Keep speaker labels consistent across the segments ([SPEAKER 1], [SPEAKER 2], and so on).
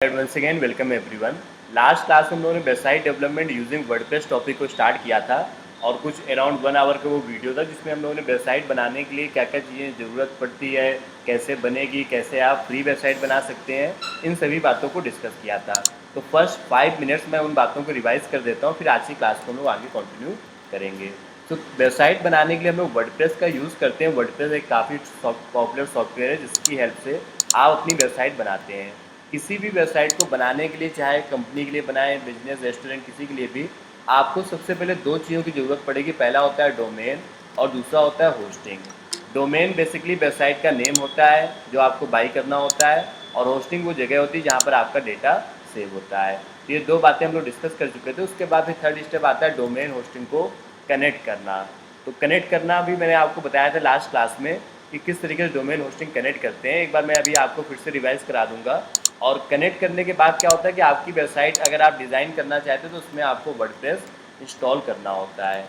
[SPEAKER 1] Once again welcome everyone. Last class में हम लोगों ने website development using WordPress topic को स्टार्ट किया था और कुछ अराउंड 1 आवर का वो वीडियो था जिसमें हम लोगों ने वेबसाइट बनाने के लिए क्या क्या चीज़ें ज़रूरत पड़ती है, कैसे बनेगी, कैसे आप फ्री वेबसाइट बना सकते हैं, इन सभी बातों को डिस्कस किया था। तो फर्स्ट 5 मिनट्स में उन बातों को रिवाइज कर देता हूँ, फिर आज की क्लास को हम लोग आगे कंटिन्यू करेंगे। तो वेबसाइट बनाने के लिए हम लोग वर्डप्रेस का यूज़ करते हैं। वर्डप्रेस एक काफ़ी पॉपुलर सॉफ्टवेयर है जिसकी हेल्प से आप अपनी वेबसाइट बनाते हैं। किसी भी वेबसाइट को बनाने के लिए, चाहे कंपनी के लिए बनाएं, बिजनेस, रेस्टोरेंट, किसी के लिए भी, आपको सबसे पहले दो चीज़ों की ज़रूरत पड़ेगी। पहला होता है डोमेन और दूसरा होता है होस्टिंग। डोमेन बेसिकली वेबसाइट का नेम होता है जो आपको बाई करना होता है, और होस्टिंग वो जगह होती है जहाँ पर आपका डेटा सेव होता है। तो ये दो बातें हम लोग डिस्कस कर चुके थे। उसके बाद फिर थर्ड स्टेप आता है डोमेन होस्टिंग को कनेक्ट करना। तो कनेक्ट करना भी मैंने आपको बताया था लास्ट क्लास में कि किस तरीके से डोमेन होस्टिंग कनेक्ट करते हैं। एक बार मैं अभी आपको फिर से रिवाइज करा दूंगा। और कनेक्ट करने के बाद क्या होता है कि आपकी वेबसाइट अगर आप डिज़ाइन करना चाहते हो तो उसमें आपको वर्डप्रेस इंस्टॉल करना होता है।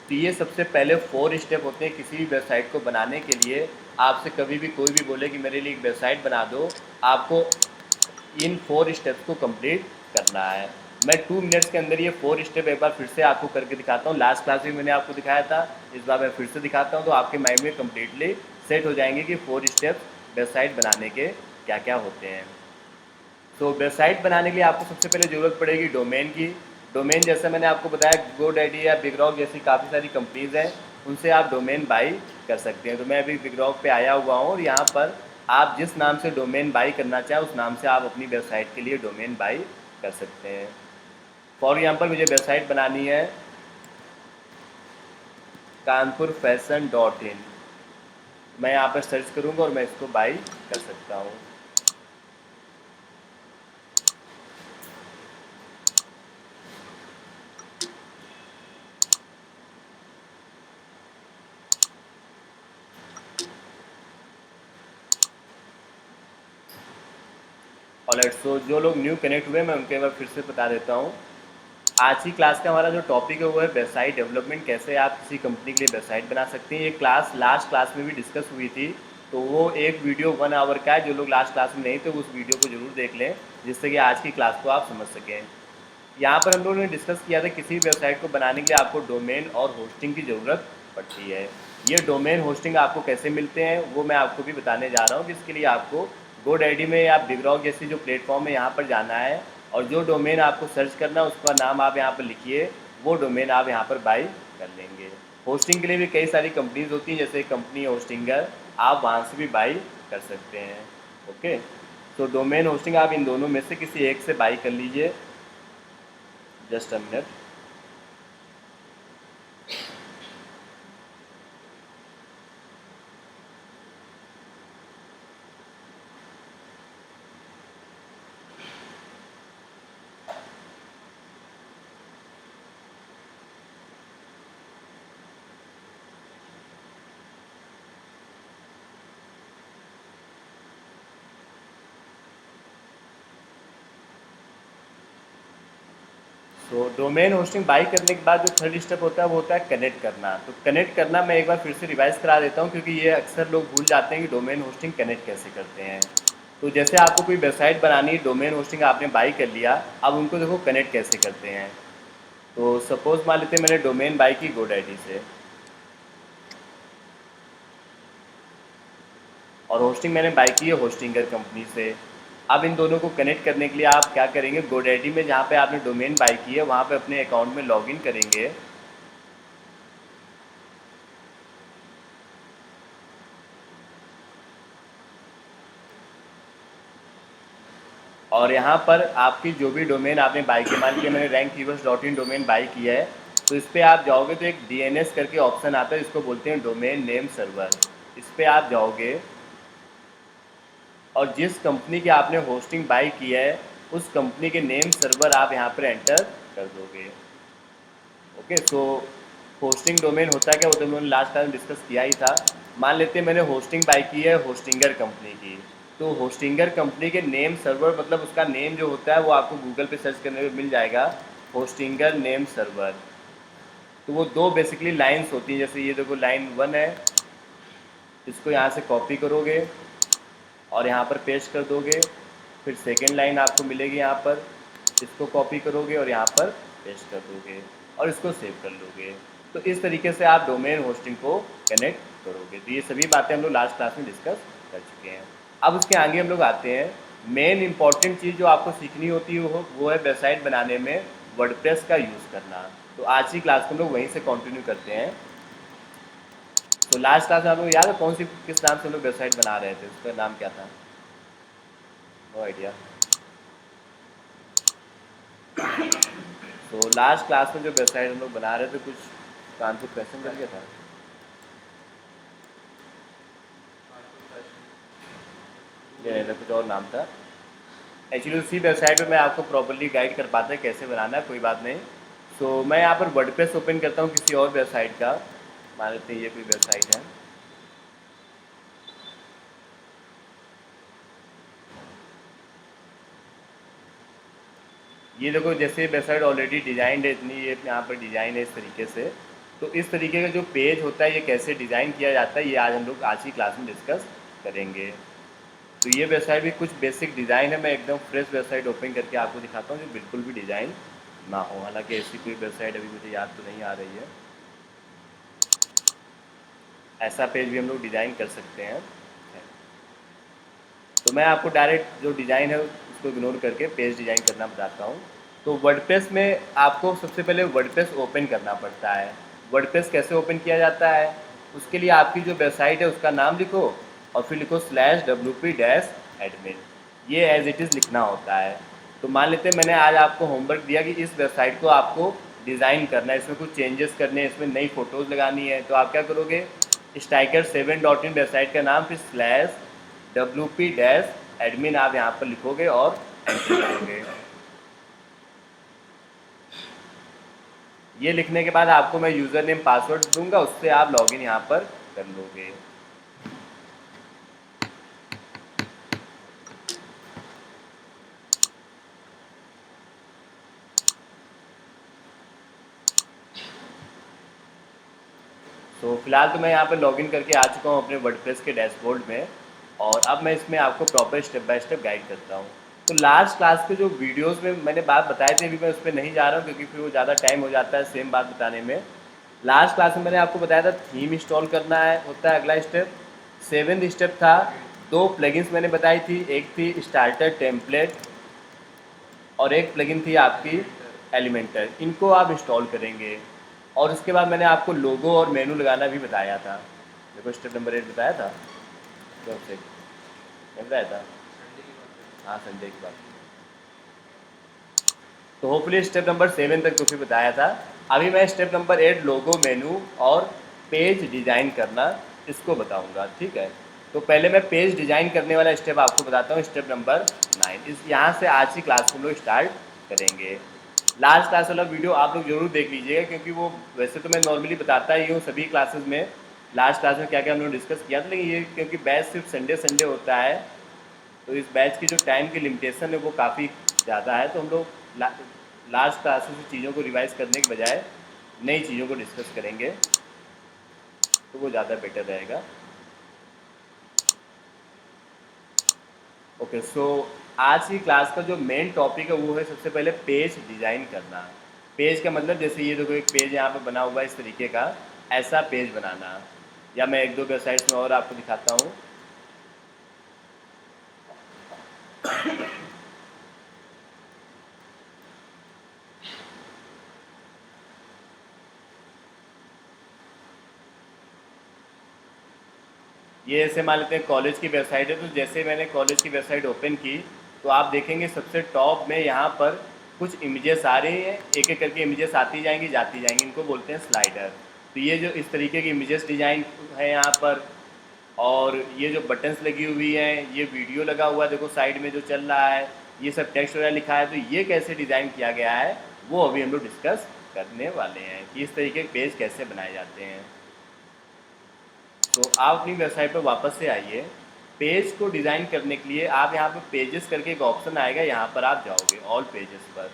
[SPEAKER 1] तो ये सबसे पहले 4 स्टेप होते हैं किसी भी वेबसाइट को बनाने के लिए। आपसे कभी भी कोई भी बोले कि मेरे लिए एक वेबसाइट बना दो, आपको इन 4 स्टेप्स को कंप्लीट करना है। मैं 2 मिनट्स के अंदर ये 4 स्टेप एक बार फिर से आपको करके दिखाता हूँ। लास्ट क्लास में मैंने आपको दिखाया था, इस बार मैं फिर से दिखाता हूँ तो आपके माइंड में कम्प्लीटली सेट हो जाएंगे कि 4 स्टेप्स वेबसाइट बनाने के क्या क्या होते हैं। तो वेबसाइट बनाने के लिए आपको सबसे पहले ज़रूरत पड़ेगी डोमेन की। डोमेन जैसे मैंने आपको बताया, गोडैडी या बिगरॉक जैसी काफ़ी सारी कंपनीज़ हैं, उनसे आप डोमेन बाई कर सकते हैं। तो मैं अभी बिगरॉक पे आया हुआ हूँ और यहाँ पर आप जिस नाम से डोमेन बाई करना चाहें उस नाम से आप अपनी वेबसाइट के लिए डोमेन बाई कर सकते हैं। फॉर एग्जाम्पल मुझे वेबसाइट बनानी है kanpurfashion.in। मैं यहाँ पर सर्च करूँगा और मैं इसको बाई कर सकता हूँ। ऑलराइट, सो जो लोग न्यू कनेक्ट हुए मैं उनके एक बार फिर से बता देता हूँ। आज की क्लास का हमारा जो टॉपिक है वो है वेबसाइट डेवलपमेंट, कैसे आप किसी कंपनी के लिए वेबसाइट बना सकते हैं। ये क्लास लास्ट क्लास में भी डिस्कस हुई थी, तो वो एक वीडियो 1 आवर का है। जो लोग लास्ट क्लास में नहीं थे उस वीडियो को जरूर देख लें, जिससे कि आज की क्लास को आप समझ सकें। यहाँ पर हम लोगों ने डिस्कस किया था किसी भी वेबसाइट को बनाने के लिए आपको डोमेन और होस्टिंग की ज़रूरत पड़ती है। ये डोमेन होस्टिंग आपको कैसे मिलते हैं वो मैं आपको भी बताने जा रहा हूँ, जिसके लिए आपको गोडैडी में या बिगरॉक जैसी जो प्लेटफॉर्म है यहाँ पर जाना है, और जो डोमेन आपको सर्च करना है उसका नाम आप यहाँ पर लिखिए, वो डोमेन आप यहाँ पर बाई कर लेंगे। होस्टिंग के लिए भी कई सारी कंपनीज होती हैं, जैसे कंपनी होस्टिंगर, आप वहाँ से भी बाई कर सकते हैं। ओके, तो डोमेन होस्टिंग आप इन दोनों में से किसी एक से बाई कर लीजिए। Just a minute. तो डोमेन होस्टिंग बाई करने के बाद जो थर्ड स्टेप होता है वो होता है कनेक्ट करना। तो कनेक्ट करना मैं एक बार फिर से रिवाइज करा देता हूँ, क्योंकि ये अक्सर लोग भूल जाते हैं कि डोमेन होस्टिंग कनेक्ट कैसे करते हैं। तो जैसे आपको कोई वेबसाइट बनानी है, डोमेन होस्टिंग आपने बाई कर लिया, अब उनको देखो कनेक्ट कैसे करते हैं। तो सपोज मान लेते हैं मैंने डोमेन बाई की गोडैडी से, और होस्टिंग मैंने बाई की है होस्टिंगर कंपनी से। अब इन दोनों को कनेक्ट करने के लिए आप क्या करेंगे, गोडैडी में जहाँ पे आपने डोमेन बाई की है वहाँ पे अपने अकाउंट में लॉगिन करेंगे, और यहाँ पर आपकी जो भी डोमेन आपने बाई की, मान लिया मैंने rankiverse.in डोमेन बाई किया है, तो इस पर आप जाओगे तो एक DNS करके ऑप्शन आता है, इसको बोलते हैं डोमेन नेम सर्वर। इस पर आप जाओगे और जिस कंपनी की आपने होस्टिंग बाई की है उस कंपनी के नेम सर्वर आप यहाँ पर एंटर कर दोगे। ओके, सो होस्टिंग डोमेन होता है क्या, वो तो मैंने लास्ट टाइम डिस्कस किया ही था। मान लेते हैं मैंने होस्टिंग बाई की है होस्टिंगर कंपनी की, तो होस्टिंगर कंपनी के नेम सर्वर, मतलब उसका नेम जो होता है वो आपको गूगल पे सर्च करने में मिल जाएगा, होस्टिंगर नेम सर्वर। तो वो दो बेसिकली लाइंस होती हैं, जैसे ये देखो लाइन 1 है, इसको यहाँ से कॉपी करोगे और यहाँ पर पेस्ट कर दोगे, फिर सेकेंड लाइन आपको मिलेगी यहाँ पर, इसको कॉपी करोगे और यहाँ पर पेस्ट कर दोगे और इसको सेव कर लोगे। तो इस तरीके से आप डोमेन होस्टिंग को कनेक्ट करोगे। तो ये सभी बातें हम लोग लास्ट क्लास में डिस्कस कर चुके हैं। अब उसके आगे हम लोग आते हैं, मेन इंपॉर्टेंट चीज़ जो आपको सीखनी होती है वो है वेबसाइट बनाने में वर्डप्रेस का यूज़ करना। तो आज की क्लास को हम लोग वहीं से कंटिन्यू करते हैं। तो लास्ट क्लास में आप लोग याद है कौन सी किस नाम से हम लोग वेबसाइट बना रहे थे, उसका नाम क्या था? No idea. तो लास्ट क्लास में जो वेबसाइट हम लोग बना रहे थे, कुछ कानपुर फैशन करके था, ये नहीं था, कुछ और नाम था। एक्चुअली उसी वेबसाइट पे मैं आपको प्रॉपर्ली गाइड कर पाता है कैसे बनाना है, कोई बात नहीं। सो मैं यहाँ पर वर्डप्रेस ओपन करता हूँ किसी और वेबसाइट का, मान लेते हैं ये कोई वेबसाइट है। ये देखो जैसे वेबसाइट ऑलरेडी डिजाइंड है, इतनी ये यहाँ पर डिज़ाइन है इस तरीके से। तो इस तरीके का जो पेज होता है ये कैसे डिज़ाइन किया जाता है, ये आज हम लोग आज की क्लास में डिस्कस करेंगे। तो ये वेबसाइट भी कुछ बेसिक डिज़ाइन है, मैं एकदम फ्रेश वेबसाइट ओपन करके आपको दिखाता हूँ जो बिल्कुल भी डिज़ाइन ना हो। हालांकि ऐसी कोई वेबसाइट अभी मुझे याद तो नहीं आ रही है। ऐसा पेज भी हम लोग डिज़ाइन कर सकते हैं। तो मैं आपको डायरेक्ट जो डिज़ाइन है उसको इग्नोर करके पेज डिज़ाइन करना बताता हूँ। तो वर्डप्रेस में आपको सबसे पहले वर्डप्रेस ओपन करना पड़ता है। वर्डप्रेस कैसे ओपन किया जाता है, उसके लिए आपकी जो वेबसाइट है उसका नाम लिखो और फिर लिखो /wp-admin। ये एज इट इज़ लिखना होता है। तो मान लेते हैं मैंने आज आपको होमवर्क दिया कि इस वेबसाइट को आपको डिज़ाइन करना है, इसमें कुछ चेंजेस करने हैं, इसमें नई फ़ोटोज़ लगानी है। तो आप क्या करोगे, striker7.in वेबसाइट का नाम, फिर /wp-admin आप यहाँ पर लिखोगे और एंटर करोगे। ये लिखने के बाद आपको मैं यूज़र नेम पासवर्ड दूंगा, उससे आप लॉगिन यहाँ पर कर लोगे। तो फिलहाल तो मैं यहाँ पर लॉगिन करके आ चुका हूँ अपने वर्डप्रेस के डैशबोर्ड में, और अब मैं इसमें आपको proper step by step guide करता हूँ। तो लास्ट क्लास के जो वीडियोस में मैंने बात बताई थी, अभी मैं उस पर नहीं जा रहा हूँ क्योंकि फिर वो ज़्यादा टाइम हो जाता है सेम बात बताने में। लास्ट क्लास में मैंने आपको बताया था थीम इंस्टॉल करना है होता है अगला स्टेप। 7th स्टेप था, 2 प्लगइन्स मैंने बताई थी, एक थी स्टार्टर टेम्पलेट और एक प्लगइन थी आपकी एलिमेंटर। इनको आप इंस्टॉल करेंगे। और उसके बाद मैंने आपको लोगो और मेनू लगाना भी बताया था। देखो स्टेप नंबर 8 बताया था, कब से बताया था? हाँ, संडे की बात। तो होपफुली स्टेप नंबर 7 तक तो फिर बताया था। अभी मैं स्टेप नंबर 8 लोगो, मेनू और पेज डिज़ाइन करना, इसको बताऊंगा, ठीक है। तो पहले मैं पेज डिज़ाइन करने वाला स्टेप आपको बताता हूँ, स्टेप नंबर 9। इस यहाँ से आज की क्लास को हम लोग स्टार्ट करेंगे। लास्ट क्लास वाला वीडियो आप लोग जरूर देख लीजिएगा, क्योंकि वो वैसे तो मैं नॉर्मली बताता ही हूँ सभी क्लासेस में लास्ट क्लास में क्या क्या हम लोग डिस्कस किया था, लेकिन ये क्योंकि बैच सिर्फ संडे संडे होता है, तो इस बैच की जो टाइम की लिमिटेशन है वो काफ़ी ज़्यादा है। तो हम लोग लास्ट क्लासेस की चीज़ों को रिवाइज करने के बजाय नई चीज़ों को डिस्कस करेंगे, तो वो ज़्यादा बेटर रहेगा। ओके, सो आज की क्लास का जो मेन टॉपिक है वो है सबसे पहले पेज डिज़ाइन करना। पेज का मतलब जैसे ये देखो एक पेज यहाँ पे बना हुआ है इस तरीके का, ऐसा पेज बनाना। या मैं एक दो वेबसाइट्स में और आपको दिखाता हूँ। ये ऐसे मान लेते हैं कॉलेज की वेबसाइट है, तो जैसे मैंने कॉलेज की वेबसाइट ओपन की तो आप देखेंगे सबसे टॉप में यहाँ पर कुछ इमेजेस आ रही हैं, एक एक करके इमेजेस आती जाएंगी जाती जाएंगी, इनको बोलते हैं स्लाइडर। तो ये जो इस तरीके की इमेजेस डिजाइन है यहाँ पर, और ये जो बटन्स लगी हुई हैं, ये वीडियो लगा हुआ है देखो साइड में जो चल रहा है, ये सब टेक्स्ट वगैरह लिखा है, तो ये कैसे डिज़ाइन किया गया है वो अभी हम लोग डिस्कस करने वाले हैं कि इस तरीके के पेज कैसे बनाए जाते हैं। तो आप अपनी वेबसाइट पर वापस से आइए। पेज को डिज़ाइन करने के लिए आप यहाँ पर पेजेस करके एक ऑप्शन आएगा, यहाँ पर आप जाओगे ऑल पेजेस पर।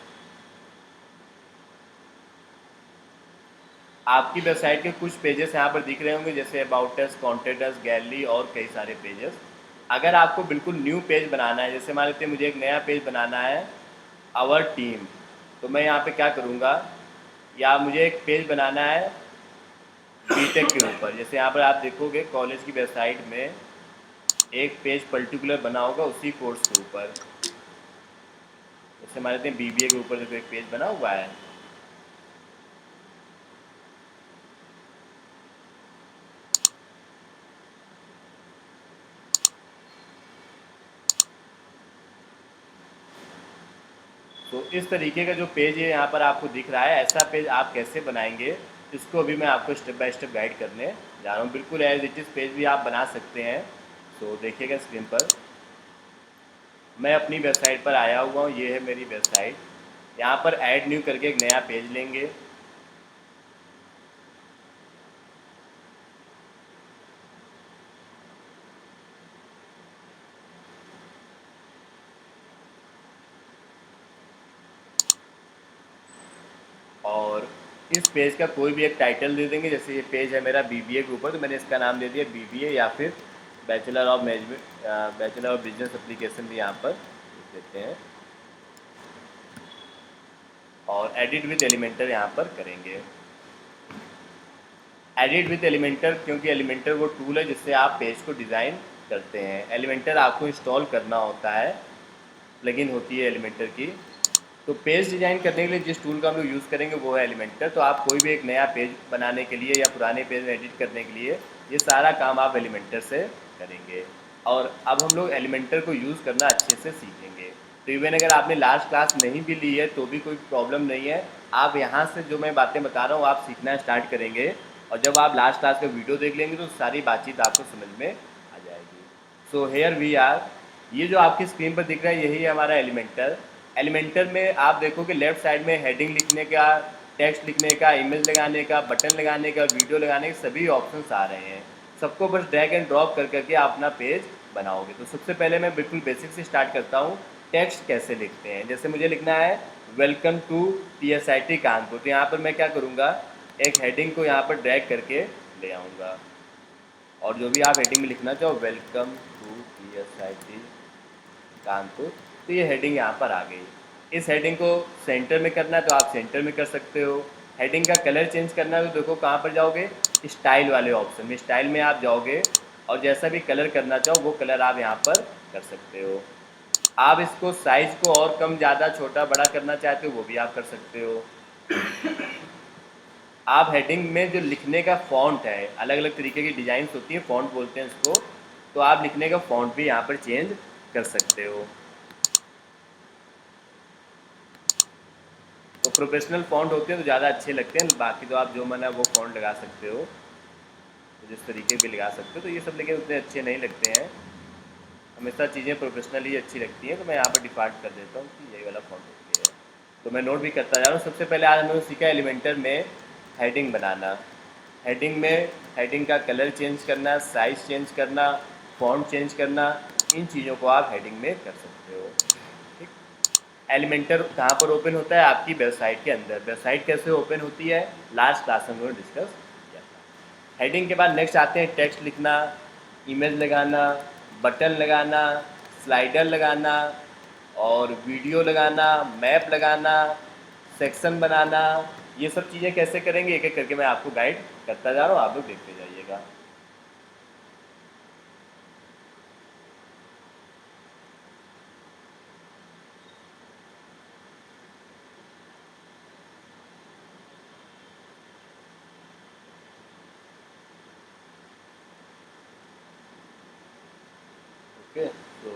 [SPEAKER 1] आपकी वेबसाइट के कुछ पेजेस यहाँ पर दिख रहे होंगे, जैसे about us, contact us, gallery और कई सारे पेजेस। अगर आपको बिल्कुल न्यू पेज बनाना है, जैसे मान लेते हैं मुझे एक नया पेज बनाना है आवर टीम, तो मैं यहाँ पे क्या करूँगा, या मुझे एक पेज बनाना है बीटेक के ऊपर, जैसे यहाँ पर आप देखोगे कॉलेज की वेबसाइट में एक पेज पर्टिकुलर बना होगा उसी कोर्स के ऊपर। जैसे मान लेते हैं बीबीए के ऊपर देखो एक पेज बना हुआ है। तो इस तरीके का जो पेज है यहाँ पर आपको दिख रहा है, ऐसा पेज आप कैसे बनाएंगे इसको अभी मैं आपको स्टेप बाय स्टेप गाइड करने जा रहा हूँ। बिल्कुल एज इट इज़ पेज भी आप बना सकते हैं। तो देखिएगा स्क्रीन पर, मैं अपनी वेबसाइट पर आया हुआ हूँ, ये है मेरी वेबसाइट। यहाँ पर ऐड न्यू करके एक नया पेज लेंगे। और इस पेज का कोई भी एक टाइटल दे देंगे, जैसे ये पेज है मेरा बीबीए के ऊपर, तो मैंने इसका नाम दे दिया बीबीए, या फिर bachelor of management, bachelor of business application भी यहाँ पर लिख देते हैं। और एडिट विद एलिमेंटर यहाँ पर करेंगे। एडिट विद एलिमेंटर, क्योंकि एलिमेंटर वो टूल है जिससे आप पेज को डिज़ाइन करते हैं। एलिमेंटर आपको इंस्टॉल करना होता है, प्लगइन होती है एलिमेंटर की। तो पेज डिज़ाइन करने के लिए जिस टूल का हम लोग यूज़ करेंगे वो है एलिमेंटर। तो आप कोई भी एक नया पेज बनाने के लिए या पुराने पेज में एडिट करने के लिए ये सारा काम आप एलिमेंटर से करेंगे। और अब हम लोग एलिमेंटर को यूज़ करना अच्छे से सीखेंगे। तो इवन अगर आपने लास्ट क्लास नहीं भी ली है तो भी कोई प्रॉब्लम नहीं है, आप यहाँ से जो मैं बातें बता रहा हूँ आप सीखना स्टार्ट करेंगे, और जब आप लास्ट क्लास का वीडियो देख लेंगे तो सारी बातचीत आपको समझ में आ जाएगी। सो हेयर वी आर, ये जो आपकी स्क्रीन पर दिख रहा है यही है हमारा एलिमेंटर। एलिमेंटर में आप देखो कि लेफ्ट साइड में हेडिंग लिखने का, टेक्स्ट लिखने का, इमेज लगाने का, बटन लगाने का, वीडियो लगाने के सभी ऑप्शंस आ रहे हैं। सबको बस ड्रैग एंड ड्रॉप कर करके आप अपना पेज बनाओगे। तो सबसे पहले मैं बिल्कुल बेसिक से स्टार्ट करता हूँ। टेक्स्ट कैसे लिखते हैं, जैसे मुझे लिखना है वेलकम टू TSIT कानपुर, तो यहाँ पर मैं क्या करूँगा, एक हेडिंग को यहाँ पर ड्रैग करके ले आऊँगा, और जो भी आप हेडिंग में लिखना चाहो, वेलकम टू TSIT कानपुर, तो ये हेडिंग यहाँ पर आ गई। इस हेडिंग को सेंटर में करना है तो आप सेंटर में कर सकते हो। हेडिंग का कलर चेंज करना है तो देखो कहाँ पर जाओगे, स्टाइल वाले ऑप्शन में, स्टाइल में आप जाओगे और जैसा भी कलर करना चाहो वो कलर आप यहाँ पर कर सकते हो। आप इसको साइज़ को और कम ज़्यादा छोटा बड़ा करना चाहते हो वो भी आप कर सकते हो। आप हेडिंग में जो लिखने का फ़ॉन्ट है, अलग अलग तरीके की डिज़ाइंस होती हैं, फ़ॉन्ट बोलते हैं इसको, तो आप लिखने का फ़ॉन्ट भी यहाँ पर चेंज कर सकते हो। तो प्रोफेशनल फ़ॉन्ट होते हैं तो ज़्यादा अच्छे लगते हैं, बाकी तो आप जो मन है वो फ़ॉन्ट लगा सकते हो, तो जिस तरीके भी लगा सकते हो। तो ये सब लेकिन उतने अच्छे नहीं लगते हैं, हमेशा चीज़ें प्रोफेशनल ही अच्छी लगती हैं, तो मैं यहाँ पर डिफ़ॉल्ट कर देता हूँ कि यही वाला फ़ॉन्ट होती है। तो मैं नोट भी करता जा रहा हूँ। सबसे पहले आज हम लोगों ने सीखा एलिमेंटर में हेडिंग बनाना। हेडिंग में हेडिंग का कलर चेंज करना, साइज़ चेंज करना, फ़ॉन्ट चेंज करना, इन चीज़ों को आप हेडिंग में कर सकते हो। ठीक। एलिमेंटर कहाँ पर ओपन होता है, आपकी वेबसाइट के अंदर। वेबसाइट कैसे ओपन होती है लास्ट क्लास में हम लोगों ने डिस्कस किया था। हेडिंग के बाद नेक्स्ट आते हैं टेक्स्ट लिखना, इमेज लगाना, बटन लगाना, स्लाइडर लगाना, और वीडियो लगाना, मैप लगाना, सेक्शन बनाना। ये सब चीज़ें कैसे करेंगे एक एक करके मैं आपको गाइड करता जा रहा हूँ, आप लोग देखते जाइएगा। ओके, तो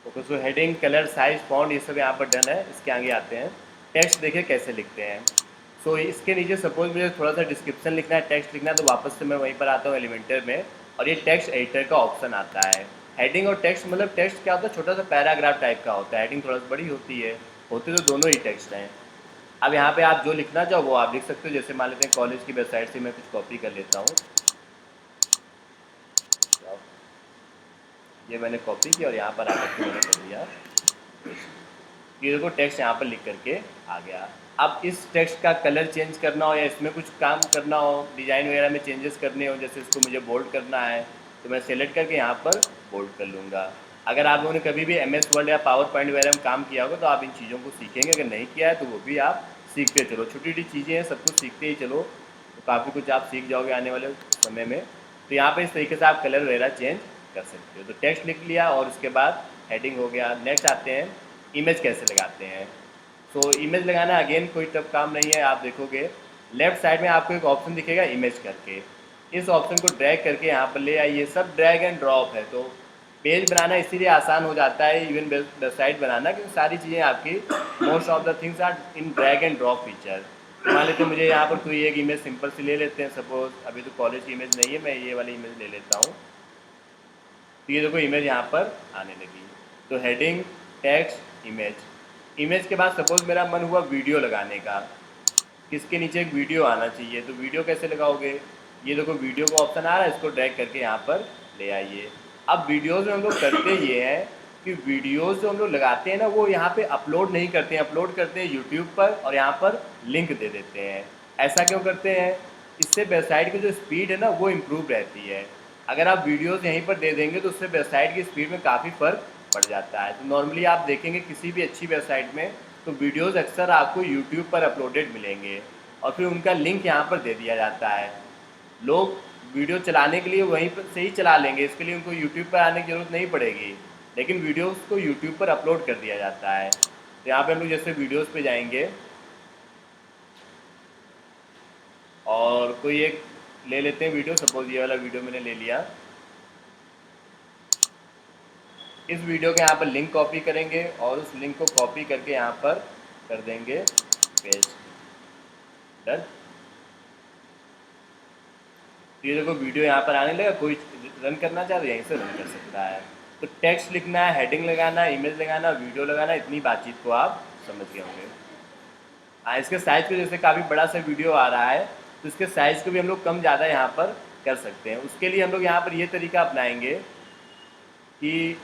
[SPEAKER 1] okay, so heading, colour, size, font, ये सब यहाँ पर डन है। इसके आगे आते हैं टेक्स्ट, देखिए कैसे लिखते हैं। सो इसके नीचे सपोज मुझे थोड़ा सा डिस्क्रिप्शन लिखना है, टेक्स्ट लिखना है, तो वापस से मैं वहीं पर आता हूँ एलिमेंटर में, और ये टेक्स्ट एडिटर का ऑप्शन आता है। हेडिंग और टेक्स्ट, मतलब टेक्स्ट क्या होता है, छोटा सा पैराग्राफ टाइप का होता है, हेडिंग थोड़ा सा बड़ी होती है, होते तो दोनों ही टेक्स्ट हैं। अब यहाँ पे आप जो लिखना चाहो वो आप लिख सकते हो। जैसे मान लेते हैं कॉलेज की वेबसाइट से मैं कुछ कॉपी कर लेता हूँ, ये मैंने कॉपी किया और यहाँ पर आकर के मैंने कर दिया। ये देखो टेक्स्ट यहाँ पर लिख करके आ गया। अब इस टेक्स्ट का कलर चेंज करना हो या इसमें कुछ काम करना हो, डिज़ाइन वगैरह में चेंजेस करने हो, जैसे इसको मुझे बोल्ड करना है तो मैं सेलेक्ट करके यहाँ पर बोल्ड कर लूँगा। अगर आप लोगों ने कभी भी MS वर्ड या पावर पॉइंट वगैरह में काम किया होगा तो आप इन चीज़ों को सीखेंगे, अगर नहीं किया है तो वो भी आप सीखते चलो। छोटी छोटी चीज़ें हैं, सब कुछ सीखते ही चलो तो काफ़ी कुछ आप सीख जाओगे आने वाले समय में। तो यहाँ पर इस तरीके से आप कलर वगैरह चेंज कर सकते हो। तो टेक्स्ट लिख लिया और उसके बाद हेडिंग हो गया। नेक्स्ट आते हैं इमेज कैसे लगाते हैं। सो इमेज लगाना अगेन कोई टफ काम नहीं है। आप देखोगे लेफ्ट साइड में आपको एक ऑप्शन दिखेगा इमेज करके, इस ऑप्शन को ड्रैग करके यहाँ पर ले आइए। सब ड्रैग एंड ड्रॉप है तो पेज बनाना इसीलिए आसान हो जाता है, इवन वेबसाइट बनाना, क्योंकि सारी चीज़ें आपकी most of the things are in drag and drop feature. मान लेते हैं मुझे यहाँ पर कोई एक इमेज सिंपल सी ले लेते हैं, सपोज अभी तो कॉलेज की इमेज नहीं है, मैं ये वाली इमेज ले लेता हूँ। तो ये देखो इमेज यहाँ पर आने लगी। तो हेडिंग, टेक्स्ट, इमेज के बाद सपोज मेरा मन हुआ वीडियो लगाने का, किसके नीचे एक वीडियो आना चाहिए, तो वीडियो कैसे लगाओगे। ये देखो वीडियो का ऑप्शन आ रहा है, इसको ड्रैग करके यहाँ पर ले आइए। अब वीडियोज़ में हम लोग करते ये हैं कि वीडियोज़ जो हम लोग लगाते हैं ना वो यहाँ पे अपलोड नहीं करते हैं, अपलोड करते हैं यूट्यूब पर और यहाँ पर लिंक दे देते हैं। ऐसा क्यों करते हैं, इससे वेबसाइट की जो स्पीड है ना वो इम्प्रूव रहती है। अगर आप वीडियोज़ यहीं पर दे देंगे तो उससे वेबसाइट की स्पीड में काफ़ी फ़र्क पड़ जाता है। तो नॉर्मली आप देखेंगे किसी भी अच्छी वेबसाइट में तो वीडियोज़ अक्सर आपको यूट्यूब पर अपलोडेड मिलेंगे और फिर उनका लिंक यहाँ पर दे दिया जाता है। लोग वीडियो चलाने के लिए वहीं पर से ही चला लेंगे, इसके लिए उनको यूट्यूब पर आने की ज़रूरत नहीं पड़ेगी, लेकिन वीडियोज़ को यूट्यूब पर अपलोड कर दिया जाता है। तो यहाँ पर हम लोग जैसे वीडियोज़ पे जाएंगे और कोई एक ले लेते हैं वीडियो, सपोज ये वाला वीडियो मैंने ले लिया। इस वीडियो के यहाँ पर लिंक कॉपी करेंगे और उस लिंक को कॉपी करके यहाँ पर कर देंगे पेस्ट। डन। ये देखो वीडियो यहाँ पर आने लगा, कोई रन करना चाहे तो यहीं से रन कर सकता है। तो टेक्स्ट लिखना है, हेडिंग लगाना है, इमेज लगाना, वीडियो लगाना, इतनी बातचीत को आप समझ गए होंगे। हाँ, इसके साइज़ को जैसे काफ़ी बड़ा सा वीडियो आ रहा है तो इसके साइज़ को भी हम लोग कम ज़्यादा यहाँ पर कर सकते हैं। उसके लिए हम लोग यहाँ पर ये तरीका अपनाएंगे कि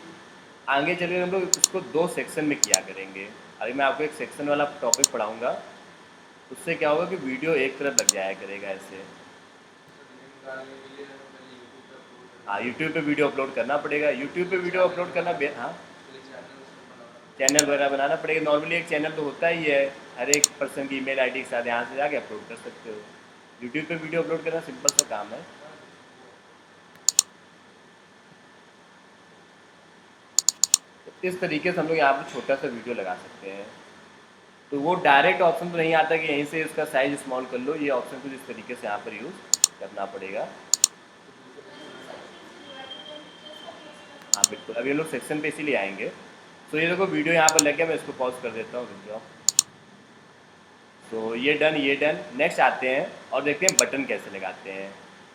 [SPEAKER 1] आगे चलकर हम लोग इसको 2 सेक्शन में किया करेंगे। अभी मैं आपको एक सेक्शन वाला टॉपिक पढ़ाऊँगा, उससे क्या होगा कि वीडियो एक तरफ लग जाया करेगा ऐसे। हाँ, यूट्यूब पे वीडियो अपलोड करना पड़ेगा, यूट्यूब पे वीडियो अपलोड करना हाँ चैनल वगैरह बनाना पड़ेगा। नॉर्मली एक चैनल तो होता ही है, हर एक पर्सन की ईमेल आईडी के साथ यहाँ से जाके अपलोड कर सकते हो। यूट्यूब पे वीडियो अपलोड करना सिंपल सा काम है। तो इस तरीके से हम लोग यहाँ पर छोटा सा वीडियो लगा सकते हैं। तो वो डायरेक्ट ऑप्शन तो नहीं आता कि यहीं से इसका साइज स्मॉल कर लो, ये ऑप्शन कुछ इस तरीके से यहाँ पर यूज़ करना पड़ेगा। हाँ बिल्कुल, अभी हम लोग सेक्शन पे इसीलिए आएंगे। तो ये देखो वीडियो यहाँ पर लग गया, मैं इसको पॉज कर देता हूँ, रुक जाओ। तो ये डन, ये डन। नेक्स्ट आते हैं और देखते हैं बटन कैसे लगाते हैं।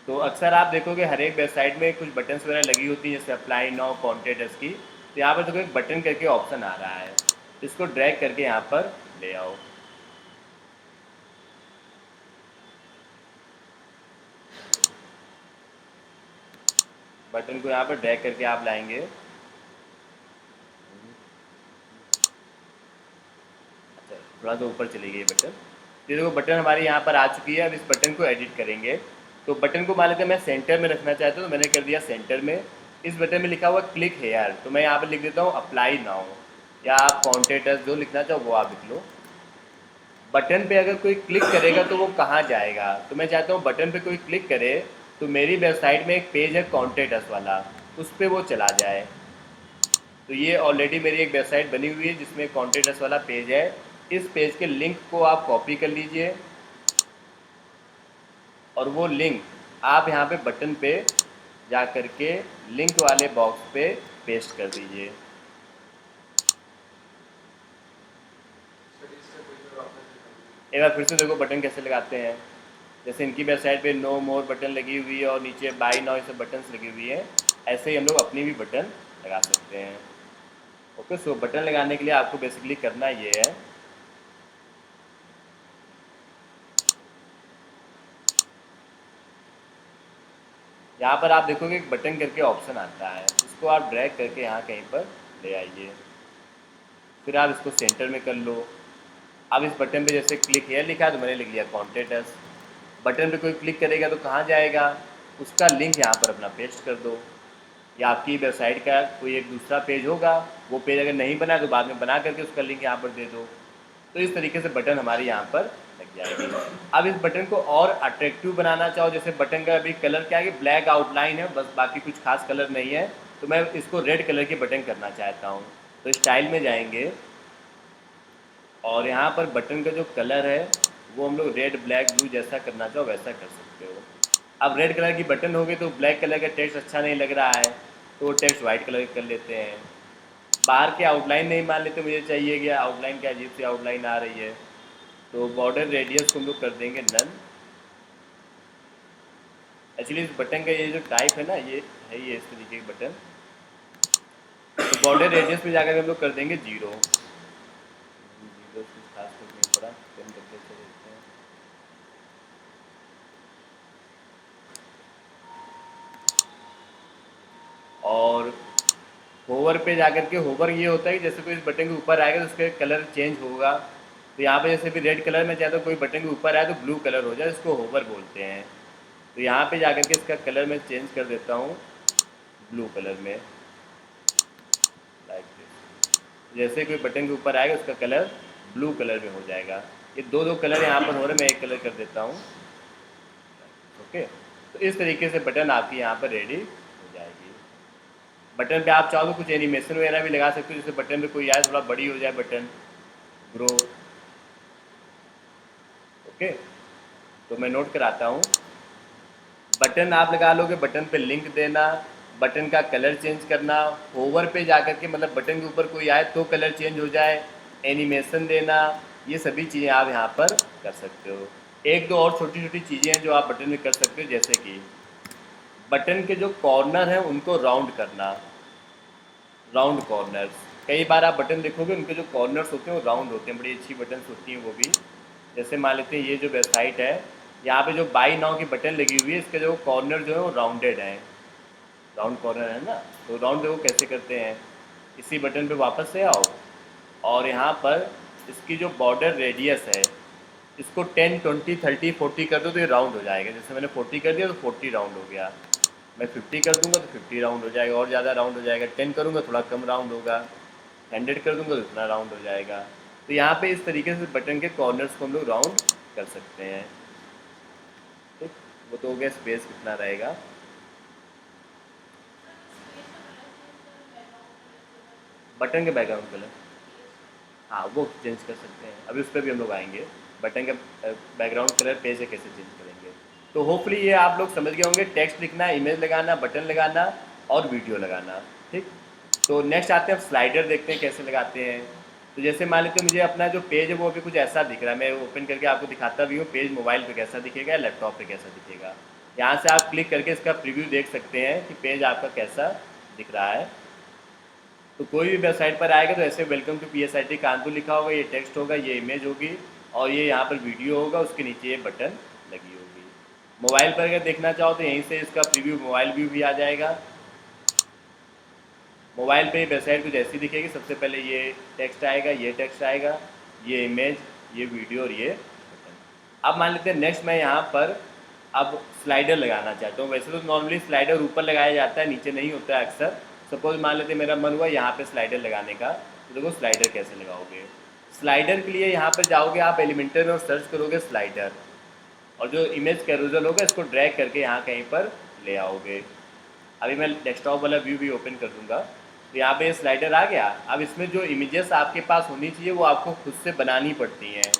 [SPEAKER 1] तो अक्सर आप देखोगे हर एक वेबसाइट में कुछ बटन्स वगैरह लगी होती हैं, जैसे अप्लाई नाउ, कॉन्टैक्ट अस की। तो यहाँ पर देखो एक बटन करके ऑप्शन आ रहा है, इसको ड्रैग करके यहाँ पर ले आओ। बटन को यहाँ पर ड्रैग करके आप लाएंगे। अच्छा, थोड़ा सा ऊपर चली गई बटन। तो देखो बटन हमारी यहाँ पर आ चुकी है। अब इस बटन को एडिट करेंगे। तो बटन को मान लेते हैं मैं सेंटर में रखना चाहता हूँ, तो मैंने कर दिया सेंटर में। इस बटन में लिखा हुआ क्लिक हेयर, तो मैं यहाँ पर लिख देता हूँ अप्लाई नाउ, या आप कॉन्टैक्ट अस जो लिखना चाहो वो आप लिख लो। बटन पे अगर कोई क्लिक करेगा तो वो कहाँ जाएगा, तो मैं चाहता हूँ बटन पे कोई क्लिक करे तो मेरी वेबसाइट में एक पेज है कॉन्टैक्ट अस वाला, उस पर वो चला जाए। तो ये ऑलरेडी मेरी एक वेबसाइट बनी हुई है जिसमें कॉन्टैक्ट अस वाला पेज है। इस पेज के लिंक को आप कॉपी कर लीजिए और वो लिंक आप यहाँ पे बटन पे जा कर के लिंक वाले बॉक्स पे पेस्ट कर दीजिए। एक बार फिर से देखो बटन कैसे लगाते हैं। जैसे इनकी वेबसाइट पे नो मोर बटन लगी हुई है और नीचे बाय नाउ ये सब बटन्स लगी हुई है, ऐसे ही हम लोग अपनी भी बटन लगा सकते हैं। ओके, सो बटन लगाने के लिए आपको बेसिकली करना ये है, यहाँ पर आप देखोगे एक बटन करके ऑप्शन आता है, इसको आप ड्रैग करके यहाँ कहीं पर ले आइए, फिर आप इसको सेंटर में कर लो। अब इस बटन पे जैसे क्लिक हेयर लिखा है तो मैंने लिख लिया कॉन्टेक्ट अस। बटन पे कोई क्लिक करेगा तो कहाँ जाएगा, उसका लिंक यहाँ पर अपना पेस्ट कर दो, या आपकी वेबसाइट का कोई एक दूसरा पेज होगा, वो पेज अगर नहीं बना तो बाद में बना करके उसका लिंक यहाँ पर दे दो। तो इस तरीके से बटन हमारी यहाँ पर लग जाएगी। अब इस बटन को और अट्रैक्टिव बनाना चाहो, जैसे बटन का अभी कलर क्या है कि ब्लैक आउटलाइन है बस, बाकी कुछ खास कलर नहीं है, तो मैं इसको रेड कलर के बटन करना चाहता हूँ। तो स्टाइल में जाएंगे और यहाँ पर बटन का जो कलर है वो हम लोग रेड ब्लैक ब्लू जैसा करना चाहो वैसा कर सकते हो। अब रेड कलर की बटन होगी तो ब्लैक कलर का टेक्स्ट अच्छा नहीं लग रहा है, तो वो टेक्स्ट वाइट कलर कर लेते हैं। बाहर के आउटलाइन नहीं मान लेते, मुझे चाहिए कि आउटलाइन क्या अजीब सी आउटलाइन आ रही है, तो बॉर्डर रेडियस को हम लोग कर देंगे नन। एक्चुअली इस बटन का ये जो टाइप है ना, ये इस तरीके के बटन, तो बॉर्डर रेडियस में जाकर हम लोग कर देंगे 0। जीरो कुछ खास कुछ नहीं पड़ा, कम करके देखते हैं। और होवर पे जाकर के, होवर ये होता है कि जैसे कोई इस बटन के ऊपर आएगा तो उसका कलर चेंज होगा, तो यहाँ पे जैसे भी रेड कलर में चाहे तो कोई बटन के ऊपर आए तो ब्लू कलर हो जाए, इसको होवर बोलते हैं। तो यहाँ पे जाकर के इसका कलर मैं चेंज कर देता हूँ ब्लू कलर में, लाइक दिस। जैसे कोई बटन के ऊपर आएगा उसका कलर ब्लू कलर में हो जाएगा। ये दो दो कलर यहाँ पर हो रहे हैं, मैं एक कलर कर देता हूँ। ओके, तो इस तरीके से बटन आपकी यहाँ पर रेडी हो जाएगी। बटन पे आप चाहो तो कुछ एनिमेशन वगैरह भी लगा सकते हो, जैसे बटन पे कोई आए थोड़ा बड़ी हो जाए बटन, ग्रो। ओके, तो मैं नोट कराता हूँ। बटन आप लगा लोगे, बटन पे लिंक देना, बटन का कलर चेंज करना, होवर पे जाकर के मतलब बटन के ऊपर कोई आए तो कलर चेंज हो जाए, एनिमेशन देना, ये सभी चीज़ें आप यहाँ पर कर सकते हो। एक दो और छोटी छोटी चीज़ें हैं जो आप बटन में कर सकते हो, जैसे कि बटन के जो कॉर्नर हैं उनको राउंड करना, राउंड कॉर्नर्स। कई बार आप बटन देखोगे उनके जो कॉर्नर्स होते हैं वो राउंड होते हैं, बड़ी अच्छी बटन्स होती हैं वो भी। जैसे मान लेते हैं ये जो वेबसाइट है, यहाँ पे जो बाई नाउ की बटन लगी हुई है, इसके जो कॉर्नर जो है वो राउंडेड हैं, राउंड कॉर्नर है ना। तो राउंड देखो कैसे करते हैं, इसी बटन पे वापस से आओ और यहाँ पर इसकी जो बॉर्डर रेडियस है इसको 10, 20, 30, 40 कर दो तो ये राउंड हो जाएगा। जैसे मैंने 40 कर दिया तो 40 राउंड हो गया, मैं 50 कर दूंगा तो 50 राउंड हो जाएगा, और ज़्यादा राउंड हो जाएगा। 10 करूँगा थोड़ा कम राउंड होगा, 100 कर दूंगा तो इतना राउंड हो जाएगा। तो यहाँ पे इस तरीके से बटन के कॉर्नर्स को हम लोग राउंड कर सकते हैं। ठीक, वो तो हो गया स्पेस कितना रहेगा। बटन के बैकग्राउंड कलर, हाँ वो चेंज कर सकते हैं, अभी उस पर भी हम लोग आएंगे। बटन का बैकग्राउंड कलर पेज से कैसे चेंज करेंगे। तो होपफुली ये आप लोग समझ गए होंगे, टेक्स्ट लिखना, इमेज लगाना, बटन लगाना और वीडियो लगाना। ठीक, तो नेक्स्ट आते हैं, अब स्लाइडर देखते हैं कैसे लगाते हैं। तो जैसे मान लेते मुझे अपना जो पेज है वो अभी कुछ ऐसा दिख रहा है, मैं ओपन करके आपको दिखाता भी हूँ पेज मोबाइल पे कैसा दिखेगा या लैपटॉप पे कैसा दिखेगा। यहाँ से आप क्लिक करके इसका प्रीव्यू देख सकते हैं कि पेज आपका कैसा दिख रहा है। तो कोई भी वेबसाइट पर आएगा तो ऐसे वेलकम टू PSIT कानपुर लिखा होगा, ये टेक्स्ट होगा, ये इमेज होगी और ये यहाँ पर वीडियो होगा, उसके नीचे ये बटन लगी होगी। मोबाइल पर अगर देखना चाहो तो यहीं से इसका प्रीव्यू मोबाइल व्यू भी आ जाएगा। मोबाइल पे वेबसाइट कुछ ऐसी दिखेगी, सबसे पहले ये टेक्स्ट आएगा, ये टेक्स्ट आएगा, ये इमेज, ये वीडियो और ये बटन। अब मान लेते हैं नेक्स्ट मैं यहाँ पर अब स्लाइडर लगाना चाहता हूँ। वैसे तो नॉर्मली स्लाइडर ऊपर लगाया जाता है, नीचे नहीं होता है अक्सर। सपोज मान लेते मेरा मन हुआ यहाँ पे स्लाइडर लगाने का, तो देखो स्लाइडर कैसे लगाओगे। स्लाइडर के लिए यहाँ पर जाओगे आप एलिमेंटर में और सर्च करोगे स्लाइडर, और जो इमेज कैरोजल होगा इसको ड्रैग करके यहाँ कहीं पर ले आओगे। अभी मैं डेस्कटॉप वाला व्यू भी ओपन कर दूंगा, तो यहाँ पे स्लाइडर आ गया। अब इसमें जो इमेजेस आपके पास होनी चाहिए वो आपको खुद से बनानी पड़ती हैं।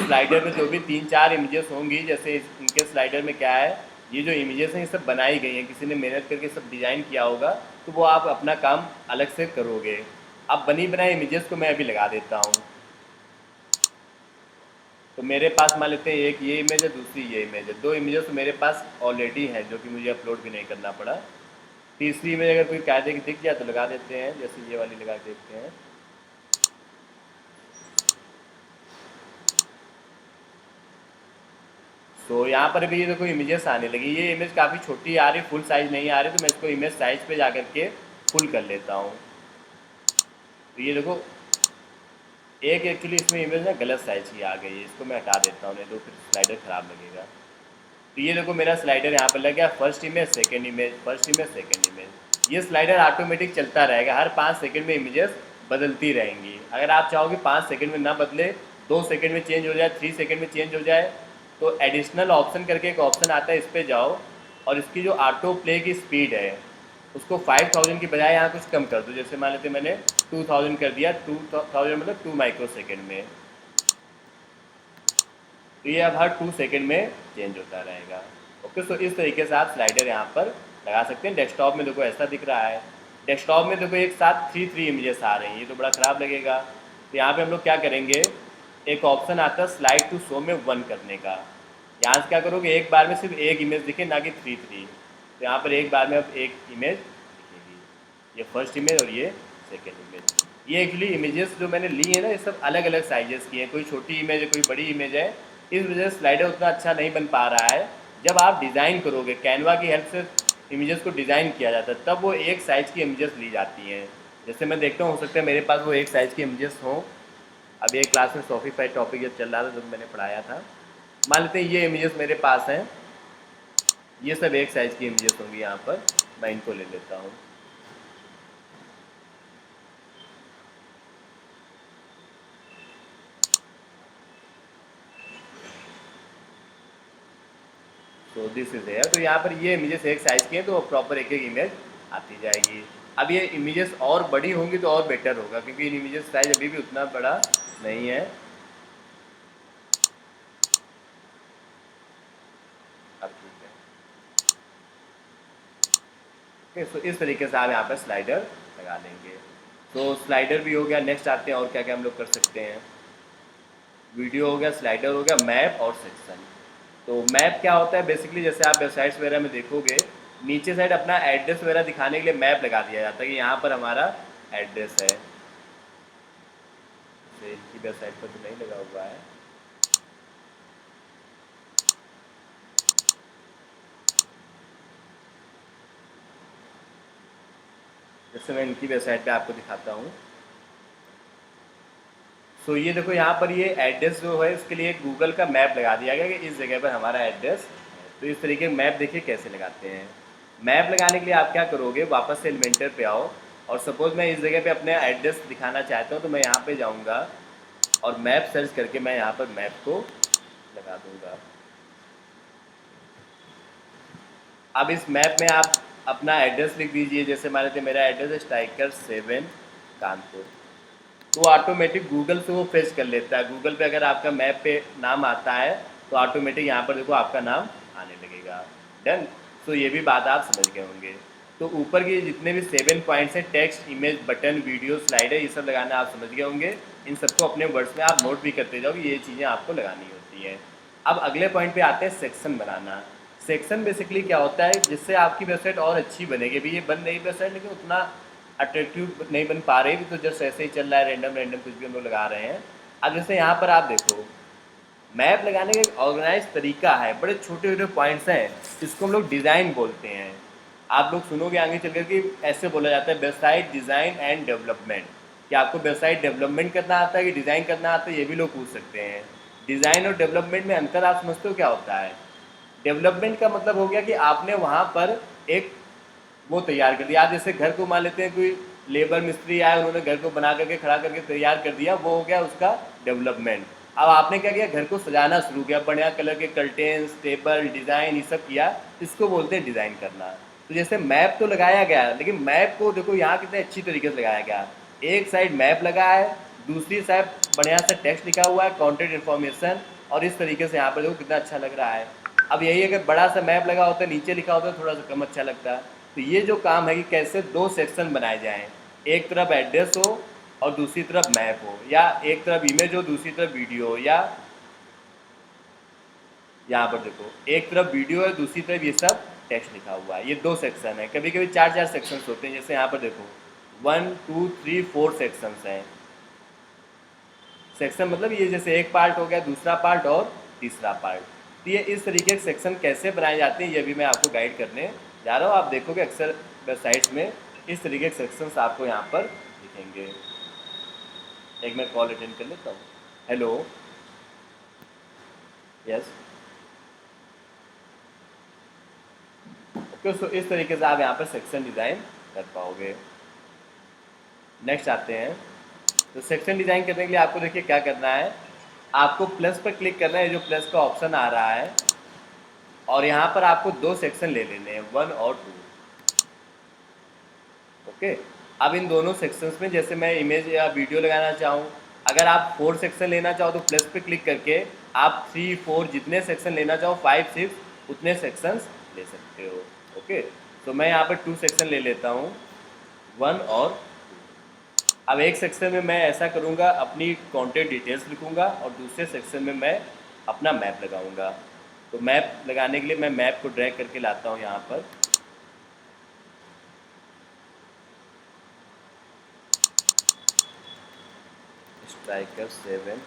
[SPEAKER 1] स्लाइडर में जो भी 3-4 इमेजेस होंगी, जैसे इनके स्लाइडर में क्या है, ये जो इमेजेस हैं ये सब बनाई गई हैं, किसी ने मेहनत करके सब डिज़ाइन किया होगा, तो वो आप अपना काम अलग से करोगे। अब बनी बनाई इमेजेस को मैं अभी लगा देता हूँ। तो मेरे पास मान लेते हैं एक ये इमेज है, दूसरी ये इमेज है, दो इमेजेस तो मेरे पास ऑलरेडी हैं जो कि मुझे अपलोड भी नहीं करना पड़ा। तीसरी इमेज अगर कोई कायदे की दिख जाए तो लगा देते हैं, जैसे ये वाली लगा देते हैं। सो यहाँ पर भी ये देखो इमेजेस आने लगी। ये इमेज काफ़ी छोटी आ रही, फुल साइज़ नहीं आ रही, तो मैं इसको इमेज साइज़ पे जा करके फुल कर लेता हूँ। तो ये देखो एक एक्चुअली इसमें इमेज ना गलत साइज़ की आ गई है, इसको मैं हटा देता हूँ, नहीं तो फिर स्लाइडर ख़राब लगेगा। तो ये देखो मेरा स्लाइडर यहाँ पर लग गया, first image second image, first image second image. ये स्लाइडर ऑटोमेटिक चलता रहेगा, हर 5 सेकंड में इमेजेस बदलती रहेंगी। अगर आप चाहोगे 5 सेकंड में ना बदले, 2 सेकंड में चेंज हो जाए, 3 सेकंड में चेंज हो जाए, तो एडिशनल ऑप्शन करके एक ऑप्शन आता है, इस पर जाओ और इसकी जो ऑटो प्ले की स्पीड है उसको 5000 की बजाय यहाँ कुछ कम कर दो। जैसे मान लेते मैंने 2000 कर दिया, 2000 मतलब 2 माइक्रो सेकेंड में। तो ये अब हर 2 सेकंड में चेंज होता रहेगा। ओके, सो इस तरीके से आप स्लाइडर यहाँ पर लगा सकते हैं। डेस्कटॉप में देखो ऐसा दिख रहा है, डेस्कटॉप में देखो एक साथ थ्री इमेजेस आ रही हैं, ये तो बड़ा ख़राब लगेगा। तो यहाँ पे हम लोग क्या करेंगे, एक ऑप्शन आता है स्लाइड टू शो में 1 करने का। यहाँ से क्या करोगे, एक बार में सिर्फ एक इमेज दिखे, ना कि थ्री। तो यहाँ पर एक बार में अब एक इमेज दिखेगी, ये फर्स्ट इमेज और ये सेकेंड इमेज। ये एक्चुअली इमेजेस जो मैंने ली है ना, ये सब अलग अलग साइजेस की हैं, कोई छोटी इमेज है, कोई बड़ी इमेज है। इस वजह से स्लाइडर उतना अच्छा नहीं बन पा रहा है। जब आप डिज़ाइन करोगे, कैनवा की हेल्प से इमेजेस को डिज़ाइन किया जाता है, तब वो एक साइज़ की इमेजेस ली जाती हैं। जैसे मैं देखता हूँ, हो सकता है मेरे पास वो एक साइज़ की इमेजेस हों। अब एक क्लास में शॉपिफाई टॉपिक जब चल रहा था, जब मैंने पढ़ाया था, मान लेते हैं ये इमेजेस मेरे पास हैं, ये सब एक साइज़ की इमेजेस होंगी। यहाँ पर मैं इनको ले लेता हूँ। तो दिस इज है, तो यहाँ पर ये इमेजेस एक साइज़ की हैं, तो प्रॉपर एक एक इमेज आती जाएगी। अब ये इमेजेस और बड़ी होंगी तो और बेटर होगा, क्योंकि इन इमेजेस साइज अभी भी उतना बड़ा नहीं है। अब ठीक है, ओके, सो इस तरीके से आप यहाँ पर स्लाइडर लगा लेंगे। तो स्लाइडर भी हो गया। नेक्स्ट आते हैं और क्या क्या हम लोग कर सकते हैं। वीडियो हो गया, स्लाइडर हो गया, मैप और सेक्शन। तो मैप क्या होता है, बेसिकली जैसे आप वेबसाइट्स वगैरह में देखोगे, नीचे साइड अपना एड्रेस वगैरह दिखाने के लिए मैप लगा दिया जाता है कि यहाँ पर हमारा एड्रेस है। जैसे इनकी वेबसाइट पर तो नहीं लगा हुआ है। जैसे मैं इनकी वेबसाइट पे आपको दिखाता हूँ। सो ये देखो यहाँ पर ये एड्रेस जो है, इसके लिए गूगल का मैप लगा दिया गया कि इस जगह पर हमारा एड्रेस है। तो इस तरीके मैप देखिए कैसे लगाते हैं। मैप लगाने के लिए आप क्या करोगे, वापस से एलिमेंटर पे आओ, और सपोज़ मैं इस जगह पे अपने एड्रेस दिखाना चाहता हूँ, तो मैं यहाँ पे जाऊँगा और मैप सर्च करके मैं यहाँ पर मैप को लगा दूँगा। अब इस मैप में आप अपना एड्रेस लिख दीजिए। जैसे मान लेते मेरा एड्रेस है स्ट्राइकर 7 कानपुर, तो ऑटोमेटिक गूगल से वो फेच कर लेता है। गूगल पे अगर आपका मैप पे नाम आता है, तो ऑटोमेटिक यहाँ पर देखो आपका नाम आने लगेगा। डन। तो ये भी बात आप समझ गए होंगे। तो ऊपर के जितने भी 7 पॉइंट्स हैं, text, image, button, video, slider, ये सब लगाना आप समझ गए होंगे। इन सबको अपने वर्ड्स में आप नोट भी करते जाओ कि ये चीज़ें आपको लगानी होती हैं। अब अगले पॉइंट पे आते हैं, सेक्शन बनाना। सेक्शन बेसिकली क्या होता है, जिससे आपकी वेबसाइट और अच्छी बनेगी। भी ये बन रही वेबसाइट, लेकिन उतना अट्रैक्टिव नहीं बन पा रही, तो जस्ट ऐसे ही चल रहा है, रैंडम रैंडम कुछ भी हम लोग लगा रहे हैं। अब जैसे यहाँ पर आप देखो, मैप लगाने का एक ऑर्गेनाइज तरीका है, बड़े छोटे छोटे पॉइंट्स हैं, इसको हम लोग डिज़ाइन बोलते हैं। आप लोग सुनोगे आगे चल कर कि ऐसे बोला जाता है, वेबसाइट डिज़ाइन एंड डेवलपमेंट। कि आपको वेबसाइट डेवलपमेंट करना आता है कि डिज़ाइन करना आता है, ये भी लोग पूछ सकते हैं। डिज़ाइन और डेवलपमेंट में अंतर आप समझते हो क्या होता है। डेवलपमेंट का मतलब हो गया कि आपने वहाँ पर एक वो तैयार कर दिया। आप जैसे घर को मान लेते हैं, कोई लेबर मिस्त्री आया, उन्होंने घर को बना करके खड़ा करके तैयार कर दिया, वो हो गया उसका डेवलपमेंट। अब आपने क्या किया, घर को सजाना शुरू किया, बढ़िया कलर के कर्टेन्स, टेबल, डिज़ाइन, ये सब किया, इसको बोलते हैं डिज़ाइन करना। तो जैसे मैप तो लगाया गया, लेकिन मैप को देखो यहाँ कितने अच्छी तरीके से लगाया गया। एक साइड मैप लगा है, दूसरी साइड बढ़िया सा टेक्स्ट लिखा हुआ है, कॉन्टेक्ट इन्फॉर्मेशन, और इस तरीके से यहाँ पर देखो कितना अच्छा लग रहा है। अब यही अगर बड़ा सा मैप लगा होता है, नीचे लिखा होता है, थोड़ा सा कम अच्छा लगता है। तो ये जो काम है कि कैसे दो सेक्शन बनाए जाएं, एक तरफ एड्रेस हो और दूसरी तरफ मैप हो, या एक तरफ इमेज हो दूसरी तरफ वीडियो हो, या यहाँ पर देखो एक तरफ वीडियो है दूसरी तरफ ये सब टेक्स्ट लिखा हुआ है। ये दो सेक्शन है, कभी कभी चार चार सेक्शंस होते हैं। जैसे यहाँ पर देखो 1 2 3 4 सेक्शंस हैं। सेक्शन मतलब ये जैसे एक पार्ट हो गया, दूसरा पार्ट और तीसरा पार्ट। तो ये इस तरीके के सेक्शन कैसे बनाए जाते हैं ये भी मैं आपको गाइड करने जा रहा हूँ। आप देखोगे अक्सर वेबसाइट्स में इस तरीके के सेक्शंस आपको यहाँ पर दिखेंगे। एक मैं कॉल अटेंड कर लेता हूँ। Hello, yes, okay. सो इस तरीके से आप यहाँ पर सेक्शन डिज़ाइन कर पाओगे। नेक्स्ट आते हैं। तो सेक्शन डिज़ाइन करने के लिए आपको देखिए क्या करना है, आपको प्लस पर क्लिक करना है, जो प्लस का ऑप्शन आ रहा है, और यहाँ पर आपको दो सेक्शन ले लेने हैं, 1 और 2। ओके। अब इन दोनों सेक्शंस में जैसे मैं इमेज या वीडियो लगाना चाहूँ, अगर आप 4 सेक्शन लेना चाहो तो प्लस पे क्लिक करके आप 3 4 जितने सेक्शन लेना चाहो, 5 6 उतने सेक्शंस ले सकते हो। ओके। तो मैं यहाँ पर 2 सेक्शन ले लेता हूँ, 1 और 2। अब एक सेक्शन में मैं ऐसा करूँगा, अपनी कॉन्टैक्ट डिटेल्स लिखूँगा, और दूसरे सेक्शन में मैं अपना मैप लगाऊँगा। तो मैप लगाने के लिए मैं मैप को ड्रैग करके लाता हूँ यहाँ पर। स्ट्राइकर 7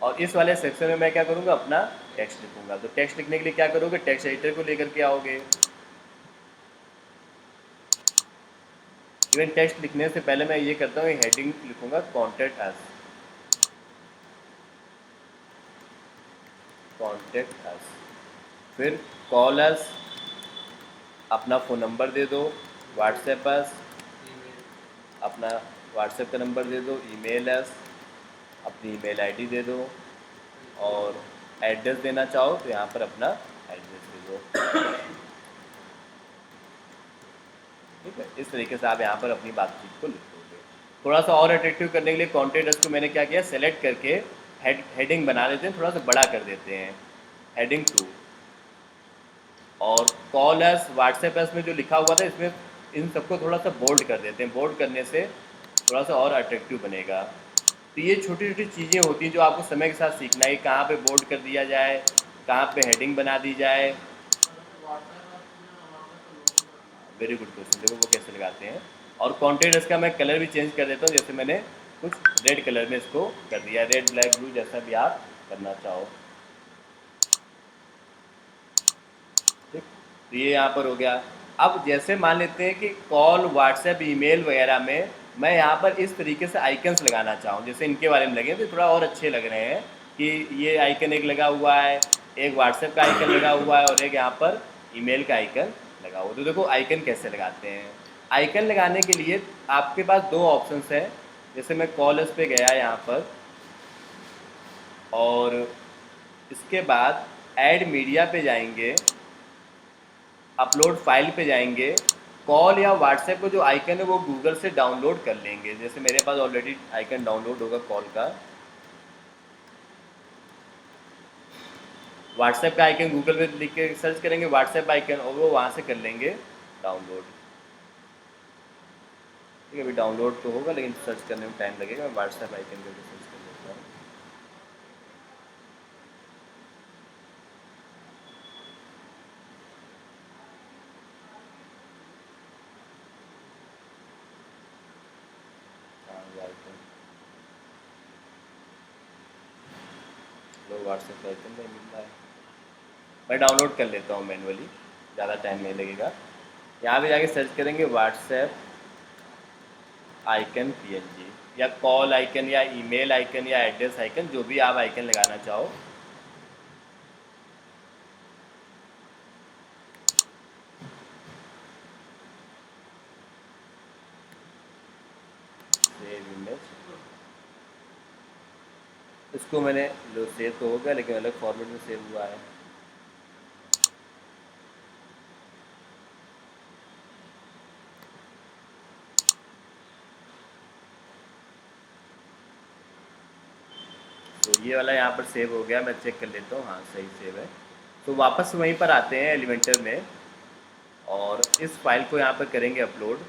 [SPEAKER 1] और इस वाले सेक्शन में मैं क्या करूँगा, अपना टेक्स्ट लिखूँगा। तो टेक्स्ट लिखने के लिए क्या करोगे, टेक्स्ट एडिटर को लेकर के आओगे। इवन टेक्स्ट लिखने से पहले मैं ये करता हूँ, हेडिंग लिखूँगा कॉन्टैक्ट अस, कॉन्टैक्ट अस। फिर कॉल अस, अपना फ़ोन नंबर दे दो। व्हाट्सएप अस, अपना व्हाट्सएप का नंबर दे दो। ईमेल अस, अपनी ईमेल आईडी दे दो। और एड्रेस देना चाहो तो यहाँ पर अपना एड्रेस दे दो। ठीक है, इस तरीके से आप यहाँ पर अपनी बातचीत को लिख दोगे। थोड़ा सा और अट्रैक्टिव करने के लिए कॉन्टैक्ट को मैंने क्या किया, सेलेक्ट करके हेडिंग बना लेते हैं, थोड़ा सा बड़ा कर देते हैं, हेडिंग 2। और कॉल अस, व्हाट्सएप अस में जो लिखा हुआ था, इसमें इन सबको थोड़ा सा बोल्ड कर देते हैं। बोल्ड करने से थोड़ा सा और अट्रैक्टिव बनेगा। तो ये छोटी छोटी चीज़ें होती हैं जो आपको समय के साथ सीखना है, कहाँ पे बोल्ड कर दिया जाए, कहाँ पे हेडिंग बना दी जाए। वेरी गुड क्वेश्चन, देखो वो कैसे लगाते हैं। और कॉन्टेंट इसका मैं कलर भी चेंज कर देता हूँ, जैसे मैंने कुछ रेड कलर में इसको कर दिया, रेड ब्लैक ब्लू जैसा भी आप करना चाहो। ठीक, तो ये यहाँ पर हो गया। अब जैसे मान लेते हैं कि कॉल, व्हाट्सएप, ईमेल वगैरह में मैं यहाँ पर इस तरीके से आइकन्स लगाना चाहूँ, जैसे इनके बारे में लगे तो थोड़ा और अच्छे लग रहे हैं कि ये आइकन एक लगा हुआ है, एक व्हाट्सएप का आइकन लगा हुआ है, और एक यहाँ पर ईमेल का आइकन लगा हुआ। तो देखो आइकन कैसे लगाते हैं। आइकन लगाने के लिए आपके पास दो ऑप्शंस हैं। जैसे मैं कॉलर्स पे गया यहाँ पर, और इसके बाद ऐड मीडिया पे जाएंगे, अपलोड फाइल पे जाएंगे। कॉल या व्हाट्सएप को जो आइकन है वो गूगल से डाउनलोड कर लेंगे। जैसे मेरे पास ऑलरेडी आइकन डाउनलोड होगा कॉल का, व्हाट्सएप का आइकन गूगल पे लिख के सर्च करेंगे व्हाट्सएप आइकन, और वो वहाँ से कर लेंगे डाउनलोड। ठीक है, अभी डाउनलोड तो होगा लेकिन सर्च करने में टाइम लगेगा। मैं व्हाट्सएप आइकन पे सर्च कर लेता हूँ। हाँ, ये आइकन, लो व्हाट्सएप आइकन नहीं मिल रहा है। मैं डाउनलोड कर लेता हूँ मैनुअली, ज़्यादा टाइम नहीं लगेगा। यहाँ पे जाके सर्च करेंगे व्हाट्सएप आइकन पीएनजी, या कॉल आइकन, या ईमेल आइकन, या एड्रेस आइकन, जो भी आप आइकन लगाना चाहो। सेव इमेज, इसको मैंने, लो सेव तो हो गया लेकिन अलग फॉर्मेट में सेव हुआ है। तो ये वाला यहाँ पर सेव हो गया, मैं चेक कर लेता हूँ, हाँ सही सेव है। तो वापस वहीं पर आते हैं एलिमेंटर में, और इस फाइल को यहाँ पर करेंगे अपलोड।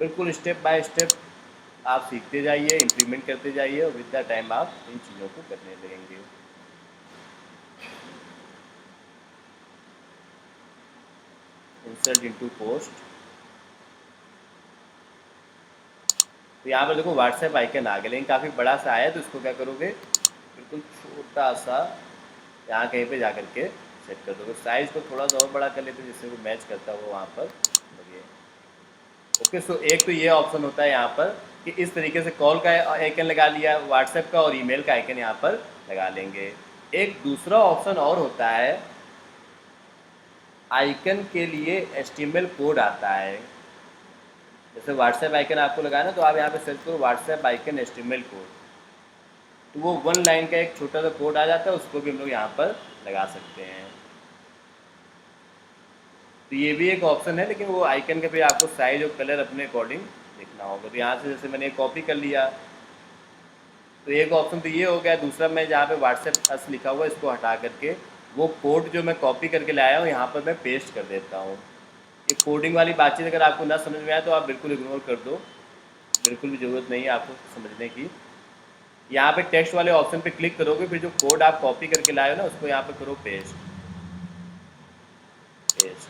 [SPEAKER 1] बिल्कुल स्टेप बाय स्टेप आप सीखते जाइए, इम्प्लीमेंट करते जाइए, और विद द टाइम आप इन चीज़ों को करने लगेंगे। इंसर्ट इनटू पोस्ट, तो यहाँ पर देखो व्हाट्सएप आइकन आ गया, लेकिन काफ़ी बड़ा सा आया, तो इसको क्या करोगे, बिल्कुल छोटा सा यहाँ कहीं पे जा करके सेट कर दोगे। साइज़ को थोड़ा सा और बड़ा कर लेते हैं जिससे वो मैच करता हो वहाँ पर लगे। ओके, सो एक तो ये ऑप्शन होता है यहाँ पर कि इस तरीके से कॉल का आइकन लगा लिया, व्हाट्सएप का और ईमेल का आइकन यहाँ पर लगा लेंगे। एक दूसरा ऑप्शन और होता है, आइकन के लिए HTML कोड आता है। जैसे व्हाट्सएप आइकन आपको लगाना है तो आप यहाँ पे सर्च करो व्हाट्सएप आइकन HTML कोड, तो वो 1 लाइन का एक छोटा सा कोड आ जाता है, उसको भी हम लोग यहाँ पर लगा सकते हैं। तो ये भी एक ऑप्शन है, लेकिन वो आइकन का फिर आपको साइज और कलर अपने अकॉर्डिंग देखना होगा। तो यहाँ से जैसे मैंने कॉपी कर लिया, तो एक ऑप्शन तो ये हो गया। दूसरा, मैं जहाँ पे व्हाट्सएप अस लिखा हुआ है इसको हटा करके वो कोड जो मैं कॉपी करके लाया हूँ यहाँ पर मैं पेस्ट कर देता हूँ। ये कोडिंग वाली बातचीत अगर आपको ना समझ में आए तो आप बिल्कुल इग्नोर कर दो, बिल्कुल भी ज़रूरत नहीं है आपको समझने की। यहाँ पे टेक्स्ट वाले ऑप्शन पे क्लिक करोगे, फिर जो कोड आप कॉपी करके लाए हो ना उसको यहाँ पे करो पेस्ट। पेस्ट,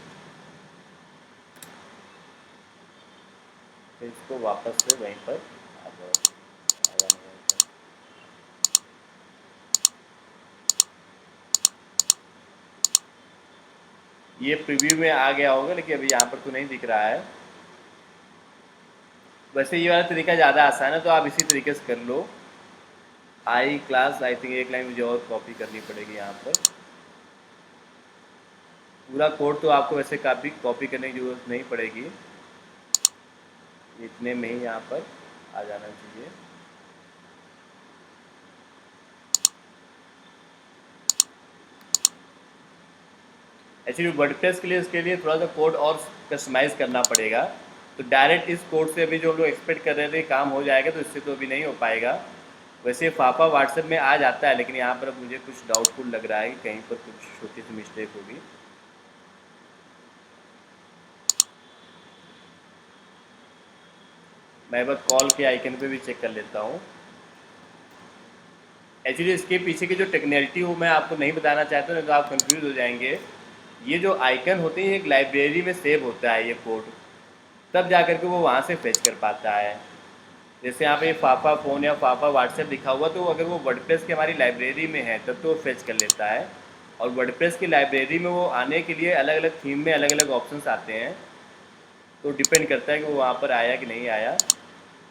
[SPEAKER 1] फिर इसको वापस से वहीं पर आ जाओ। ये प्रीव्यू में आ गया होगा, लेकिन अभी यहाँ पर तो नहीं दिख रहा है। वैसे ये वाला तरीका ज़्यादा आसान है, तो आप इसी तरीके से कर लो। आई क्लास, आई थिंक एक लाइन मुझे और कॉपी करनी पड़ेगी यहाँ पर। पूरा कोड तो आपको वैसे काफ़ी कॉपी करने की ज़रूरत नहीं पड़ेगी, इतने में ही यहाँ पर आ जाना चाहिए। एक्चुअली वर्डप्रेस के लिए इसके लिए थोड़ा सा कोड और कस्टमाइज़ करना पड़ेगा। तो डायरेक्ट इस कोड से अभी जो हम लोग एक्सपेक्ट कर रहे थे काम हो जाएगा, तो इससे तो अभी नहीं हो पाएगा। वैसे फाफा व्हाट्सएप में आ जाता है, लेकिन यहाँ पर अब मुझे कुछ डाउटफुल लग रहा है कि कहीं पर कुछ छोटी सी मिस्टेक होगी। मैं एक बार कॉल के आइकन पे भी चेक कर लेता हूँ। एक्चुअली इसके पीछे की जो टेक्निकलिटी वो मैं आपको नहीं बताना चाहता, नहीं तो आप कंफ्यूज हो जाएंगे। ये जो आइकन होते हैं एक लाइब्रेरी में सेव होता है ये कोड, तब जा कर के वो वहाँ से फेच कर पाता है। जैसे यहाँ पे फाफा फ़ोन या फाफा व्हाट्सएप लिखा हुआ, तो अगर वो वर्डप्रेस की हमारी लाइब्रेरी में है तब तो वो फेच कर लेता है। और वर्डप्रेस की लाइब्रेरी में वो आने के लिए अलग अलग थीम में अलग अलग ऑप्शंस आते हैं, तो डिपेंड करता है कि वो वहाँ पर आया कि नहीं आया।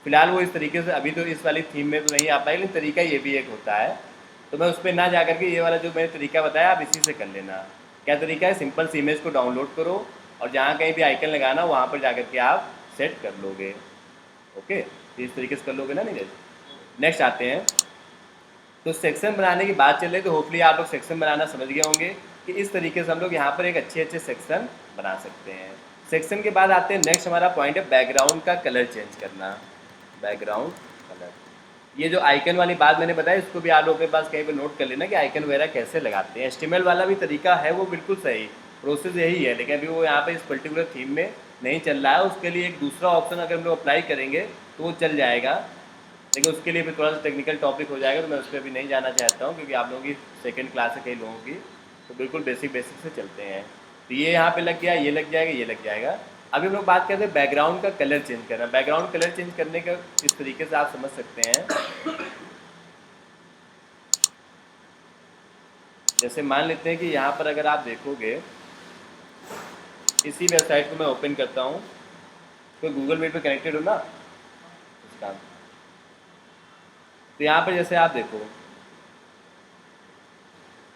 [SPEAKER 1] फिलहाल वो इस तरीके से अभी तो इस वाली थीम में तो नहीं आ पाएगी, लेकिन तरीका ये भी एक होता है। तो मैं उस पर ना जा करके ये वाला जो मैंने तरीका बताया आप इसी से कर लेना। क्या तरीका है, सिंपल सी इमेज को डाउनलोड करो और जहाँ कहीं भी आइकन लगाना वहाँ पर जा करके आप सेट कर लोगे। ओके, तो इस तरीके से कर लोगे ना नीरज। नेक्स्ट आते हैं, तो सेक्शन बनाने की बात चल रही, तो होपफुली आप लोग सेक्शन बनाना समझ गए होंगे कि इस तरीके से हम लोग यहाँ पर एक अच्छे अच्छे सेक्शन बना सकते हैं। सेक्शन के बाद आते हैं, नेक्स्ट हमारा पॉइंट है बैकग्राउंड का कलर चेंज करना। बैकग्राउंड कलर, ये जो आइकन वाली बात मैंने बताई इसको भी आप लोगों के पास कहीं पर नोट कर लेना कि आइकन वगैरह कैसे लगाते हैं। HTML वाला भी तरीका है, वो बिल्कुल सही प्रोसेस यही है, लेकिन अभी वो यहाँ पे इस पर्टिकुलर थीम में नहीं चल रहा है। उसके लिए एक दूसरा ऑप्शन अगर हम लोग अप्लाई करेंगे तो वो चल जाएगा, लेकिन उसके लिए भी थोड़ा सा टेक्निकल टॉपिक हो जाएगा, तो मैं उस पर अभी नहीं जाना चाहता हूँ क्योंकि आप लोगों की सेकेंड क्लास है कई लोगों की। तो बिल्कुल बेसिक बेसिक से चलते हैं। तो ये यहाँ पे लग गया, ये लग जाएगा, ये लग जाएगा। अभी हम लोग बात करते हैं बैकग्राउंड का कलर चेंज करना। बैकग्राउंड कलर चेंज करने का इस तरीके से आप समझ सकते हैं, जैसे मान लेते हैं कि यहाँ पर अगर आप देखोगे, इसी वेबसाइट को मैं ओपन करता हूँ, तो गूगल मीट पे कनेक्टेड हो ना इसका। तो यहाँ पर जैसे आप देखो,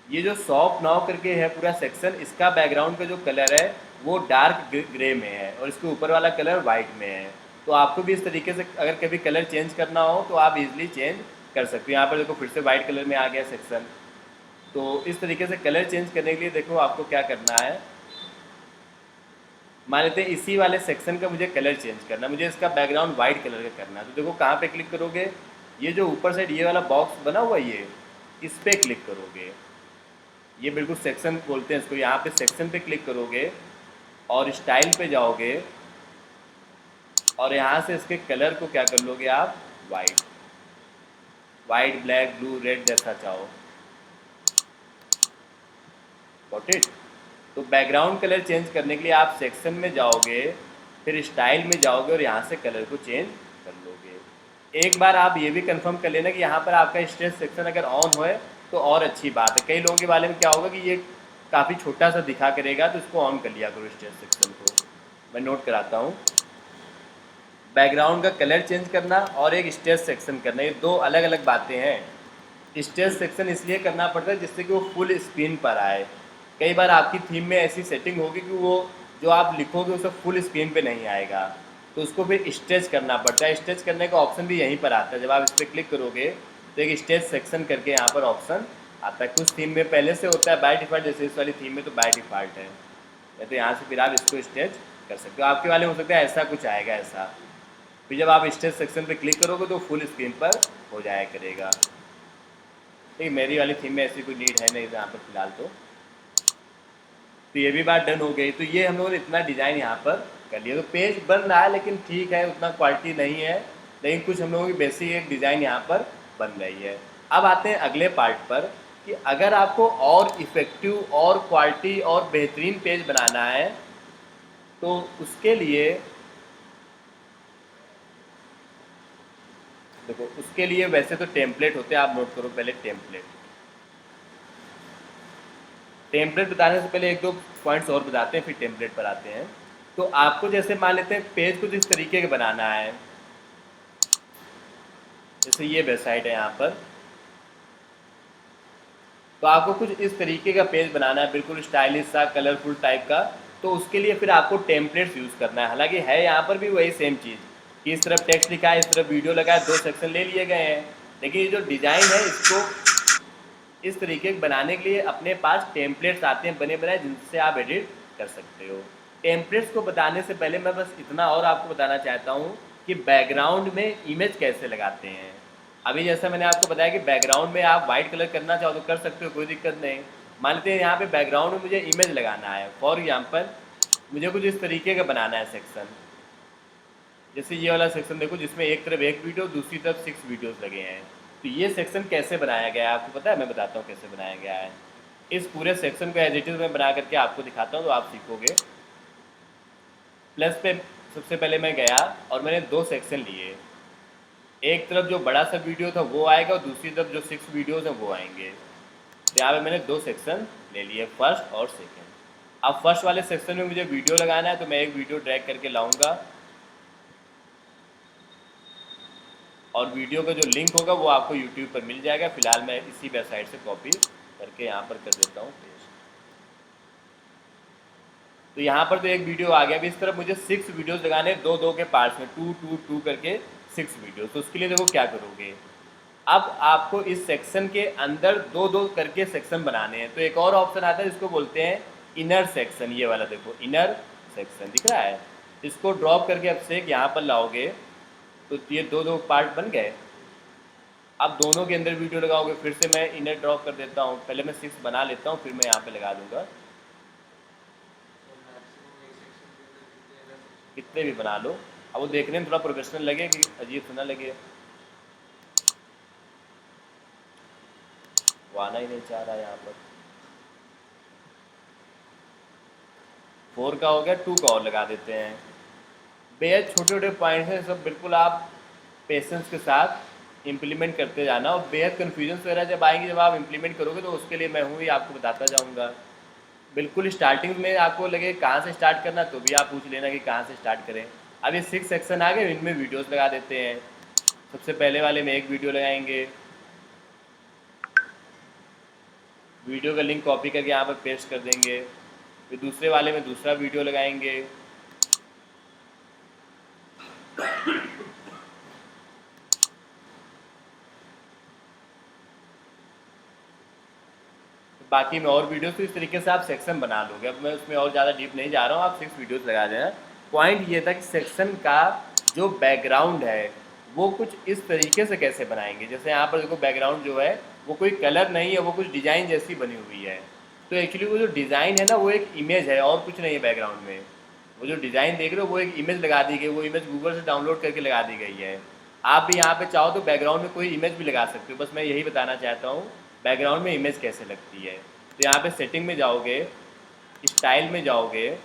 [SPEAKER 1] ये जो शॉप नाउ करके है पूरा सेक्शन, इसका बैकग्राउंड का जो कलर है वो डार्क ग्रे में है और इसके ऊपर वाला कलर वाइट में है। तो आपको भी इस तरीके से अगर कभी कलर चेंज करना हो तो आप इजीली चेंज कर सकते हो। यहाँ पर देखो फिर से वाइट कलर में आ गया सेक्शन। तो इस तरीके से कलर चेंज करने के लिए देखो आपको क्या करना है। मान लेते हैं इसी वाले सेक्शन का मुझे कलर चेंज करना, मुझे इसका बैकग्राउंड वाइट कलर का करना है। तो देखो कहाँ पे क्लिक करोगे, ये जो ऊपर साइड ये वाला बॉक्स बना हुआ ये, इस पर क्लिक करोगे। ये बिल्कुल सेक्शन बोलते हैं इसको। यहाँ पे सेक्शन पे क्लिक करोगे और स्टाइल पे जाओगे और यहाँ से इसके कलर को क्या कर लोगे आप, white. White, black, blue, red, जैसा चाहो। Got it. तो बैकग्राउंड कलर चेंज करने के लिए आप सेक्शन में जाओगे, फिर स्टाइल में जाओगे और यहाँ से कलर को चेंज कर लोगे। एक बार आप ये भी कंफर्म कर लेना कि यहाँ पर आपका स्ट्रेच सेक्शन अगर ऑन हो तो और अच्छी बात है। कई लोगों के बारे में क्या होगा कि ये काफ़ी छोटा सा दिखा करेगा, तो इसको ऑन कर लिया करो स्ट्रेच सेक्शन को। मैं नोट कराता हूँ। बैकग्राउंड का कलर चेंज करना और एक स्ट्रेच सेक्शन करना, ये दो अलग अलग बातें हैं। स्ट्रेच सेक्शन इसलिए करना पड़ता है जिससे कि वो फुल स्क्रीन पर आए। कई बार आपकी थीम में ऐसी सेटिंग होगी कि वो जो आप लिखोगे उसे फुल स्क्रीन पे नहीं आएगा, तो उसको फिर स्ट्रेच करना पड़ता है। स्ट्रेच करने का ऑप्शन भी यहीं पर आता है। जब आप इस पर क्लिक करोगे तो एक स्ट्रेच सेक्शन करके यहाँ पर ऑप्शन आता है। कुछ थीम में पहले से होता है बाय डिफ़ॉल्ट, जैसे इस वाली थीम में तो बाय डिफ़ॉल्ट है। तो यहाँ से फिर आप इसको स्ट्रेच कर सकते हो। आपके वाले हो सकता है ऐसा कुछ आएगा ऐसा। फिर जब आप स्ट्रेच सेक्शन पे क्लिक करोगे तो फुल स्क्रीन पर हो जाया करेगा। ठीक, मेरी वाली थीम में ऐसी कोई नीड है नहीं यहाँ पर फिलहाल। तो ये भी बात डन हो गई। तो ये हम लोगों ने इतना डिज़ाइन यहाँ पर कर लिया। तो पेज बन रहा है लेकिन ठीक है, उतना क्वालिटी नहीं है, लेकिन कुछ हम लोगों की बेसिक एक डिज़ाइन यहाँ पर बन रही है। अब आते हैं अगले पार्ट पर कि अगर आपको और इफ़ेक्टिव और क्वालिटी और बेहतरीन पेज बनाना है तो उसके लिए देखो, उसके लिए वैसे तो टेम्पलेट होते हैं, आप नोट करो पहले टेम्पलेट। टेम्पलेट बताने से पहले एक दो पॉइंट्स और बताते हैं, फिर टेम्पलेट पर आते हैं। तो आपको जैसे मान लेते हैं पेज कुछ इस तरीके का बनाना है। जैसे ये वेबसाइट है यहाँ पर, तो आपको कुछ इस तरीके का पेज बनाना है, बिल्कुल स्टाइलिश सा कलरफुल टाइप का। तो उसके लिए फिर आपको टेम्पलेट्स यूज़ करना है। हालांकि है यहाँ पर भी वही सेम चीज़ कि इस तरफ टेक्स्ट लिखा है, इस तरफ वीडियो लगा है, दो सेक्शन ले लिए गए हैं, लेकिन ये जो डिज़ाइन है इसको इस तरीके के बनाने के लिए अपने पास टेम्पलेट्स आते हैं बने बनाए, जिनसे आप एडिट कर सकते हो। टेम्पलेट्स को बताने से पहले मैं बस इतना और आपको बताना चाहता हूँ कि बैकग्राउंड में इमेज कैसे लगाते हैं। अभी जैसा मैंने आपको बताया कि बैकग्राउंड में आप वाइट कलर करना चाहो तो कर सकते हो, कोई दिक्कत नहीं। मान लेते हैं यहाँ पे बैकग्राउंड में मुझे इमेज लगाना है। फॉर एग्जाम्पल मुझे कुछ इस तरीके का बनाना है सेक्शन। जैसे ये वाला सेक्शन देखो, जिसमें एक तरफ एक वीडियो, दूसरी तरफ 6 वीडियोस लगे हैं। तो ये सेक्शन कैसे बनाया गया है आपको पता है? मैं बताता हूँ कैसे बनाया गया है। इस पूरे सेक्शन को एज इट इज़ में बना करके आपको दिखाता हूँ तो आप सीखोगे। प्लस पे सबसे पहले मैं गया और मैंने दो सेक्शन लिए। एक तरफ जो बड़ा सा वीडियो था वो आएगा और दूसरी तरफ जो 6 वीडियोज़ हैं वो आएंगे। तो यहाँ पे मैंने दो सेक्शन ले लिए, फर्स्ट और सेकेंड। अब फर्स्ट वाले सेक्शन में मुझे वीडियो लगाना है, तो मैं एक वीडियो ड्रैग करके लाऊंगा और वीडियो का जो लिंक होगा वो आपको यूट्यूब पर मिल जाएगा। फिलहाल मैं इसी वेबसाइट से कॉपी करके यहाँ पर कर देता हूँ पेस्ट। तो यहाँ पर तो एक वीडियो आ गया। अभी इस तरफ मुझे 6 वीडियोस लगाने, दो दो के पार्ट्स में, 2 2 2 करके 6 वीडियोस। तो उसके लिए देखो क्या करोगे, अब आपको इस सेक्शन के अंदर दो दो करके सेक्शन बनाने हैं। तो एक और ऑप्शन आता है जिसको बोलते हैं इनर सेक्शन। ये वाला देखो, इनर सेक्शन दिख रहा है। इसको ड्रॉप करके अब से यहाँ पर लाओगे तो ये दो दो पार्ट बन गए। अब दोनों के अंदर वीडियो लगाओगे। फिर से मैं इनर ड्रॉप कर देता हूँ, पहले मैं 6 बना लेता हूँ, फिर मैं यहाँ पे लगा दूंगा। कितने भी बना लो, अब वो देखने में थोड़ा प्रोफेशनल लगे कि अजीब सुना लगे। वो आना ही नहीं चाह रहा यहाँ पर। 4 का हो गया, 2 का और लगा देते हैं। बेहद छोटे छोटे पॉइंट्स हैं, सब बिल्कुल आप पेशेंस के साथ इम्प्लीमेंट करते जाना। और बेहद कन्फ्यूजन वगैरह जब आएंगे, जब आप इम्प्लीमेंट करोगे, तो उसके लिए मैं हूँ ही, आपको बताता जाऊँगा। बिल्कुल स्टार्टिंग में आपको लगे कहाँ से स्टार्ट करना, तो भी आप पूछ लेना कि कहाँ से स्टार्ट करें। अब ये 6 सेक्शन आ गए, इनमें वीडियोस लगा देते हैं। सबसे पहले वाले में एक वीडियो लगाएंगे, वीडियो का लिंक कॉपी करके यहाँ पर पेस्ट कर देंगे। फिर दूसरे वाले में दूसरा वीडियो लगाएंगे। बाकी में और वीडियोस, तो इस तरीके से आप सेक्शन बना लोगे। अब मैं उसमें और ज़्यादा डीप नहीं जा रहा हूँ, आप 6 वीडियोस लगा देना। पॉइंट ये था कि सेक्शन का जो बैकग्राउंड है वो कुछ इस तरीके से कैसे बनाएंगे। जैसे यहाँ पर देखो, बैकग्राउंड जो है वो कोई कलर नहीं है, वो कुछ डिज़ाइन जैसी बनी हुई है। तो एक्चुअली वो जो डिज़ाइन है ना, वो एक इमेज है और कुछ नहीं है बैकग्राउंड में। वो जो डिज़ाइन देख रहे हो वो एक इमेज लगा दी गई, वो इमेज गूगल से डाउनलोड करके लगा दी गई है। आप भी यहाँ पे चाहो तो बैकग्राउंड में कोई इमेज भी लगा सकते हो। बस मैं यही बताना चाहता हूँ बैकग्राउंड में इमेज कैसे लगती है। तो यहाँ पे सेटिंग में जाओगे, स्टाइल में जाओगे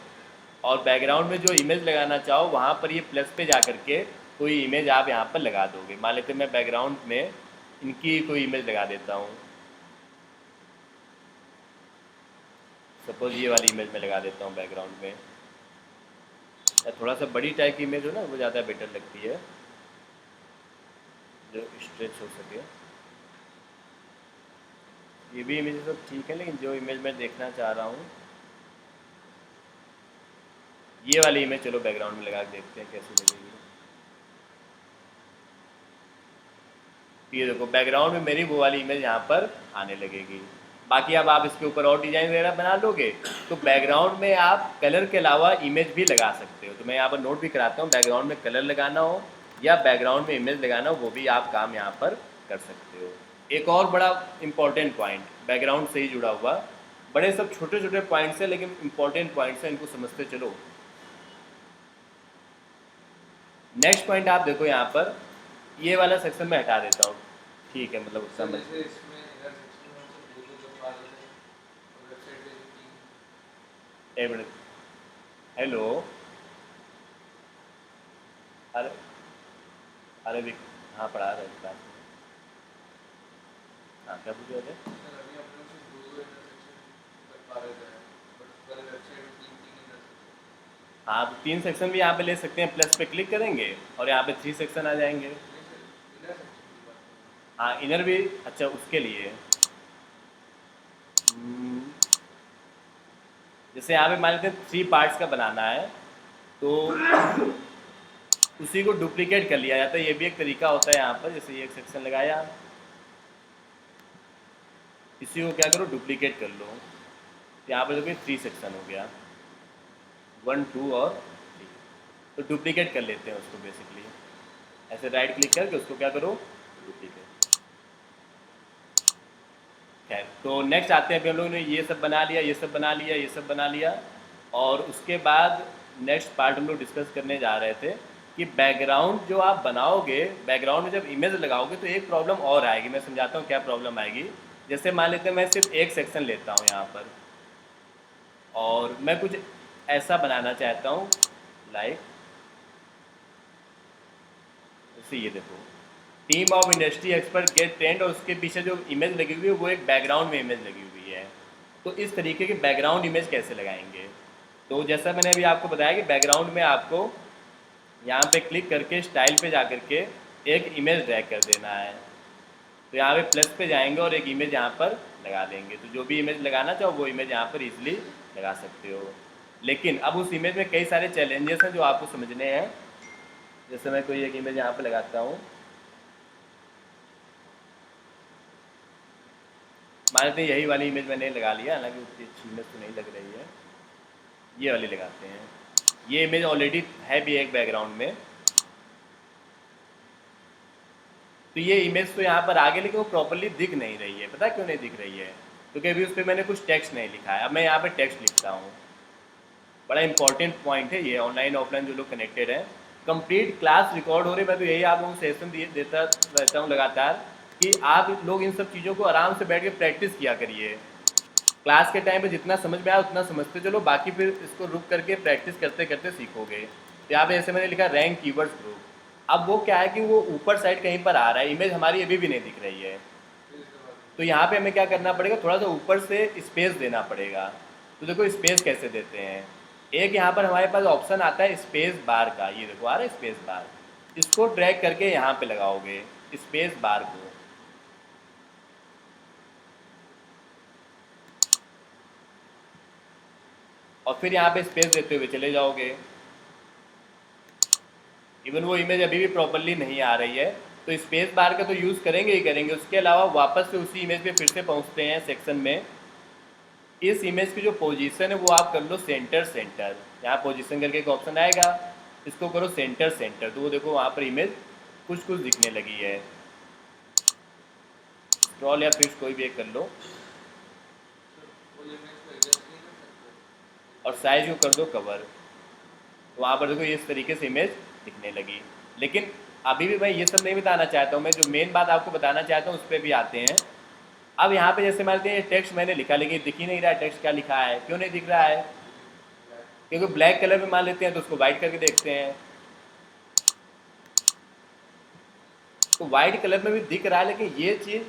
[SPEAKER 1] और बैकग्राउंड में जो इमेज लगाना चाहो वहाँ पर ये प्लस पे जा करके कोई इमेज आप यहाँ पर लगा दोगे। मान लेते मैं बैकग्राउंड में इनकी कोई इमेज लगा देता हूँ, सपोज ये वाली इमेज में लगा देता हूँ बैकग्राउंड में, या थोड़ा सा बड़ी टाइप की इमेज हो ना वो ज़्यादा बेटर लगती है, जो स्ट्रेच हो सके। ये भी इमेज सब ठीक है, लेकिन जो इमेज मैं देखना चाह रहा हूँ ये वाली इमेज चलो बैकग्राउंड में लगा के देखते हैं कैसी लगेगी। ये देखो बैकग्राउंड में मेरी वो वाली इमेज यहाँ पर आने लगेगी। बाकी अब आप इसके ऊपर और डिज़ाइन वगैरह बना लोगे तो बैकग्राउंड में आप कलर के अलावा इमेज भी लगा सकते हो। तो मैं यहाँ पर नोट भी कराता हूँ, बैकग्राउंड में कलर लगाना हो या बैकग्राउंड में इमेज लगाना हो वो भी आप काम यहाँ पर कर सकते हो। एक और बड़ा इंपॉर्टेंट पॉइंट बैकग्राउंड से ही जुड़ा हुआ, बड़े सब छोटे छोटे पॉइंट्स हैं लेकिन इंपॉर्टेंट पॉइंट्स हैं, इनको समझते चलो। नेक्स्ट पॉइंट आप देखो यहाँ पर, ये वाला सेक्शन में हटा देता हूँ, ठीक है, मतलब उसका एक मिनट, हेलो, अरे अरे हाँ पढ़ा रहे क्लास में। हाँ क्या पूछ रहे थे? हाँ तो 3 सेक्शन भी यहाँ पे ले सकते हैं, प्लस पे क्लिक करेंगे और यहाँ पे 3 सेक्शन आ जाएंगे। हाँ इनर भी, अच्छा उसके लिए जैसे यहाँ पे मान लेते हैं 3 पार्ट्स का बनाना है तो उसी को डुप्लीकेट कर लिया जाता है। ये भी एक तरीका होता है यहाँ पर, जैसे ये एक सेक्शन लगाया, इसी को क्या करो डुप्लीकेट कर लो। यहाँ पर देखो 3 सेक्शन हो गया, 1 2 और 3, तो डुप्लीकेट कर लेते हैं उसको बेसिकली। ऐसे राइट क्लिक करके उसको क्या करो डुप्लीकेट। खैर तो नेक्स्ट आते हैं, अभी हम लोगों ने ये सब बना लिया, ये सब बना लिया, ये सब बना लिया, और उसके बाद नेक्स्ट पार्ट हम लोग डिस्कस करने जा रहे थे कि बैकग्राउंड जो आप बनाओगे, बैकग्राउंड में जब इमेज लगाओगे तो एक प्रॉब्लम और आएगी। मैं समझाता हूँ क्या प्रॉब्लम आएगी। जैसे मान लेते हैं मैं सिर्फ एक सेक्शन लेता हूँ यहाँ पर और मैं कुछ ऐसा बनाना चाहता हूँ, लाइक जैसे ये देखो, team of industry expert get trend, और उसके पीछे जो इमेज लगी हुई है वो एक बैकग्राउंड में इमेज लगी हुई है। तो इस तरीके की बैकग्राउंड इमेज कैसे लगाएंगे? तो जैसा मैंने अभी आपको बताया कि बैकग्राउंड में आपको यहाँ पे क्लिक करके स्टाइल पे जा करके एक इमेज ड्रैग कर देना है। तो यहाँ पे प्लस पे जाएंगे और एक इमेज यहाँ पर लगा देंगे। तो जो भी इमेज लगाना चाहो वो इमेज यहाँ पर इजीली लगा सकते हो। लेकिन अब उस इमेज में कई सारे चैलेंजेस हैं जो आपको समझने हैं। जैसे मैं कोई एक इमेज यहाँ पर लगाता हूँ, मान लेते हैं यही वाली इमेज मैंने लगा लिया, हालांकि उतनी अच्छी इमेज तो नहीं लग रही है, ये वाली लगाते हैं। ये इमेज ऑलरेडी है भी एक बैकग्राउंड में, तो ये इमेज तो यहाँ पर आ गई लेकिन वो प्रॉपरली दिख नहीं रही है। पता क्यों नहीं दिख रही है? क्योंकि अभी उस पर मैंने कुछ टेक्स्ट नहीं लिखा है। अब मैं यहाँ पे टेक्स्ट लिखता हूँ, बड़ा इंपॉर्टेंट पॉइंट है ये। ऑनलाइन ऑफलाइन जो लोग कनेक्टेड हैं, कंप्लीट क्लास रिकॉर्ड हो रही है, मैं तो यही आप लोगों को सेशन देता रहता हूँ लगातार कि आप लोग इन सब चीज़ों को आराम से बैठ के प्रैक्टिस किया करिए। क्लास के टाइम पे जितना समझ में आया उतना समझते चलो, बाकी फिर इसको रुक करके प्रैक्टिस करते करते सीखोगे। तो यहाँ पे ऐसे मैंने लिखा रैंक कीवर्ड्स ग्रुप। अब वो क्या है कि वो ऊपर साइड कहीं पर आ रहा है, इमेज हमारी अभी भी नहीं दिख रही है। तो यहाँ पे हमें क्या करना पड़ेगा, थोड़ा सा ऊपर से स्पेस देना पड़ेगा। तो देखो स्पेस कैसे देते हैं, एक यहाँ पर हमारे पास ऑप्शन आता है स्पेस बार का, ये देखो आ रहा है स्पेस बार, इसको ड्रैग करके यहाँ पे लगाओगे स्पेस बार को, और फिर यहाँ पे स्पेस देते हुए चले जाओगे। इवन वो इमेज अभी भी प्रॉपरली नहीं आ रही है, तो स्पेस बार का तो यूज़ करेंगे ही करेंगे। उसके अलावा वापस से उसी इमेज पे फिर से पहुँचते हैं सेक्शन में। इस इमेज की जो पोजीशन है वो आप कर लो सेंटर सेंटर, यहाँ पोजीशन करके एक ऑप्शन आएगा, इसको करो सेंटर सेंटर, तो वो देखो वहाँ पर इमेज कुछ कुछ दिखने लगी है। स्क्रॉल या फिर कोई भी एक कर लो और साइज को कर दो कवर, तो वहाँ पर देखो इस तरीके से इमेज दिखने लगी। लेकिन अभी भी मैं ये सब नहीं बताना चाहता हूँ, मैं जो मेन बात आपको बताना चाहता हूँ उस पर भी आते हैं। अब यहाँ पे जैसे मान लेते हैं टेक्स्ट मैंने लिखा लेकिन दिख ही नहीं रहा है, टेक्स्ट क्या लिखा है, क्यों नहीं दिख रहा है? क्योंकि ब्लैक कलर में मान लेते हैं तो उसको वाइट करके देखते हैं। तो वाइट कलर में भी दिख रहा है, लेकिन ये चीज़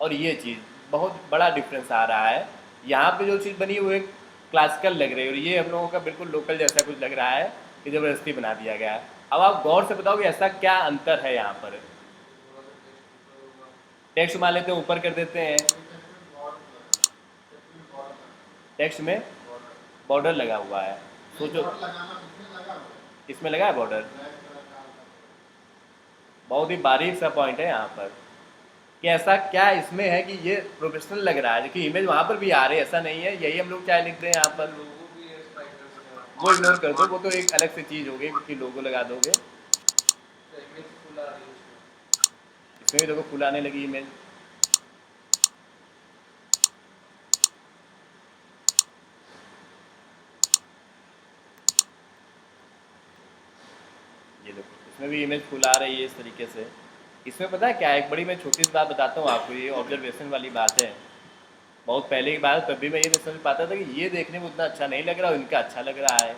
[SPEAKER 1] और ये चीज़ बहुत बड़ा डिफरेंस आ रहा है। यहाँ पे जो चीज़ बनी है वो एक क्लासिकल लग रही है, और ये हम लोगों का बिल्कुल लोकल जैसा कुछ लग रहा है कि ज़बरदस्ती बना दिया गया है। अब आप गौर से बताओ कि ऐसा क्या अंतर है यहाँ पर। टेक्स्ट मान लेते हैं, ऊपर कर देते हैं, टेक्स्ट में बॉर्डर लगा हुआ है। सोचो, इसमें लगा है बॉर्डर। बहुत ही बारीक सा पॉइंट है यहाँ पर कि ऐसा क्या इसमें है कि ये प्रोफेशनल लग रहा है, कि इमेज वहाँ पर भी आ रही है, ऐसा नहीं है। यही हम लोग चाहे लिख रहे हैं यहाँ पर, वो इग्नोर कर दो, वो तो एक अलग से चीज़ हो गई कि लोगो लगा दोगे। इसमें भी देखो फुल आने लगी इमेज। ये देखो इसमें भी इमेज फुल आ रही है इस तरीके से। इसमें पता है क्या है, एक बड़ी मैं छोटी सी बात बताता हूँ आपको, ये ऑब्जर्वेशन वाली बात है। बहुत पहले की बात, तब भी मैं ये नहीं समझ पाता था कि ये देखने में उतना अच्छा नहीं लग रहा और इनका अच्छा लग रहा है।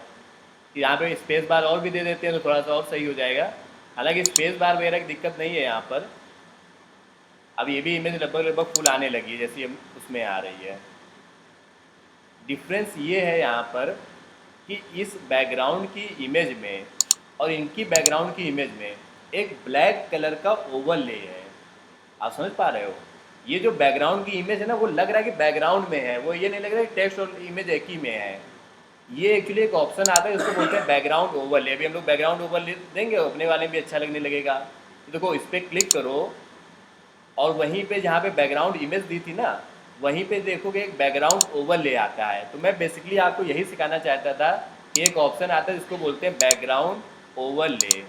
[SPEAKER 1] कि यहाँ पे स्पेस बार और भी दे देते हैं तो थोड़ा सा और सही हो जाएगा। हालांकि स्पेस बार वगैरह की दिक्कत नहीं है यहाँ पर। अब ये भी इमेज लगभग लगभग फुल आने लगी है जैसी हम उसमें आ रही है। डिफरेंस ये है यहाँ पर कि इस बैकग्राउंड की इमेज में और इनकी बैकग्राउंड की इमेज में एक ब्लैक कलर का ओवरले है। आप समझ पा रहे हो। ये जो बैकग्राउंड की इमेज है ना, वो लग रहा है कि बैकग्राउंड में है, वो ये नहीं लग रहा है कि टेक्स्ट और इमेज एक ही में है। ये एक्चुअली एक ऑप्शन आता है, उसको बोलते हैं बैकग्राउंड ओवरले। अभी हम लोग बैकग्राउंड ओवरले देंगे, अपने वाले में भी अच्छा लगने लगेगा। तो देखो इस पर क्लिक करो, और वहीं पे जहाँ पे बैकग्राउंड इमेज दी थी ना, वहीं पे देखोगे एक बैकग्राउंड ओवरले आता है। तो मैं बेसिकली आपको यही सिखाना चाहता था कि एक ऑप्शन आता है जिसको बोलते हैं बैकग्राउंड ओवरले।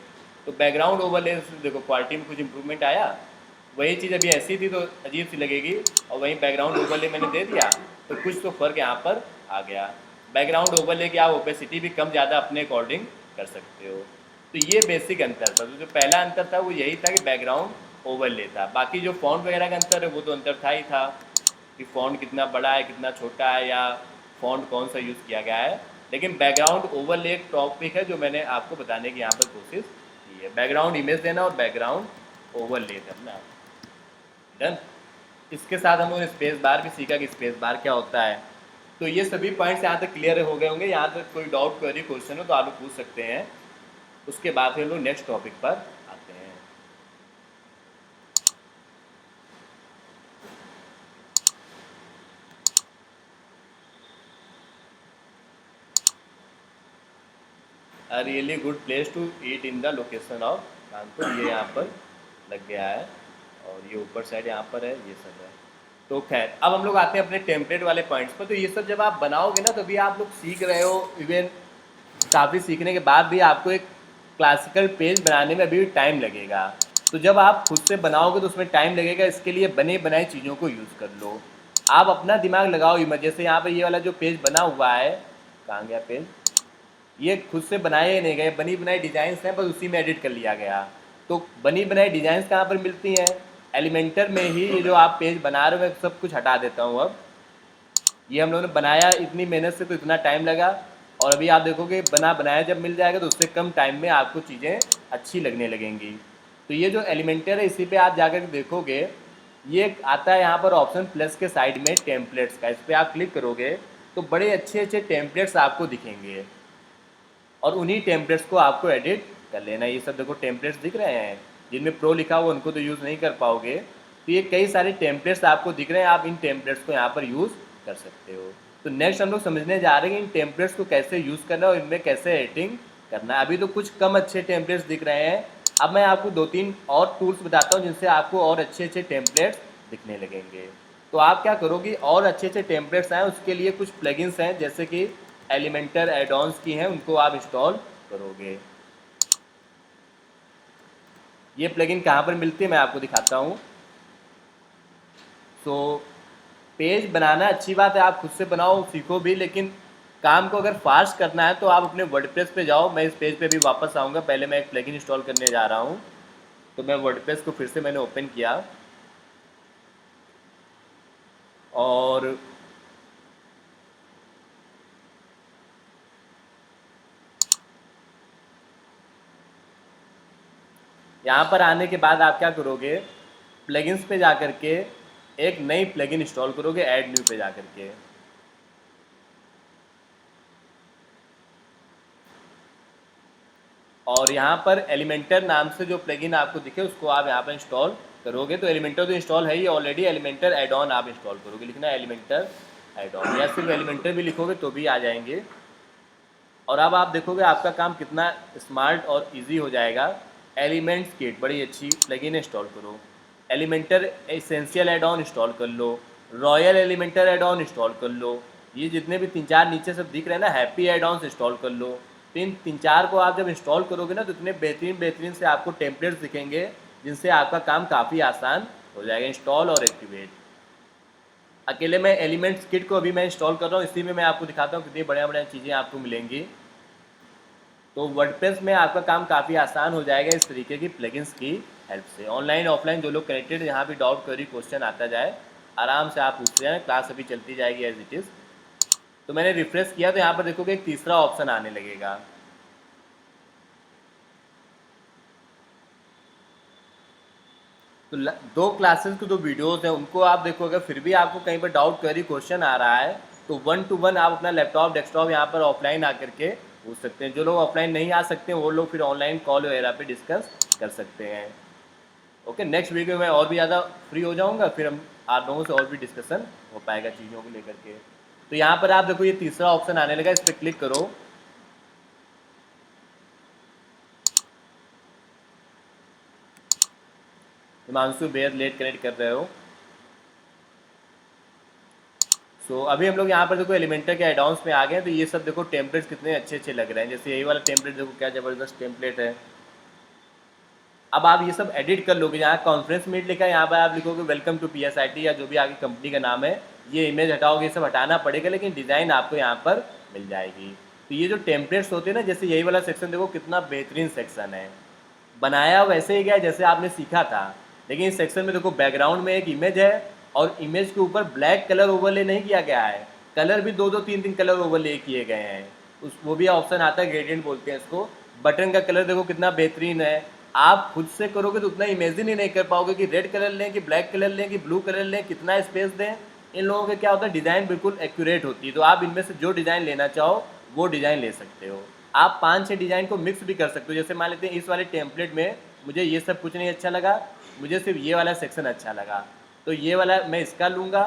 [SPEAKER 1] तो बैकग्राउंड ओवरले से देखो क्वालिटी में कुछ इंप्रूवमेंट आया। वही चीज़ अभी ऐसी थी तो अजीब सी लगेगी, और वहीं बैकग्राउंड ओवरले मैंने दे दिया तो कुछ तो फ़र्क यहाँ पर आ गया। बैकग्राउंड ओवरले की आप ओपेसिटी भी कम ज़्यादा अपने अकॉर्डिंग कर सकते हो। तो ये बेसिक अंतर था। तो जो पहला अंतर था वो यही था कि बैकग्राउंड ओवरले था। बाकी जो फॉन्ट वगैरह का अंतर है वो तो अंतर था ही था, कि फॉन्ट कितना बड़ा है कितना छोटा है, या फॉन्ट कौन सा यूज़ किया गया है। लेकिन बैकग्राउंड ओवरले एक टॉपिक है जो मैंने आपको बताने की यहाँ पर कोशिश की है। बैकग्राउंड इमेज देना और बैकग्राउंड ओवरले करना। डन। इसके साथ हम लोगों ने स्पेस बार भी सीखा कि स्पेस बार क्या होता है। तो ये सभी पॉइंट्स यहाँ तक क्लियर हो गए होंगे। यहाँ तक कोई डाउट क्वेरी क्वेश्चन हो तो आप लोग पूछ सकते हैं। उसके बाद फिर हम लोग नेक्स्ट टॉपिक पर आते हैं। A really good place to eat in the location of Kanpur, ये यहाँ पर लग गया है, और ये ऊपर साइड यहाँ पर है, ये सब है। तो खैर अब हम लोग आते हैं अपने टेम्पलेट वाले पॉइंट्स पर। तो ये सब जब आप बनाओगे ना, तभी आप लोग सीख रहे हो। इवन काफ़ी सीखने के बाद भी आपको एक क्लासिकल पेज बनाने में अभी टाइम लगेगा। तो जब आप खुद से बनाओगे तो उसमें टाइम लगेगा, इसके लिए बने बनाई चीज़ों को यूज़ कर लो। आप अपना दिमाग लगाओ। जैसे यहाँ पे ये वाला जो पेज बना हुआ है, कहाँ गया पेज, ये खुद से बनाए नहीं गए, बनी बनाई डिजाइंस हैं, बस उसी में एडिट कर लिया गया। तो बनी बनाई डिजाइंस कहाँ पर मिलती हैं, एलिमेंटर में ही। ये जो आप पेज बना रहे हो मैं सब कुछ हटा देता हूँ अब। ये हम लोगों ने बनाया इतनी मेहनत से तो इतना टाइम लगा, और अभी आप देखोगे बना बनाया जब मिल जाएगा तो उससे कम टाइम में आपको चीज़ें अच्छी लगने लगेंगी। तो ये जो एलिमेंटर है इसी पे आप जाकर के देखोगे, ये आता है यहाँ पर ऑप्शन प्लस के साइड में टेम्पलेट्स का। इस पर आप क्लिक करोगे तो बड़े अच्छे अच्छे टेम्पलेट्स आपको दिखेंगे, और उन्हीं टेम्पलेट्स को आपको एडिट कर लेना है। ये सब देखो टेम्पलेट्स दिख रहे हैं, जिनमें प्रो लिखा हुआ उनको तो यूज़ नहीं कर पाओगे। तो ये कई सारे टेम्पलेट्स आपको दिख रहे हैं, आप इन टेम्पलेट्स को यहाँ पर यूज़ कर सकते हो। तो नेक्स्ट हम लोग समझने जा रहे हैं कि इन टेम्पलेट्स को कैसे यूज़ करना है और इनमें कैसे एडिटिंग करना है। अभी तो कुछ कम अच्छे टेम्पलेट्स दिख रहे हैं, अब मैं आपको 2-3 और टूल्स बताता हूँ जिनसे आपको और अच्छे अच्छे टेम्पलेट्स दिखने लगेंगे। तो आप क्या करोगे, और अच्छे अच्छे टेम्पलेट्स आए उसके लिए कुछ प्लगइन्स हैं जैसे कि एलिमेंटर एडॉन्स की हैं, उनको आप इंस्टॉल करोगे। ये प्लगइन कहाँ पर मिलती है मैं आपको दिखाता हूँ। सो पेज बनाना अच्छी बात है, आप खुद से बनाओ सीखो भी, लेकिन काम को अगर फास्ट करना है तो आप अपने वर्डप्रेस पे जाओ। मैं इस पेज पे भी वापस आऊँगा, पहले मैं एक प्लगइन इंस्टॉल करने जा रहा हूँ। तो मैं वर्डप्रेस को फिर से मैंने ओपन किया, और यहाँ पर आने के बाद आप क्या करोगे, प्लगइन्स पे जा करके एक नई प्लगइन इंस्टॉल करोगे, ऐड न्यू पे जा करके। और यहाँ पर एलिमेंटर नाम से जो प्लगइन आपको दिखे उसको आप यहाँ पर इंस्टॉल करोगे। तो एलिमेंटर तो इंस्टॉल है ही ऑलरेडी, एलिमेंटर एड ऑन आप इंस्टॉल करोगे, लिखना है एलिमेंटर एड ऑन, या सिर्फ एलिमेंटर भी लिखोगे तो भी आ जाएंगे। और अब आप देखोगे आपका काम कितना स्मार्ट और इजी हो जाएगा। एलिमेंट्स किट बड़ी अच्छी प्लगइन इंस्टॉल करो, Elementor essential add on install कर लो, royal Elementor add on install कर लो, ये जितने भी तीन चार नीचे सब दिख रहे हैं ना, हैप्पी एड ऑन्स इंस्टॉल कर लो। तो इन तीन चार को आप जब इंस्टॉल करोगे ना तो इतने बेहतरीन बेहतरीन से आपको टेम्पलेट्स दिखेंगे, जिनसे आपका काम काफ़ी आसान हो जाएगा इंस्टॉल और एक्टिवेट। अकेले मैं एलिमेंट्स किट को अभी मैं इंस्टॉल कर रहा हूँ, इसी में मैं आपको दिखाता हूँ कितनी बढ़िया बढ़िया चीज़ें आपको मिलेंगी। तो वर्डप्रेस में आपका काम काफ़ी आसान हो जाएगा इस तरीके की प्लगइन्स की हेल्प से। ऑनलाइन ऑफलाइन जो लोग कनेक्टेड, यहाँ भी डाउट क्वेरी क्वेश्चन आता जाए आराम से आप पूछते जाएँ, क्लास अभी चलती जाएगी एज इट इज़। तो मैंने रिफ्रेश किया तो यहाँ पर देखोगे एक तीसरा ऑप्शन आने लगेगा। तो दो क्लासेस के जो वीडियोस हैं उनको आप देखोगे, फिर भी आपको कहीं पर डाउट क्वेरी क्वेश्चन आ रहा है तो 1 to 1 आप अपना लैपटॉप डेस्कटॉप यहाँ पर ऑफलाइन आकर के पूछ सकते हैं। जो लोग ऑफलाइन नहीं आ सकते हैं वो लोग फिर ऑनलाइन कॉल वगैरह पे डिस्कस कर सकते हैं। ओके, नेक्स्ट वीडियो में और भी ज़्यादा फ्री हो जाऊँगा, फिर हम आप लोगों से और भी डिस्कशन हो पाएगा चीज़ों को लेकर के। तो यहाँ पर आप देखो ये तीसरा ऑप्शन आने लगा, इस पर क्लिक करो। हिमांशु बेयर लेट कनेक्ट कर रहे हो। अभी हम लोग यहाँ पर देखो एलिमेंटर के एडॉन्स में आ गए हैं। तो ये सब देखो टेम्पलेट्स कितने अच्छे अच्छे लग रहे हैं, जैसे यही वाला टेम्पलेट देखो क्या ज़बरदस्त टेम्पलेट है। अब आप ये सब एडिट कर लोगे, यहाँ कॉन्फ्रेंस मीट लिखा है यहाँ पर आप लिखोगे वेलकम टू PSIT या जो भी आगे कंपनी का नाम है। ये इमेज हटाओगे, ये सब हटाना पड़ेगा, लेकिन डिज़ाइन आपको यहाँ पर मिल जाएगी। तो ये जो टेम्पलेट्स होते हैं ना, जैसे यही वाला सेक्शन देखो कितना बेहतरीन सेक्शन है, बनाया वैसे ही गया जैसे आपने सीखा था। लेकिन इस सेक्शन में देखो बैकग्राउंड में एक इमेज है और इमेज के ऊपर ब्लैक कलर ओवरले नहीं किया गया है, कलर भी दो दो तीन तीन कलर ओवरले किए गए हैं। उस वो भी ऑप्शन आता है, ग्रेडियंट बोलते हैं इसको। बटन का कलर देखो कितना बेहतरीन है। आप खुद से करोगे तो उतना इमेजिन ही नहीं कर पाओगे कि रेड कलर लें कि ब्लैक कलर लें कि ब्लू कलर लें, कितना स्पेस दें। इन लोगों का क्या होता है, डिज़ाइन बिल्कुल एक्यूरेट होती है। तो आप इनमें से जो डिज़ाइन लेना चाहो वो डिज़ाइन ले सकते हो। आप 5-6 डिज़ाइन को मिक्स भी कर सकते हो। जैसे मान लेते हैं इस वाले टेम्पलेट में मुझे ये सब कुछ नहीं अच्छा लगा, मुझे सिर्फ ये वाला सेक्शन अच्छा लगा, तो ये वाला मैं इसका लूँगा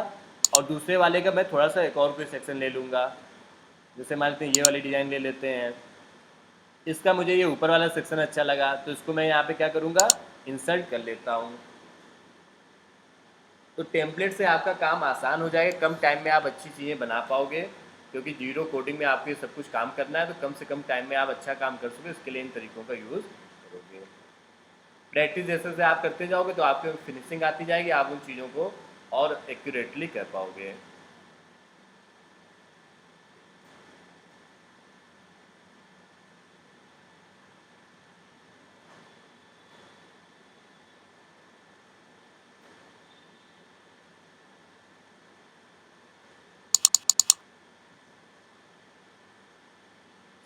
[SPEAKER 1] और दूसरे वाले का मैं थोड़ा सा एक और कोई सेक्शन ले लूँगा। जैसे मान लेते हैं ये वाली डिज़ाइन ले लेते हैं, इसका मुझे ये ऊपर वाला सेक्शन अच्छा लगा तो इसको मैं यहाँ पे क्या करूँगा, इंसर्ट कर लेता हूँ। तो टेम्पलेट से आपका काम आसान हो जाएगा, कम टाइम में आप अच्छी चीज़ें बना पाओगे। क्योंकि जीरो कोडिंग में आपको ये सब कुछ काम करना है, तो कम से कम टाइम में आप अच्छा काम कर सकोगे, इसके लिए इन तरीकों का यूज़ करोगे। प्रैक्टिस जैसे जैसे आप करते जाओगे तो आपको फिनिशिंग आती जाएगी, आप उन चीज़ों को और एक्यूरेटली कर पाओगे।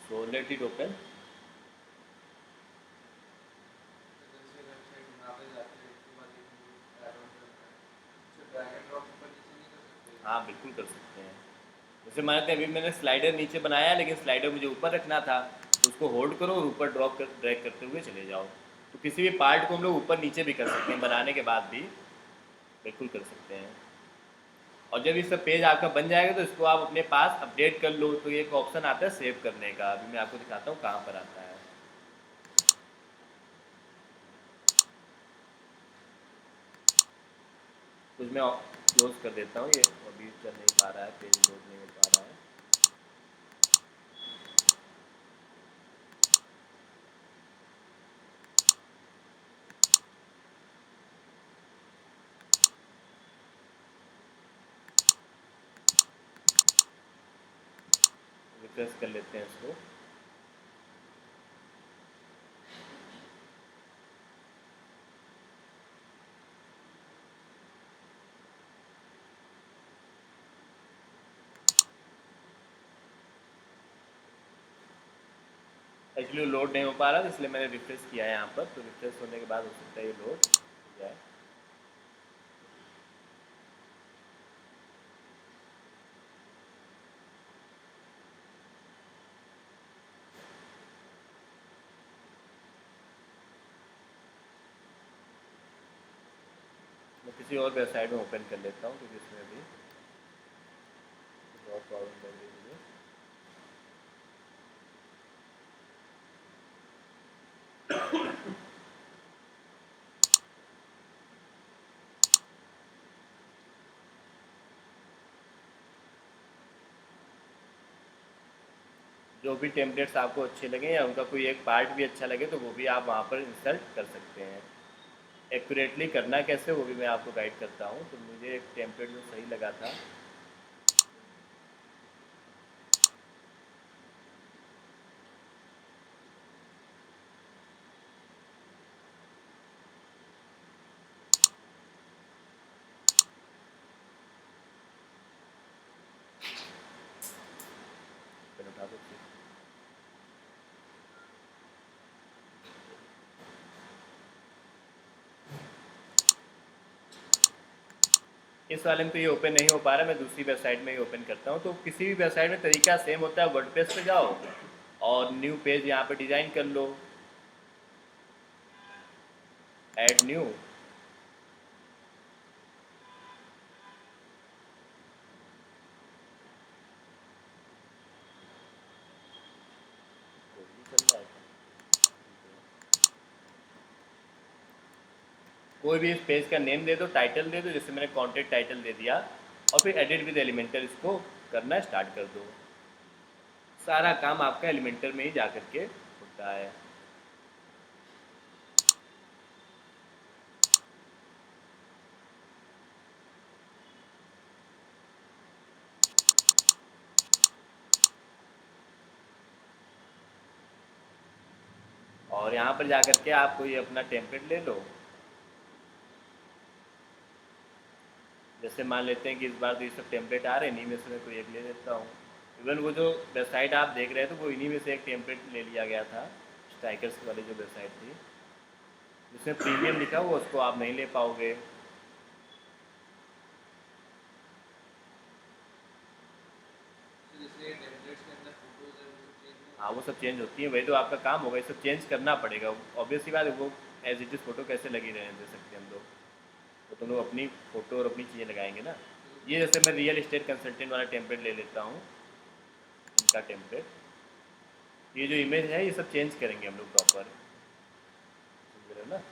[SPEAKER 1] So let it open. हाँ बिल्कुल कर सकते हैं। जैसे मानते हैं अभी मैंने स्लाइडर नीचे बनाया है, लेकिन स्लाइडर मुझे ऊपर रखना था, तो उसको होल्ड करो और ऊपर ड्रैग करते हुए चले जाओ। तो किसी भी पार्ट को हम लोग ऊपर नीचे भी कर सकते हैं, बनाने के बाद भी बिल्कुल कर सकते हैं। और जब ये सब पेज आपका बन जाएगा तो इसको आप अपने पास अपडेट कर लो। तो ये एक ऑप्शन आता है सेव करने का, अभी मैं आपको दिखाता हूँ कहाँ पर आता है। कुछ मैं क्लोज कर देता हूँ, ये अभी चल नहीं पा रहा है, पेज लोड नहीं हो पा रहा है। रिफ्रेश कर लेते हैं इसको। एक्चुअली लोड नहीं हो पा रहा था, इसलिए मैंने रिफ्रेश किया है यहाँ पर। तो रिफ्रेश होने के बाद हो सकता है ये लोड हो जाए। मैं किसी और वेबसाइट में ओपन कर लेता हूँ, क्योंकि इसमें भी बहुत प्रॉब्लम लग रही है मुझे। जो भी टेम्पलेट्स आपको अच्छे लगे या उनका कोई एक पार्ट भी अच्छा लगे तो वो भी आप वहाँ पर इंसर्ट कर सकते हैं। एक्यूरेटली करना कैसे वो भी मैं आपको गाइड करता हूँ। तो मुझे एक टेम्पलेट जो सही लगा था, पेन उठा दो please। इस वाले में तो ये ओपन नहीं हो पा रहा, मैं दूसरी वेबसाइट में ही ओपन करता हूँ। तो किसी भी वेबसाइट में तरीका सेम होता है, वर्डप्रेस पे जाओ और न्यू पेज यहाँ पे डिज़ाइन कर लो, ऐड न्यू। कोई भी इस पेज का नेम दे दो, टाइटल दे दो, जैसे मैंने कॉन्टेंट टाइटल दे दिया, और फिर एडिट विद एलिमेंटर इसको करना स्टार्ट कर दो। सारा काम आपका एलिमेंटर में ही जा करके होता है। और यहाँ पर जा करके आप कोई अपना टेम्पलेट ले लो। जैसे मान लेते हैं कि इस बार तो ये सब टेम्पलेट आ रहे हैं, इन्हीं में से मैं कोई एक ले लेता हूँ। इवन वो जो वेबसाइट आप देख रहे थे वो इन्हीं में से एक टेम्पलेट ले लिया गया था, स्ट्राइकर्स वाली जो वेबसाइट थी, जिसमें प्रीमियम लिखा हुआ उसको आप नहीं ले पाओगे। हाँ वो सब चेंज होती है, वही तो आपका काम होगा, ये सब चेंज करना पड़ेगा। ऑब्वियस सी बात है, वो एज इट इज़ फ़ोटो कैसे लगी रहने दे सकते हैं हम लोग। तो तुम लोग अपनी फ़ोटो और अपनी चीज़ें लगाएंगे ना। ये जैसे मैं रियल इस्टेट कंसल्टेंट वाला टेम्पलेट ले लेता हूँ, इनका टेम्पलेट। ये जो इमेज है ये सब चेंज करेंगे हम लोग प्रॉपर, समझ रहे हो ना।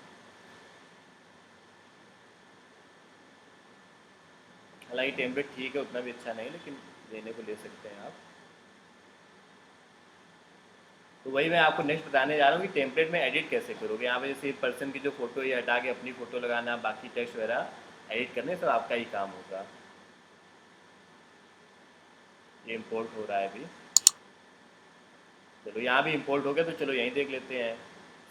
[SPEAKER 1] हालांकि टेम्पलेट ठीक है, उतना भी अच्छा नहीं, लेकिन लेने को ले सकते हैं आप। तो वही मैं आपको नेक्स्ट बताने जा रहा हूँ कि टेम्पलेट में एडिट कैसे करोगे। यहाँ पे जैसे पर्सन की जो फ़ोटो ये हटा के अपनी फ़ोटो लगाना, बाकी टेक्स्ट वगैरह एडिट करने, सब आपका ही काम होगा। ये इंपोर्ट हो रहा है अभी। चलो यहाँ भी इंपोर्ट हो गया, तो चलो यहीं देख लेते हैं।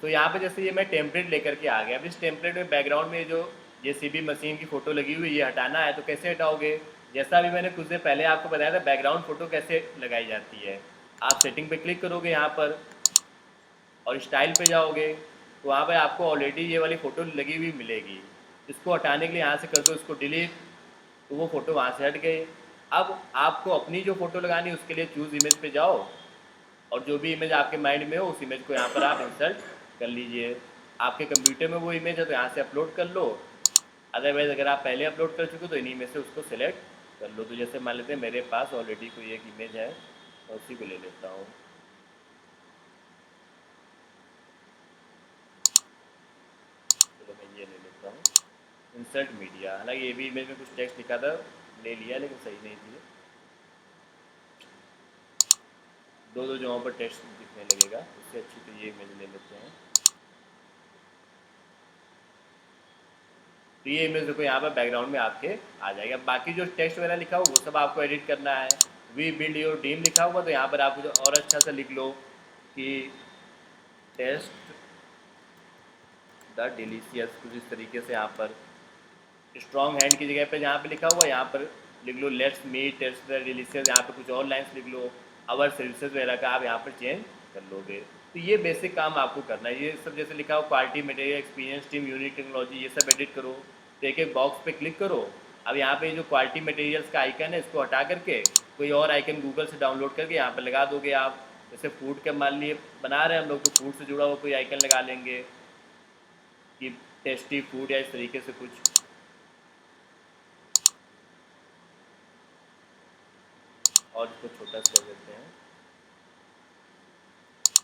[SPEAKER 1] तो यहाँ पे जैसे ये मैं टेम्पलेट लेकर के आ गया। अब इस टेम्पलेट में बैकग्राउंड में जो JCB मशीन की फ़ोटो लगी हुई है ये हटाना है, तो कैसे हटाओगे। जैसा अभी मैंने कुछ देर पहले आपको बताया था बैकग्राउंड फ़ोटो कैसे लगाई जाती है। आप सेटिंग पे क्लिक करोगे यहाँ पर और स्टाइल पे जाओगे, तो वहाँ पे आपको ऑलरेडी ये वाली फ़ोटो लगी हुई मिलेगी। इसको हटाने के लिए यहाँ से कर दो इसको डिलीट, तो वो फ़ोटो वहाँ से हट गई। अब आपको अपनी जो फ़ोटो लगानी है उसके लिए चूज़ इमेज पे जाओ, और जो भी इमेज आपके माइंड में हो उस इमेज को यहाँ पर आप इंसर्ट कर लीजिए। आपके कंप्यूटर में वो इमेज है तो यहाँ से अपलोड कर लो, अदरवाइज़ अगर आप पहले अपलोड कर चुके हो तो इन्हीं में से उसको सिलेक्ट कर लो। तो जैसे मान लेते हैं मेरे पास ऑलरेडी कोई एक इमेज है, और उसी को ले लेता हूँ। चलो मैं ये ले लेता हूँ, इंसर्ट मीडिया। हालांकि ये भी इमेज में कुछ टेक्स्ट लिखा था, ले लिया, लेकिन सही नहीं थी। दो दो जगहों पर टेक्स्ट दिखने लगेगा, उससे अच्छी तो ये इमेज ले लेते हैं। तो ये इमेज देखो यहाँ पर बैकग्राउंड में आपके आ जाएगा। बाकी जो टेक्स्ट वगैरह लिखा हुआ वो सब आपको एडिट करना है। वी बिल्ड योर टीम लिखा हुआ, तो यहाँ पर आप कुछ और अच्छा सा लिख लो कि टेस्ट द डिलीशियस, कुछ इस तरीके से। यहाँ पर स्ट्रॉन्ग हैंड की जगह पे जहाँ पे लिखा हुआ यहाँ पर लिख लो let's meat taste the delicious. यहाँ पे कुछ और लाइन्स लिख लो, आवर सर्विसेज वगैरह का आप यहाँ पर चेंज कर लोगे। तो ये बेसिक काम आपको करना है। ये सब जैसे लिखा हो quality material experience team unique technology, ये सब एडिट करो। तो एक एक बॉक्स पे क्लिक करो। अब यहाँ पे जो क्वालिटी मटेरियल्स का आइकन है इसको हटा करके कोई और आइकन गूगल से डाउनलोड करके यहाँ पे लगा दोगे आप। जैसे फूड के मान लिए बना रहे हैं हम लोग, तो फूड से जुड़ा हुआ कोई आइकन लगा लेंगे कि टेस्टी फूड या इस तरीके से कुछ। और इसको छोटा सा कर देते हैं।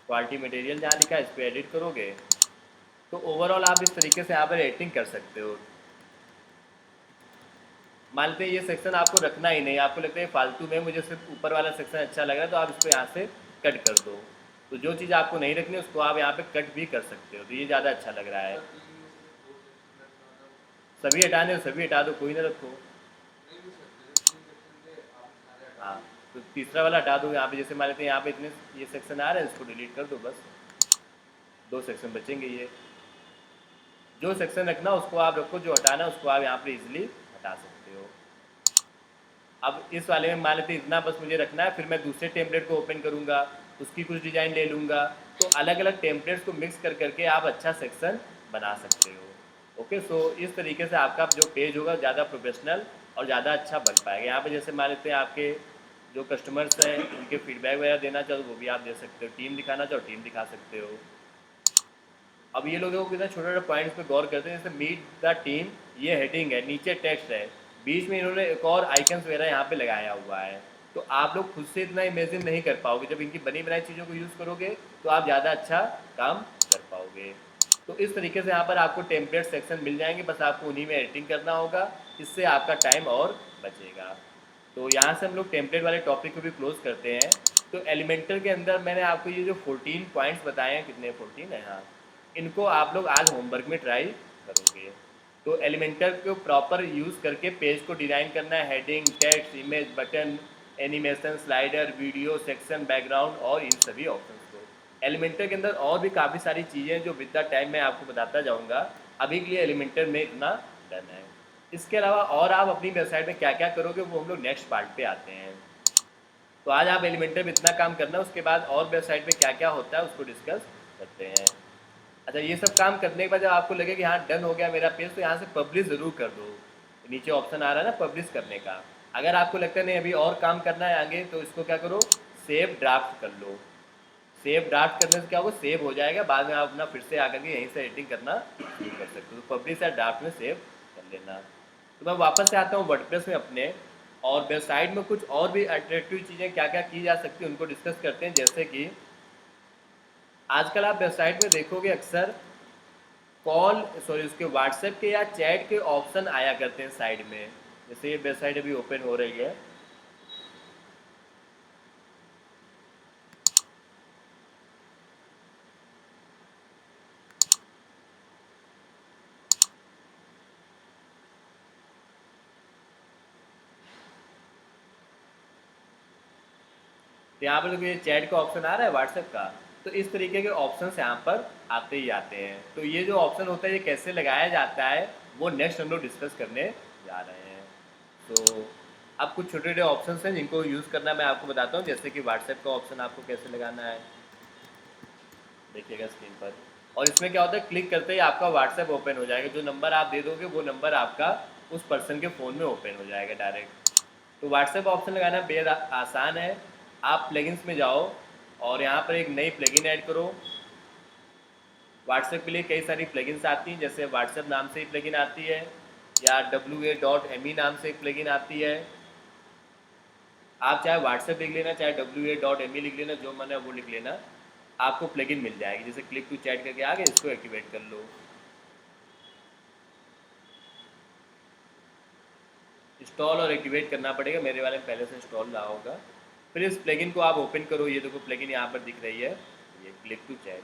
[SPEAKER 1] क्वालिटी मटेरियल जहाँ लिखा है इस पर एडिट करोगे तो ओवरऑल आप इस तरीके से यहाँ पर एडिटिंग कर सकते हो। मान लेते हैं ये सेक्शन आपको रखना ही नहीं, आपको लगता है फालतू में, मुझे सिर्फ ऊपर वाला सेक्शन अच्छा लग रहा है, तो आप इसको यहाँ से कट कर दो। तो जो चीज़ आपको नहीं रखनी उसको आप यहाँ पे कट भी कर सकते हो। तो ये ज़्यादा अच्छा लग रहा है। सभी हटाने सभी हटा दो, कोई ना रखो। हाँ, तो तीसरा वाला हटा दो। यहाँ पे जैसे मान लेते हैं यहाँ पे इतने ये सेक्शन आ रहे हैं, इसको डिलीट कर दो बस। 2 सेक्शन बचेंगे। ये जो सेक्शन रखना उसको आप रखो, जो हटाना उसको आप यहाँ पे इजीली हटा सकते हो। अब इस वाले में मान लेते इतना बस मुझे रखना है, फिर मैं दूसरे टेम्पलेट को ओपन करूँगा, उसकी कुछ डिज़ाइन ले लूँगा। तो अलग अलग टेम्पलेट्स को मिक्स कर करके आप अच्छा सेक्शन बना सकते हो। ओके, सो इस तरीके से आपका जो पेज होगा ज़्यादा प्रोफेशनल और ज़्यादा अच्छा बन पाएगा। यहाँ पे जैसे मान लेते हैं आपके जो कस्टमर्स हैं उनके फीडबैक वगैरह देना चाहो वो भी आप दे सकते हो, टीम दिखाना चाहो टीम दिखा सकते हो। अब ये लोगों को कितना छोटे छोटे पॉइंट्स पे गौर करते हैं। जैसे मीट द टीम, ये हेडिंग है, नीचे टेक्स्ट है, बीच में इन्होंने एक और आइकन्स वगैरह यहाँ पे लगाया हुआ है। तो आप लोग खुद से इतना इमेजिन नहीं कर पाओगे। जब इनकी बनी बनाई चीज़ों को यूज़ करोगे तो आप ज़्यादा अच्छा काम कर पाओगे। तो इस तरीके से यहाँ पर आपको टेम्पलेट सेक्शन मिल जाएंगे, बस आपको उन्हीं में एडिटिंग करना होगा। इससे आपका टाइम और बचेगा। तो यहाँ से हम लोग टेम्पलेट वाले टॉपिक को भी क्लोज करते हैं। तो एलिमेंटर के अंदर मैंने आपको ये जो 14 पॉइंट्स बताए हैं, कितने 14 है, हाँ, इनको आप लोग आज होमवर्क में ट्राई करोगे। तो एलिमेंटर को प्रॉपर यूज़ करके पेज को डिज़ाइन करना है। Heading, text, image, button, animation, slider, video, section, background और इन सभी ऑप्शंस को। एलिमेंटर के अंदर और भी काफ़ी सारी चीज़ें जो विद द टाइम मैं आपको बताता जाऊँगा। अभी के लिए एलिमेंटर में इतना डन है। इसके अलावा और आप अपनी वेबसाइट में क्या क्या करोगे वो हम लोग नेक्स्ट पार्ट पे आते हैं। तो आज आप एलिमेंटर में इतना काम करना, उसके बाद और वेबसाइट पे क्या क्या होता है उसको डिस्कस करते हैं। अच्छा, ये सब काम करने के बाद जब आपको लगे कि हाँ डन हो गया मेरा पेज, तो यहाँ से पब्लिश ज़रूर कर दो। नीचे ऑप्शन आ रहा है ना पब्लिश करने का। अगर आपको लगता है नहीं अभी और काम करना है आगे, तो इसको क्या करो, सेव ड्राफ्ट कर लो। सेव ड्राफ्ट करने से क्या होगा, सेव हो जाएगा, बाद में आप अपना फिर से आकर के यहीं से एडिटिंग करना शुरू कर सकते हो। तो पब्लिश या ड्राफ्ट में सेव कर लेना। तो मैं वापस से आता हूँ वर्डप्रेस में अपने, और वेबसाइट में कुछ और भी अट्रैक्टिव चीज़ें क्या क्या की जा सकती हैं उनको डिस्कस करते हैं। जैसे कि आजकल आप वेबसाइट में देखोगे अक्सर उसके व्हाट्सएप के या चैट के ऑप्शन आया करते हैं साइड में। जैसे ये वेबसाइट अभी ओपन हो रही है, तो यहाँ पर देखो ये चैट का ऑप्शन आ रहा है व्हाट्सएप का। तो इस तरीके के ऑप्शन यहाँ पर आते ही आते हैं। तो ये जो ऑप्शन होता है ये कैसे लगाया जाता है वो नेक्स्ट हम लोग डिस्कस करने जा रहे हैं। तो अब कुछ छोटे छोटे ऑप्शन हैं जिनको यूज़ करना मैं आपको बताता हूँ। जैसे कि व्हाट्सएप का ऑप्शन आपको कैसे लगाना है, देखिएगा स्क्रीन पर। और इसमें क्या होता है, क्लिक करते ही आपका व्हाट्सएप ओपन हो जाएगा। जो नंबर आप दे दोगे वो नंबर आपका उस पर्सन के फ़ोन में ओपन हो जाएगा डायरेक्ट। तो व्हाट्सएप ऑप्शन लगाना बेहद आसान है। आप प्लगइन्स में जाओ और यहाँ पर एक नई प्लगइन ऐड करो। व्हाट्सएप के लिए कई सारी प्लगइन्स आती हैं, जैसे व्हाट्सएप नाम से ही प्लगइन आती है, या WA.me नाम से एक प्लगइन आती है। आप चाहे व्हाट्सएप लिख लेना, चाहे WA.me लिख लेना, जो मन है वो लिख लेना, आपको प्लगइन मिल जाएगी। जैसे क्लिक टू चैट करके आ गए, इसको एक्टिवेट कर लो। इंस्टॉल और एक्टिवेट करना पड़ेगा, मेरे वाले में पहले से इंस्टॉल रहा होगा। फिर इस प्लगइन को आप ओपन करो। ये देखो प्लगइन यहाँ पर दिख रही है, ये क्लिक टू चैट।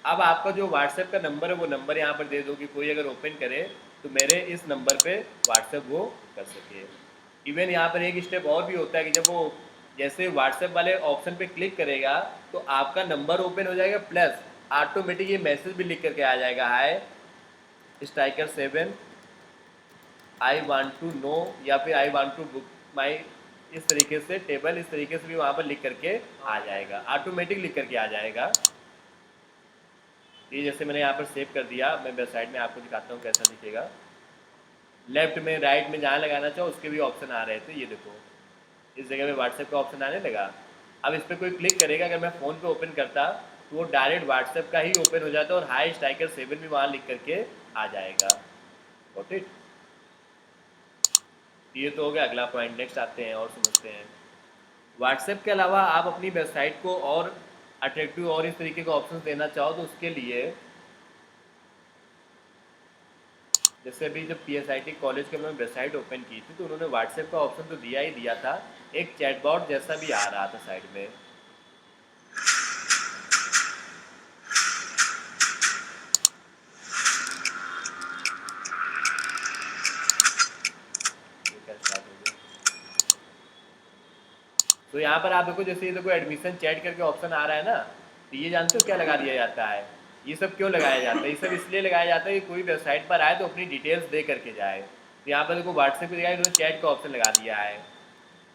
[SPEAKER 1] अब आपका जो व्हाट्सएप का नंबर है वो नंबर यहाँ पर दे दो कि कोई अगर ओपन करे तो मेरे इस नंबर पे व्हाट्सएप वो कर सके। इवन यहाँ पर एक स्टेप और भी होता है कि जब वो जैसे व्हाट्सएप वाले ऑप्शन पे क्लिक करेगा तो आपका नंबर ओपन हो जाएगा, प्लस ऑटोमेटिक ये मैसेज भी लिख करके आ जाएगा, hi Striker 7, I want to know, या फिर I want to book my इस तरीके से टेबल इस तरीके से भी वहाँ पर लिख करके आ जाएगा, ऑटोमेटिक लिख करके आ जाएगा। ये जैसे मैंने यहाँ पर सेव कर दिया, मैं वेबसाइट में आपको दिखाता हूँ कैसा दिखेगा। लेफ्ट में राइट में जहाँ लगाना चाहो उसके भी ऑप्शन आ रहे थे, ये देखो इस जगह पे व्हाट्सएप का ऑप्शन आने लगा। अब इस पर कोई क्लिक करेगा, अगर मैं फ़ोन पे ओपन करता तो वो डायरेक्ट व्हाट्सएप का ही ओपन हो जाता और हाई स्ट्राइकर 7 भी वहाँ लिख करके आ जाएगा। Got it. ये तो हो गया अगला पॉइंट। नेक्स्ट आते हैं और समझते हैं। व्हाट्सएप के अलावा आप अपनी वेबसाइट को और अट्रैक्टिव और इस तरीके का ऑप्शन देना चाहो तो उसके लिए, जैसे अभी जब PSIT कॉलेज के मैंने वेबसाइट ओपन की थी तो उन्होंने व्हाट्सएप का ऑप्शन तो दिया ही दिया था, एक चैटबॉट जैसा भी आ रहा था साइड में। तो यहाँ पर आप देखो, जैसे ये देखो एडमिशन चैट करके ऑप्शन आ रहा है ना, तो ये जानते हो क्या लगा दिया जाता है? ये सब क्यों लगाया जाता है? ये सब इसलिए लगाया जाता है कि कोई वेबसाइट पर आए तो अपनी डिटेल्स दे करके जाए। तो यहाँ पर देखो व्हाट्सएप की जगह इन्होंने चैट का ऑप्शन लगा दिया है,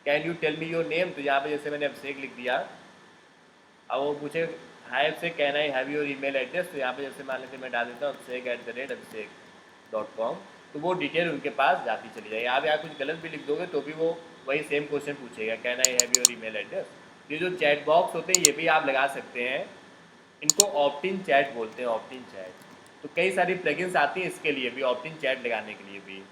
[SPEAKER 1] can you tell me your name. तो यहाँ पे जैसे मैंने अभिषेक लिख दिया, अब वो पूछे hi Abhishek can I have your email address. तो यहाँ पे जैसे मान लेते मैं डाल देता हूँ abhishek@abhishek.com, तो वो डिटेल उनके पास जाती चली जाएगी। आप यहाँ कुछ गलत भी लिख दोगे तो भी वो वही सेम क्वेश्चन पूछेगा, can I have your email address. ये जो चैट बॉक्स होते हैं ये भी आप लगा सकते हैं, इनको ऑप्ट इन चैट बोलते हैं, ऑप्ट इन चैट। तो कई सारी प्लगइन्स आती हैं इसके लिए भी, ऑप्ट इन चैट लगाने के लिए भी।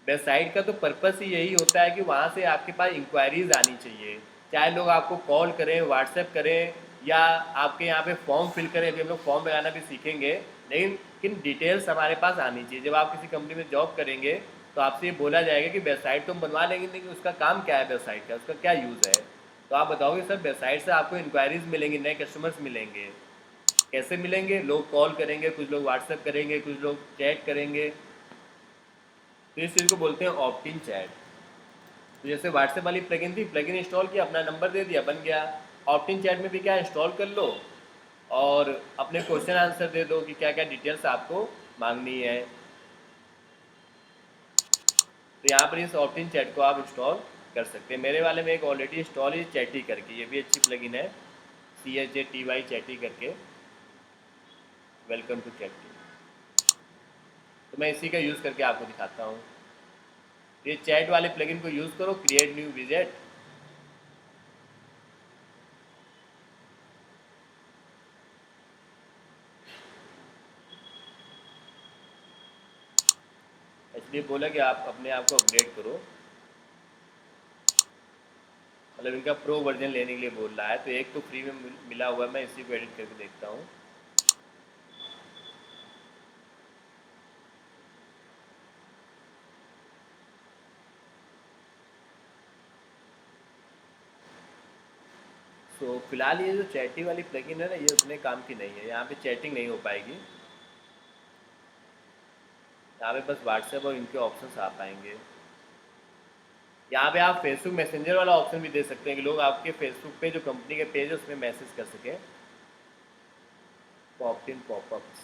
[SPEAKER 1] वेबसाइट का तो पर्पस ही यही होता है कि वहाँ से आपके पास इंक्वायरीज आनी चाहिए, चाहे लोग आपको कॉल करें, व्हाट्सएप करें, या आपके यहाँ पे फॉर्म फिल करें। अभी हम लोग फॉर्म लगाना भी सीखेंगे, लेकिन किन डिटेल्स हमारे पास आनी चाहिए। जब आप किसी कंपनी में जॉब करेंगे तो आपसे ये बोला जाएगा कि वेबसाइट तो हम बनवा लेंगे, लेकिन उसका काम क्या है, वेबसाइट का उसका क्या यूज़ है। तो आप बताओगे सर वेबसाइट से आपको इंक्वायरीज मिलेंगी, नए कस्टमर्स मिलेंगे। कैसे मिलेंगे? लोग कॉल करेंगे, कुछ लोग व्हाट्सएप करेंगे, कुछ लोग चैट करेंगे। तो इस चीज़ को बोलते हैं ऑप्ट इन चैट। तो जैसे व्हाट्सएप वाली प्लगइन थी, प्लगइन इंस्टॉल किया, अपना नंबर दे दिया, बन गया। ऑप्ट इन चैट में भी क्या इंस्टॉल कर लो और अपने क्वेश्चन आंसर दे दो कि क्या क्या डिटेल्स आपको मांगनी है। तो यहाँ पर इस ऑप्ट इन चैट को आप इंस्टॉल कर सकते हैं। मेरे वाले में एक ऑलरेडी इंस्टॉल है चैटी करके, ये भी अच्छी प्लगइन है, CHATY चैटी करके, वेलकम टू चैटी। तो मैं इसी का यूज़ करके आपको दिखाता हूँ। ये चैट वाले प्लगइन को यूज़ करो, क्रिएट न्यू विजेट। इसलिए बोला कि आप अपने आप को अपग्रेड करो, मतलब इनका प्रो वर्जन लेने के लिए बोल रहा है। तो एक तो फ्री में मिला हुआ है, मैं इसी को एडिट करके देखता हूँ। तो फिलहाल ये जो चैटी वाली प्लगइन है ना, ये उतने काम की नहीं है, यहाँ पे चैटिंग नहीं हो पाएगी, यहाँ पे बस व्हाट्सएप और इनके ऑप्शंस आ पाएंगे। यहाँ पे आप फेसबुक मैसेंजर वाला ऑप्शन भी दे सकते हैं कि लोग आपके फेसबुक पे जो कंपनी के पेज है उसमें मैसेज कर सकें। पॉप इन पॉपअप्स,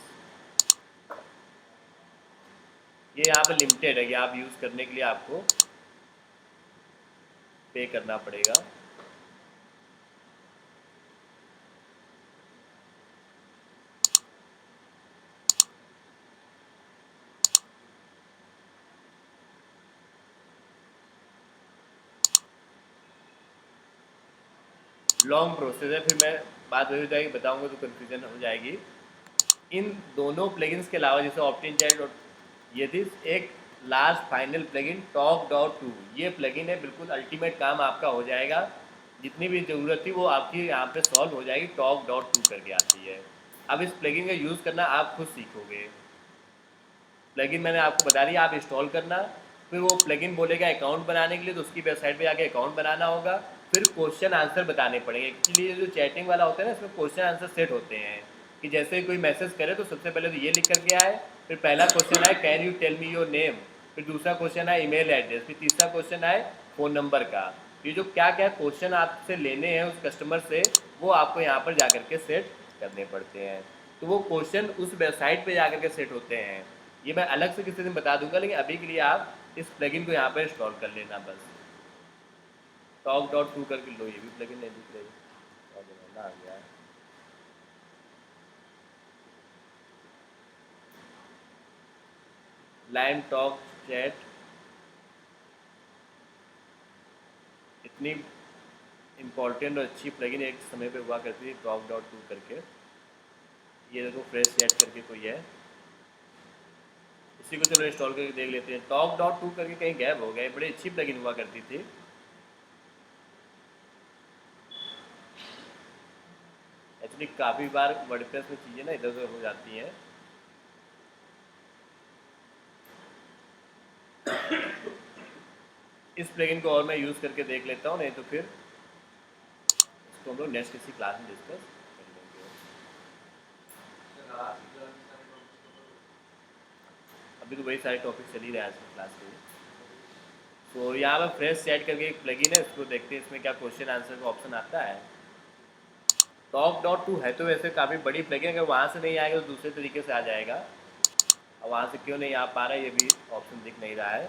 [SPEAKER 1] ये यहाँ पे लिमिटेड है कि आप यूज़ करने के लिए आपको पे करना पड़ेगा। लॉन्ग प्रोसेस है, फिर मैं बात वही हो जाएगी, बताऊंगा तो कन्फ्यूजन हो जाएगी। इन दोनों प्लगइन्स के अलावा जैसे ऑप्ट इन चैट और ये थी, एक लास्ट फाइनल प्लगइन Talk.to, ये प्लगइन है, बिल्कुल अल्टीमेट काम आपका हो जाएगा। जितनी भी ज़रूरत थी वो आपकी यहाँ पे सॉल्व हो जाएगी। Talk.to करके आती है। अब इस प्लगइन का यूज़ करना आप खुद सीखोगे। प्लगइन मैंने आपको बता दिया, आप इंस्टॉल करना, फिर वो प्लगइन बोलेगा अकाउंट बनाने के लिए, तो उसकी वेबसाइट पे जाके अकाउंट बनाना होगा। फिर क्वेश्चन आंसर बताने पड़ेंगे। एक्चुअली जो चैटिंग वाला होता है ना, इसमें क्वेश्चन आंसर सेट होते हैं कि जैसे कोई मैसेज करे तो सबसे पहले तो ये लिख करके आए, फिर पहला क्वेश्चन आए can you tell me your name, फिर दूसरा क्वेश्चन आए ईमेल एड्रेस, फिर तीसरा क्वेश्चन आए फ़ोन नंबर का। ये जो क्या क्या क्वेश्चन आपसे लेने हैं उस कस्टमर से, वो आपको यहाँ पर जा करके सेट करने पड़ते हैं। तो वो क्वेश्चन उस वेबसाइट पर जा करके सेट होते हैं। ये मैं अलग से किसी दिन बता दूंगा, लेकिन अभी के लिए आप इस प्लगइन को यहाँ पर इंस्टॉल कर लेना बस। टॉक डॉट टू करके लो, ये भी प्लगइन नहीं दिख रही, और बनाना आ गया है। लाइम टॉक चैट इतनी इम्पॉर्टेंट और अच्छी प्लगइन एक समय पे हुआ करती थी, टॉक डॉट टू करके। ये देखो फ्रेश चैट करके कोई है, इसी को चलो इंस्टॉल करके देख लेते हैं। टॉक डॉट टू करके कहीं गैप हो गया, बड़ी अच्छी प्लगइन हुआ करती थी। एक्चुअली काफ़ी बार वर्डप्रेस में चीज़ें ना इधर उधर हो जाती हैं। इस प्लगइन को और मैं यूज़ करके देख लेता हूँ, नहीं तो फिर इसको हम लोग नेक्स्ट किसी क्लास में डिस्कस कर लेंगे। अभी तो वही सारे टॉपिक चल ही रहे हैं आज की क्लास के। तो यहाँ पर फ्रेश सेट करके एक प्लगइन है, इसको देखते हैं इसमें क्या क्वेश्चन आंसर का ऑप्शन आता है। टॉक डॉट टू है तो वैसे काफ़ी बड़ी प्लगइन, अगर वहाँ से नहीं आएगा तो दूसरे तरीके से आ जाएगा। अब वहाँ से क्यों नहीं आ पा रहा है, ये भी ऑप्शन दिख नहीं रहा है।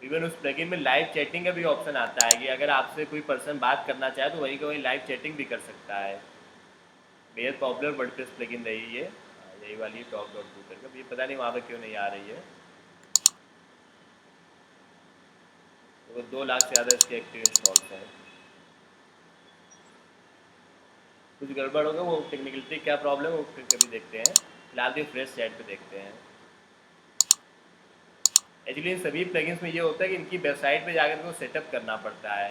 [SPEAKER 1] इवन उस प्लगइन में लाइव चैटिंग का भी ऑप्शन आता है कि अगर आपसे कोई पर्सन बात करना चाहे तो वहीं का वहीं लाइव चैटिंग भी कर सकता है। बेहद पॉपुलर वर्डप्रेस प्लगइन रही है यही वाली टॉक डॉट टू करके। ये पता नहीं वहाँ पर क्यों नहीं आ रही है। तो 2 लाख से ज़्यादा इसके एक्टिव इंस्टॉल्स हैं। कुछ गड़बड़ होगा, वो टेक्निकलिटी क्या प्रॉब्लम है वो फिर कभी देखते हैं। फिलहाल तो फ्रेश चैट पे देखते हैं। एक्चुअली इन सभी प्लगइन्स में ये होता है कि इनकी वेबसाइट पे जाकर को सेटअप करना पड़ता है,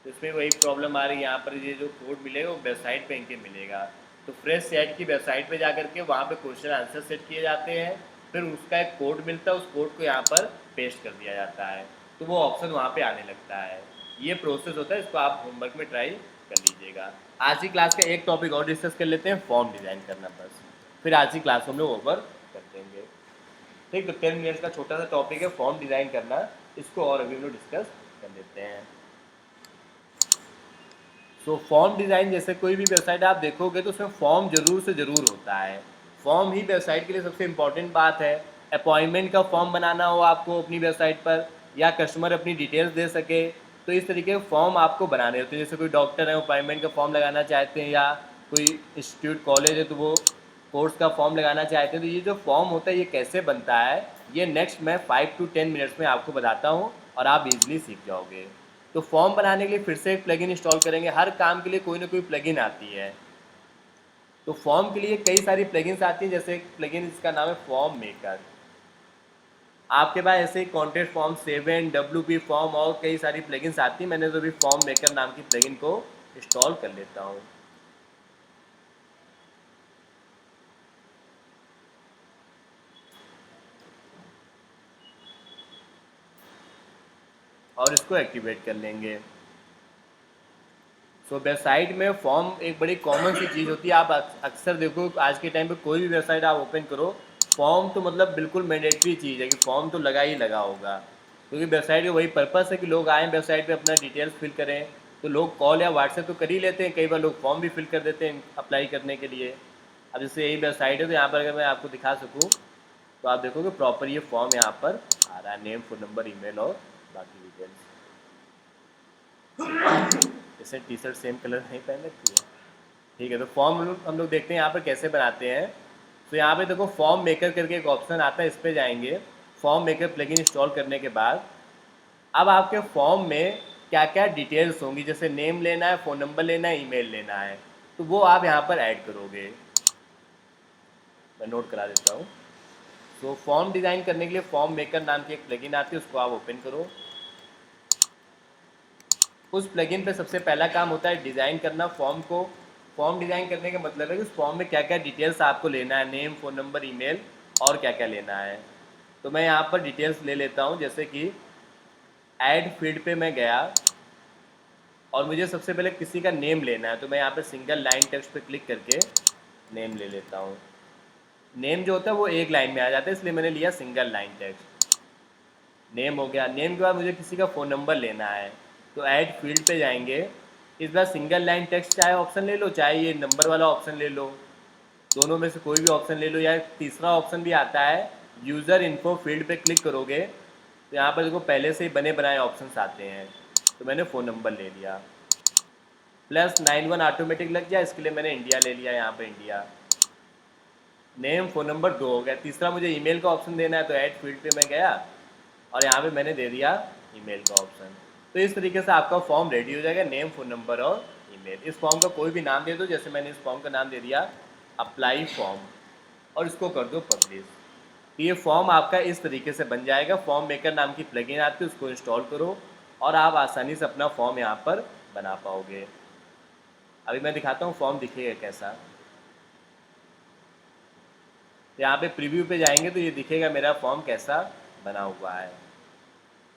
[SPEAKER 1] तो इसमें वही प्रॉब्लम आ रही है। यहाँ पर ये जो कोड मिलेगा वो वेबसाइट पे इनके मिलेगा। तो फ्रेश चैट की वेबसाइट पे जाकर के वहाँ पे क्वेश्चन आंसर सेट किए जाते हैं, फिर उसका एक कोड मिलता है, उस कोड को यहाँ पर पेस्ट कर दिया जाता है, तो वो ऑप्शन वहाँ पे आने लगता है। ये प्रोसेस होता है, इसको आप होमवर्क में ट्राई कर लीजिएगा। आज की क्लास का एक टॉपिक और डिस्कस कर लेते हैं, फॉर्म डिज़ाइन करना बस, फिर आज की क्लास हम लोग ओवर कर देंगे। ठीक, तो 10 मिनट्स का छोटा सा टॉपिक है फॉर्म डिज़ाइन करना, इसको और अभी हम लोग डिस्कस कर लेते हैं। सो फॉर्म डिज़ाइन, जैसे कोई भी वेबसाइट आप देखोगे तो उसमें फॉर्म ज़रूर से ज़रूर होता है। फॉर्म ही वेबसाइट के लिए सबसे इम्पॉर्टेंट बात है। अपॉइंटमेंट का फॉर्म बनाना हो आपको अपनी वेबसाइट पर, या कस्टमर अपनी डिटेल्स दे सके, तो इस तरीके के फॉर्म आपको बनाने होते हैं। जैसे कोई डॉक्टर है अपॉइंटमेंट का फॉर्म लगाना चाहते हैं, या कोई इंस्टीट्यूट कॉलेज है तो वो कोर्स का फॉर्म लगाना चाहते हैं, तो ये जो फॉर्म होता है ये कैसे बनता है, ये नेक्स्ट मैं 5 to 10 मिनट्स में आपको बताता हूँ और आप इजीली सीख जाओगे। तो फॉर्म बनाने के लिए फिर से एक प्लगइन इंस्टॉल करेंगे। हर काम के लिए कोई ना कोई प्लगइन आती है। तो फॉर्म के लिए कई सारी प्लगइन्स आती हैं, जैसे एक प्लगइन इसका नाम है फॉर्म मेकर। आपके पास ऐसे ही कॉन्टेस्ट फॉर्म 7, WP फॉर्म और कई सारी प्लगइन्स आती हैं। मैंने तो अभी फॉर्म मेकर नाम की प्लगइन को इंस्टॉल कर लेता हूँ। और इसको एक्टिवेट कर लेंगे। सो वेबसाइट में फॉर्म एक बड़ी कॉमन सी चीज़ होती है। आप अक्सर देखो आज के टाइम पे कोई भी वेबसाइट आप ओपन करो, फॉर्म तो मतलब बिल्कुल मैंडेटरी चीज़ है कि फॉर्म तो लगा ही लगा होगा, क्योंकि वेबसाइट का वही पर्पस है कि लोग आएँ वेबसाइट पे अपना डिटेल्स फिल करें। तो लोग कॉल या व्हाट्सएप तो कर ही लेते हैं, कई बार लोग फॉर्म भी फिल कर देते हैं अप्लाई करने के लिए। अब जैसे यही वेबसाइट है तो यहाँ पर अगर मैं आपको दिखा सकूँ तो आप देखोगे प्रॉपर ये फॉर्म यहाँ पर आ रहा है, नेम, फ़ोन नंबर, ईमेल और बाकी डिटेल्स। जैसे टी शर्ट सेम कलर नहीं पहन रखी है। ठीक है, तो फॉर्म हम लोग देखते हैं यहाँ पर कैसे बनाते हैं। तो यहाँ पे देखो फॉर्म मेकर करके एक ऑप्शन आता है, इस पर जाएंगे। फॉर्म मेकर प्लगइन इंस्टॉल करने के बाद अब आपके फॉर्म में क्या क्या डिटेल्स होंगी, जैसे नेम लेना है, फ़ोन नंबर लेना है, ईमेल लेना है, तो वो आप यहाँ पर ऐड करोगे। मैं नोट करा देता हूँ। तो फॉर्म डिज़ाइन करने के लिए फॉर्म मेकर नाम की एक प्लगइन आती है, उसको आप ओपन करो। उस प्लगइन पे सबसे पहला काम होता है डिज़ाइन करना फॉर्म को। फॉर्म डिज़ाइन करने का मतलब है कि उस फॉर्म में क्या क्या डिटेल्स आपको लेना है, नेम, फ़ोन नंबर, ईमेल और क्या क्या लेना है। तो मैं यहाँ पर डिटेल्स ले लेता हूँ, जैसे कि ऐड फील्ड पे मैं गया और मुझे सबसे पहले किसी का नेम लेना है, तो मैं यहाँ पर सिंगल लाइन टेक्स्ट पे क्लिक करके नेम ले लेता हूँ। नेम जो होता है वो एक लाइन में आ जाता है, इसलिए मैंने लिया सिंगल लाइन टेक्स्ट। नेम हो गया। नेम के बाद मुझे किसी का फ़ोन नंबर लेना है, तो ऐड फील्ड पे जाएंगे। इस बार सिंगल लाइन टेक्स्ट चाहे ऑप्शन ले लो, चाहे ये नंबर वाला ऑप्शन ले लो, दोनों में से कोई भी ऑप्शन ले लो, या तीसरा ऑप्शन भी आता है यूज़र इन्फो फील्ड पे क्लिक करोगे तो यहाँ पर देखो पहले से ही बने बनाए ऑप्शंस आते हैं। तो मैंने फ़ोन नंबर ले लिया, +91 ऑटोमेटिक लग गया, इसके लिए मैंने इंडिया ले लिया, यहाँ पर इंडिया। नेम फ़ोन नंबर 2 हो गया। तीसरा मुझे ईमेल का ऑप्शन देना है, तो ऐड फील्ड पे मैं गया और यहाँ पे मैंने दे दिया ईमेल का ऑप्शन। तो इस तरीके से आपका फॉर्म रेडी हो जाएगा, नेम, फ़ोन नंबर और ईमेल। इस फॉर्म का कोई भी नाम दे दो, जैसे मैंने इस फॉर्म का नाम दे दिया अप्लाई फॉर्म, और इसको कर दो पब्लिश। ये फॉर्म आपका इस तरीके से बन जाएगा। फॉर्म मेकर नाम की प्लगइन आती है, उसको इंस्टॉल करो और आप आसानी से अपना फॉर्म यहाँ पर बना पाओगे। अभी मैं दिखाता हूँ फॉर्म दिखेगा कैसा। यहाँ पे प्रीव्यू पे जाएंगे तो ये दिखेगा मेरा फॉर्म कैसा बना हुआ है।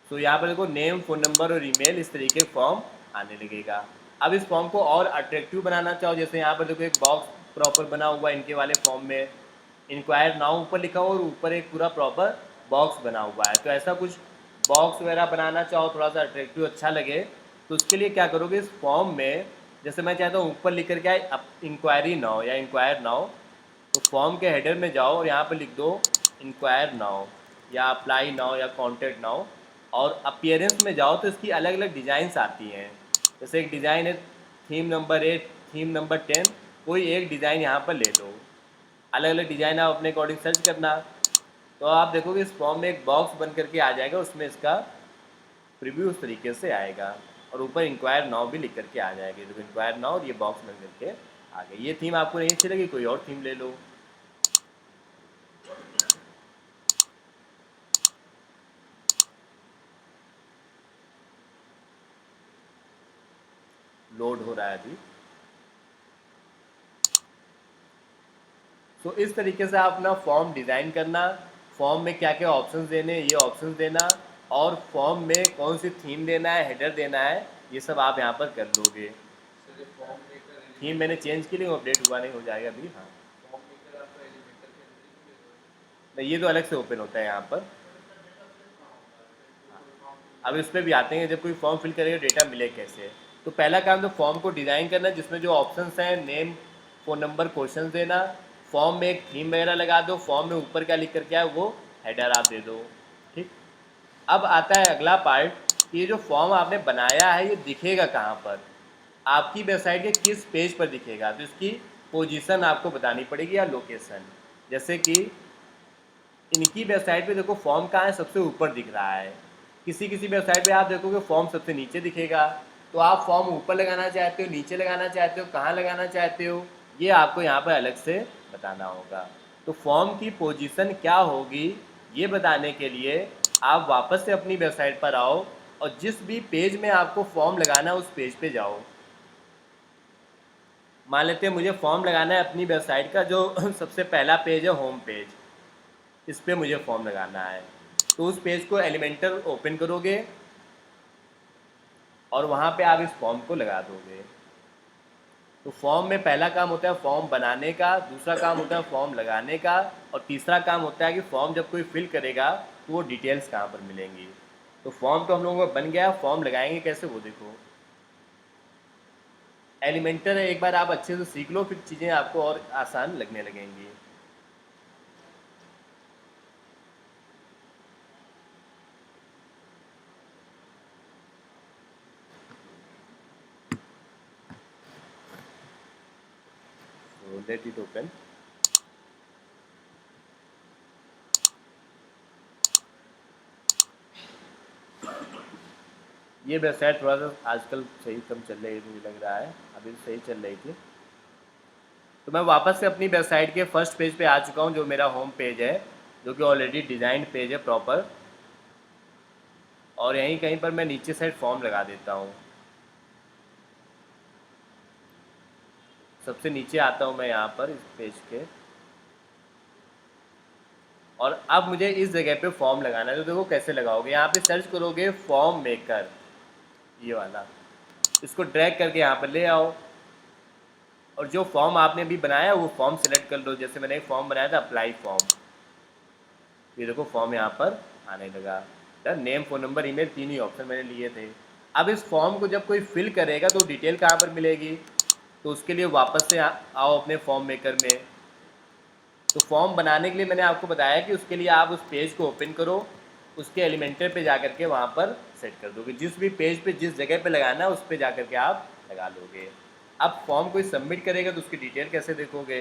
[SPEAKER 1] तो यहाँ पर देखो नेम, फ़ोन नंबर और ईमेल, इस तरीके फॉर्म आने लगेगा। अब इस फॉर्म को और अट्रैक्टिव बनाना चाहो, जैसे यहाँ पर देखो एक बॉक्स प्रॉपर बना हुआ है इनके वाले फॉर्म में, इंक्वायर नाउ ऊपर लिखा हुआ और ऊपर एक पूरा प्रॉपर बॉक्स बना हुआ है। तो ऐसा कुछ बॉक्स वगैरह बनाना चाहो, थोड़ा सा अट्रैक्टिव अच्छा लगे, तो उसके लिए क्या करोगे, इस फॉर्म में जैसे मैं चाहता हूँ ऊपर लिख करके आए इंक्वायरी नाउ या इंक्वायर नाउ, तो फॉर्म के हेडर में जाओ और यहाँ पर लिख दो इंक्वायर नाउ या अप्लाई नाउ या कॉन्टैक्ट नाउ, और अपीयरेंस में जाओ तो इसकी अलग अलग डिज़ाइंस आती हैं। जैसे एक डिज़ाइन है थीम नंबर 8, थीम नंबर 10, कोई एक डिज़ाइन यहाँ पर ले लो। अलग अलग डिज़ाइन आप अपने अकॉर्डिंग सर्च करना, तो आप देखोगे इस फॉर्म में एक बॉक्स बन करके आ जाएगा, उसमें इसका प्रीव्यू उस तरीके से आएगा और ऊपर इंक्वायर नाउ भी लिख करके आ जाएगी। देखो इंक्वायर नाउ और ये बॉक्स बन करके आ गई। ये थीम आपको नहीं अच्छी लगी, कोई और थीम ले लो। लोड हो रहा है अभी। तो इस तरीके से आप अपना फॉर्म डिज़ाइन करना, फॉर्म में क्या क्या ऑप्शंस देने ये ऑप्शंस देना, और फॉर्म में कौन सी थीम देना है, हेडर देना है, ये सब आप यहाँ पर कर लोगे। थीम मैंने चेंज की, लेकिन अपडेट हुआ नहीं, हो जाएगा अभी। हाँ नहीं, ये तो अलग से ओपन होता है यहाँ पर। अब इस पर भी आते हैं, जब कोई फॉर्म फिल करेगा डेटा मिले कैसे। तो पहला काम तो फॉर्म को डिज़ाइन करना, जिसमें जो ऑप्शंस हैं नेम, फ़ोन नंबर, क्वेश्चन देना। फॉर्म में एक थीम वगैरह लगा दो, फॉर्म में ऊपर क्या लिख कर क्या है वो हेडर आप दे दो। ठीक। अब आता है अगला पार्ट, ये जो फॉर्म आपने बनाया है ये दिखेगा कहाँ पर, आपकी वेबसाइट के किस पेज पर दिखेगा। तो इसकी पोजीशन आपको बतानी पड़ेगी या लोकेशन। जैसे कि इनकी वेबसाइट पे देखो फॉर्म कहाँ है, सबसे ऊपर दिख रहा है। किसी किसी वेबसाइट पे आप देखोगे फॉर्म सबसे नीचे दिखेगा। तो आप फॉर्म ऊपर लगाना चाहते हो, नीचे लगाना चाहते हो, कहाँ लगाना चाहते हो, ये आपको यहाँ पर अलग से बताना होगा। तो फॉर्म की पोजीशन क्या होगी ये बताने के लिए आप वापस से अपनी वेबसाइट पर आओ और जिस भी पेज में आपको फॉर्म लगाना है उस पेज पे जाओ। मान लेते हैं मुझे फॉर्म लगाना है अपनी वेबसाइट का जो सबसे पहला पेज है, होम पेज, इस पर मुझे फॉर्म लगाना है। तो उस पेज को एलिमेंटर ओपन करोगे और वहाँ पे आप इस फॉर्म को लगा दोगे। तो फॉर्म में पहला काम होता है फॉर्म बनाने का, दूसरा काम होता है फॉर्म लगाने का, और तीसरा काम होता है कि फॉर्म जब कोई फिल करेगा तो वो डिटेल्स कहाँ पर मिलेंगी। तो फॉर्म तो हम लोगों का बन गया, फॉर्म लगाएंगे कैसे वो देखो। एलिमेंटर है, एक बार आप अच्छे से सीख लो, फिर चीज़ें आपको और आसान लगने लगेंगी। So let it open. ये वेबसाइट थोड़ा सा आजकल सही कम चल रही है, मुझे लग रहा है, अभी सही चल रही थी। तो मैं वापस से अपनी वेबसाइट के फर्स्ट पेज पे आ चुका हूँ, जो मेरा होम पेज है, जो कि ऑलरेडी डिज़ाइन पेज है प्रॉपर। और यहीं कहीं पर मैं नीचे साइड फॉर्म लगा देता हूँ। सबसे नीचे आता हूँ मैं यहाँ पर इस पेज के, और अब मुझे इस जगह पे फॉर्म लगाना है। तो देखो कैसे लगाओगे, यहाँ पे सर्च करोगे फॉर्म मेकर, ये वाला, इसको ड्रैग करके यहाँ पर ले आओ और जो फॉर्म आपने अभी बनाया वो फॉर्म सेलेक्ट कर लो। जैसे मैंने एक फॉर्म बनाया था अप्लाई फॉर्म, ये देखो फॉर्म यहाँ पर आने लगा। नेम, फ़ोन नंबर, ईमेल, तीन ही ऑप्शन मैंने लिए थे। अब इस फॉर्म को जब कोई फिल करेगा तो डिटेल कहाँ पर मिलेगी, तो उसके लिए वापस से आओ अपने फॉर्म मेकर में, तो फॉर्म बनाने के लिए मैंने आपको बताया कि उसके लिए आप उस पेज को ओपन करो, उसके एलिमेंटर पे जा करके वहाँ पर सेट कर दोगे, जिस भी पेज पे जिस जगह पे लगाना है उस पे जा करके आप लगा लोगे। अब फॉर्म कोई सबमिट करेगा तो उसकी डिटेल कैसे देखोगे?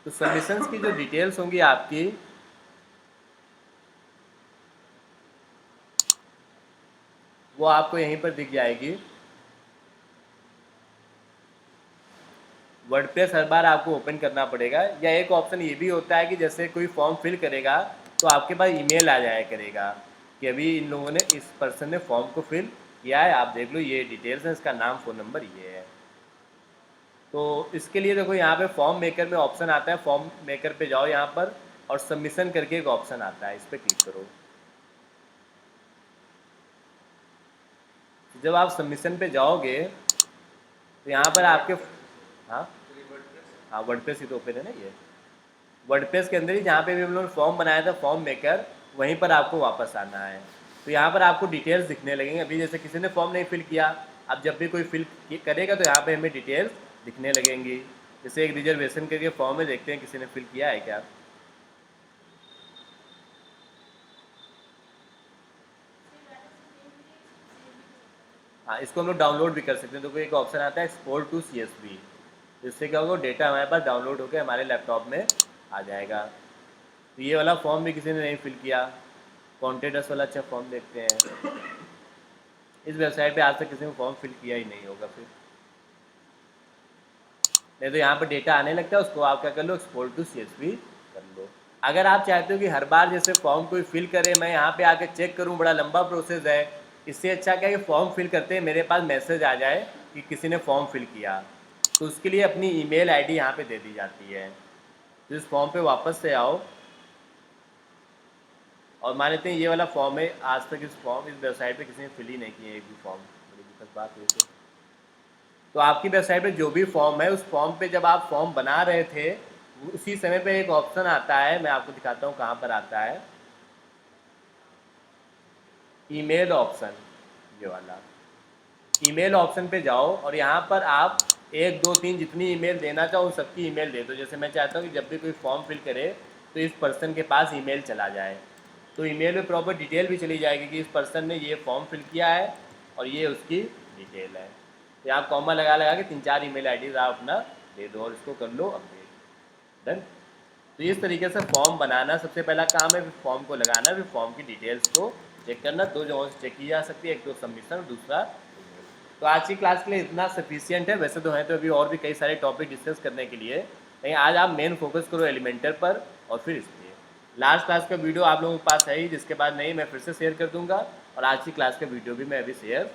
[SPEAKER 1] तो सबमिशंस की जो डिटेल्स होंगी आपकी, वो आपको यहीं पर दिख जाएगी। वर्डप्रेस हर बार आपको ओपन करना पड़ेगा, या एक ऑप्शन ये भी होता है कि जैसे कोई फॉर्म फिल करेगा तो आपके पास ईमेल आ जाया करेगा कि अभी इन लोगों ने, इस पर्सन ने फॉर्म को फिल किया है, आप देख लो, ये डिटेल्स हैं, इसका नाम फ़ोन नंबर ये है। तो इसके लिए देखो यहाँ पे फॉर्म मेकर में ऑप्शन आता है, फॉर्म मेकर पे जाओ यहाँ पर, और सबमिशन करके एक ऑप्शन आता है, इस पर क्लिक करो। जब आप सबमिशन पे जाओगे तो यहाँ पर आपके, हाँ हाँ वर्डप्रेस ही तो ओपन है ना ये, वर्डप्रेस के अंदर ही जहाँ पे भी हम लोगों ने फॉर्म बनाया था फॉर्म मेकर, वहीं पर आपको वापस आना है। तो यहाँ पर आपको डिटेल्स दिखने लगेंगे। अभी जैसे किसी ने फॉर्म नहीं फिल किया, अब जब भी कोई फिल करेगा तो यहाँ पे हमें डिटेल्स दिखने लगेंगी। जैसे एक रिजर्वेशन करके फॉर्म में देखते हैं किसी ने फिल किया है क्या। हाँ, इसको हम लोग डाउनलोड भी कर सकते हैं। तो कोई एक ऑप्शन आता है एक्सपोर्ट टू CSV, जिससे क्या होगा, डेटा हमारे पास डाउनलोड होकर हमारे लैपटॉप में आ जाएगा। तो ये वाला फॉर्म भी किसी ने नहीं फिल किया, कॉन्टेडस वाला अच्छा फॉर्म देखते हैं। इस वेबसाइट पे आज तक किसी ने फॉर्म फिल किया ही नहीं होगा फिर, नहीं तो यहाँ पर डेटा आने लगता है, उसको आप क्या कर लो, एक्सपोर्ट टू CSV कर लो। अगर आप चाहते हो कि हर बार जैसे फॉर्म कोई फिल करे मैं यहाँ पे आके चेक करूँ, बड़ा लंबा प्रोसेस है, इससे अच्छा क्या है कि फॉर्म फिल करते हैं मेरे पास मैसेज आ जाए कि किसी ने फॉर्म फिल किया, तो उसके लिए अपनी ईमेल आईडी यहाँ पे दे दी जाती है। तो इस फॉर्म पे वापस से आओ, और मान लेते हैं ये वाला फॉर्म है, आज तक इस वेबसाइट पे किसी ने फिल ही नहीं किया एक भी फॉर्म, बड़ी दिक्कत बात हुई तो आपकी वेबसाइट पे जो भी फॉर्म है, उस फॉर्म पे जब आप फॉर्म बना रहे थे उसी समय पे एक ऑप्शन आता है, मैं आपको दिखाता हूँ कहाँ पर आता है, ईमेल ऑप्शन, ये वाला ईमेल ऑप्शन पे जाओ, और यहाँ पर आप 1 2 3 जितनी ईमेल देना चाहो उन सबकी ईमेल दे दो। जैसे मैं चाहता हूँ कि जब भी कोई फॉर्म फिल करे तो इस पर्सन के पास ईमेल चला जाए, तो ईमेल में प्रॉपर डिटेल भी चली जाएगी कि इस पर्सन ने ये फॉर्म फिल किया है और ये उसकी डिटेल है। तो आप कॉमा लगा लगा के 3 4 ईमेल आईडीज़ आप अपना दे दो और इसको कर लो अपडेट, डन। तो इस तरीके से फॉर्म बनाना सबसे पहला काम है, फिर फॉर्म को लगाना, फिर फॉर्म की डिटेल्स को चेक करना। 2 जगहों से चेक की जा सकती है, एक तो सबमिशन और दूसरा। तो आज की क्लास के लिए इतना सफिशियंट है, वैसे तो हैं तो अभी और भी कई सारे टॉपिक डिस्कस करने के लिए, लेकिन आज आप मेन फोकस करो एलिमेंटर पर और फिर इस लिए। लास्ट क्लास का वीडियो आप लोगों के पास है ही, जिसके बाद नहीं मैं फिर से शेयर कर दूंगा, और आज की क्लास का वीडियो भी मैं अभी शेयर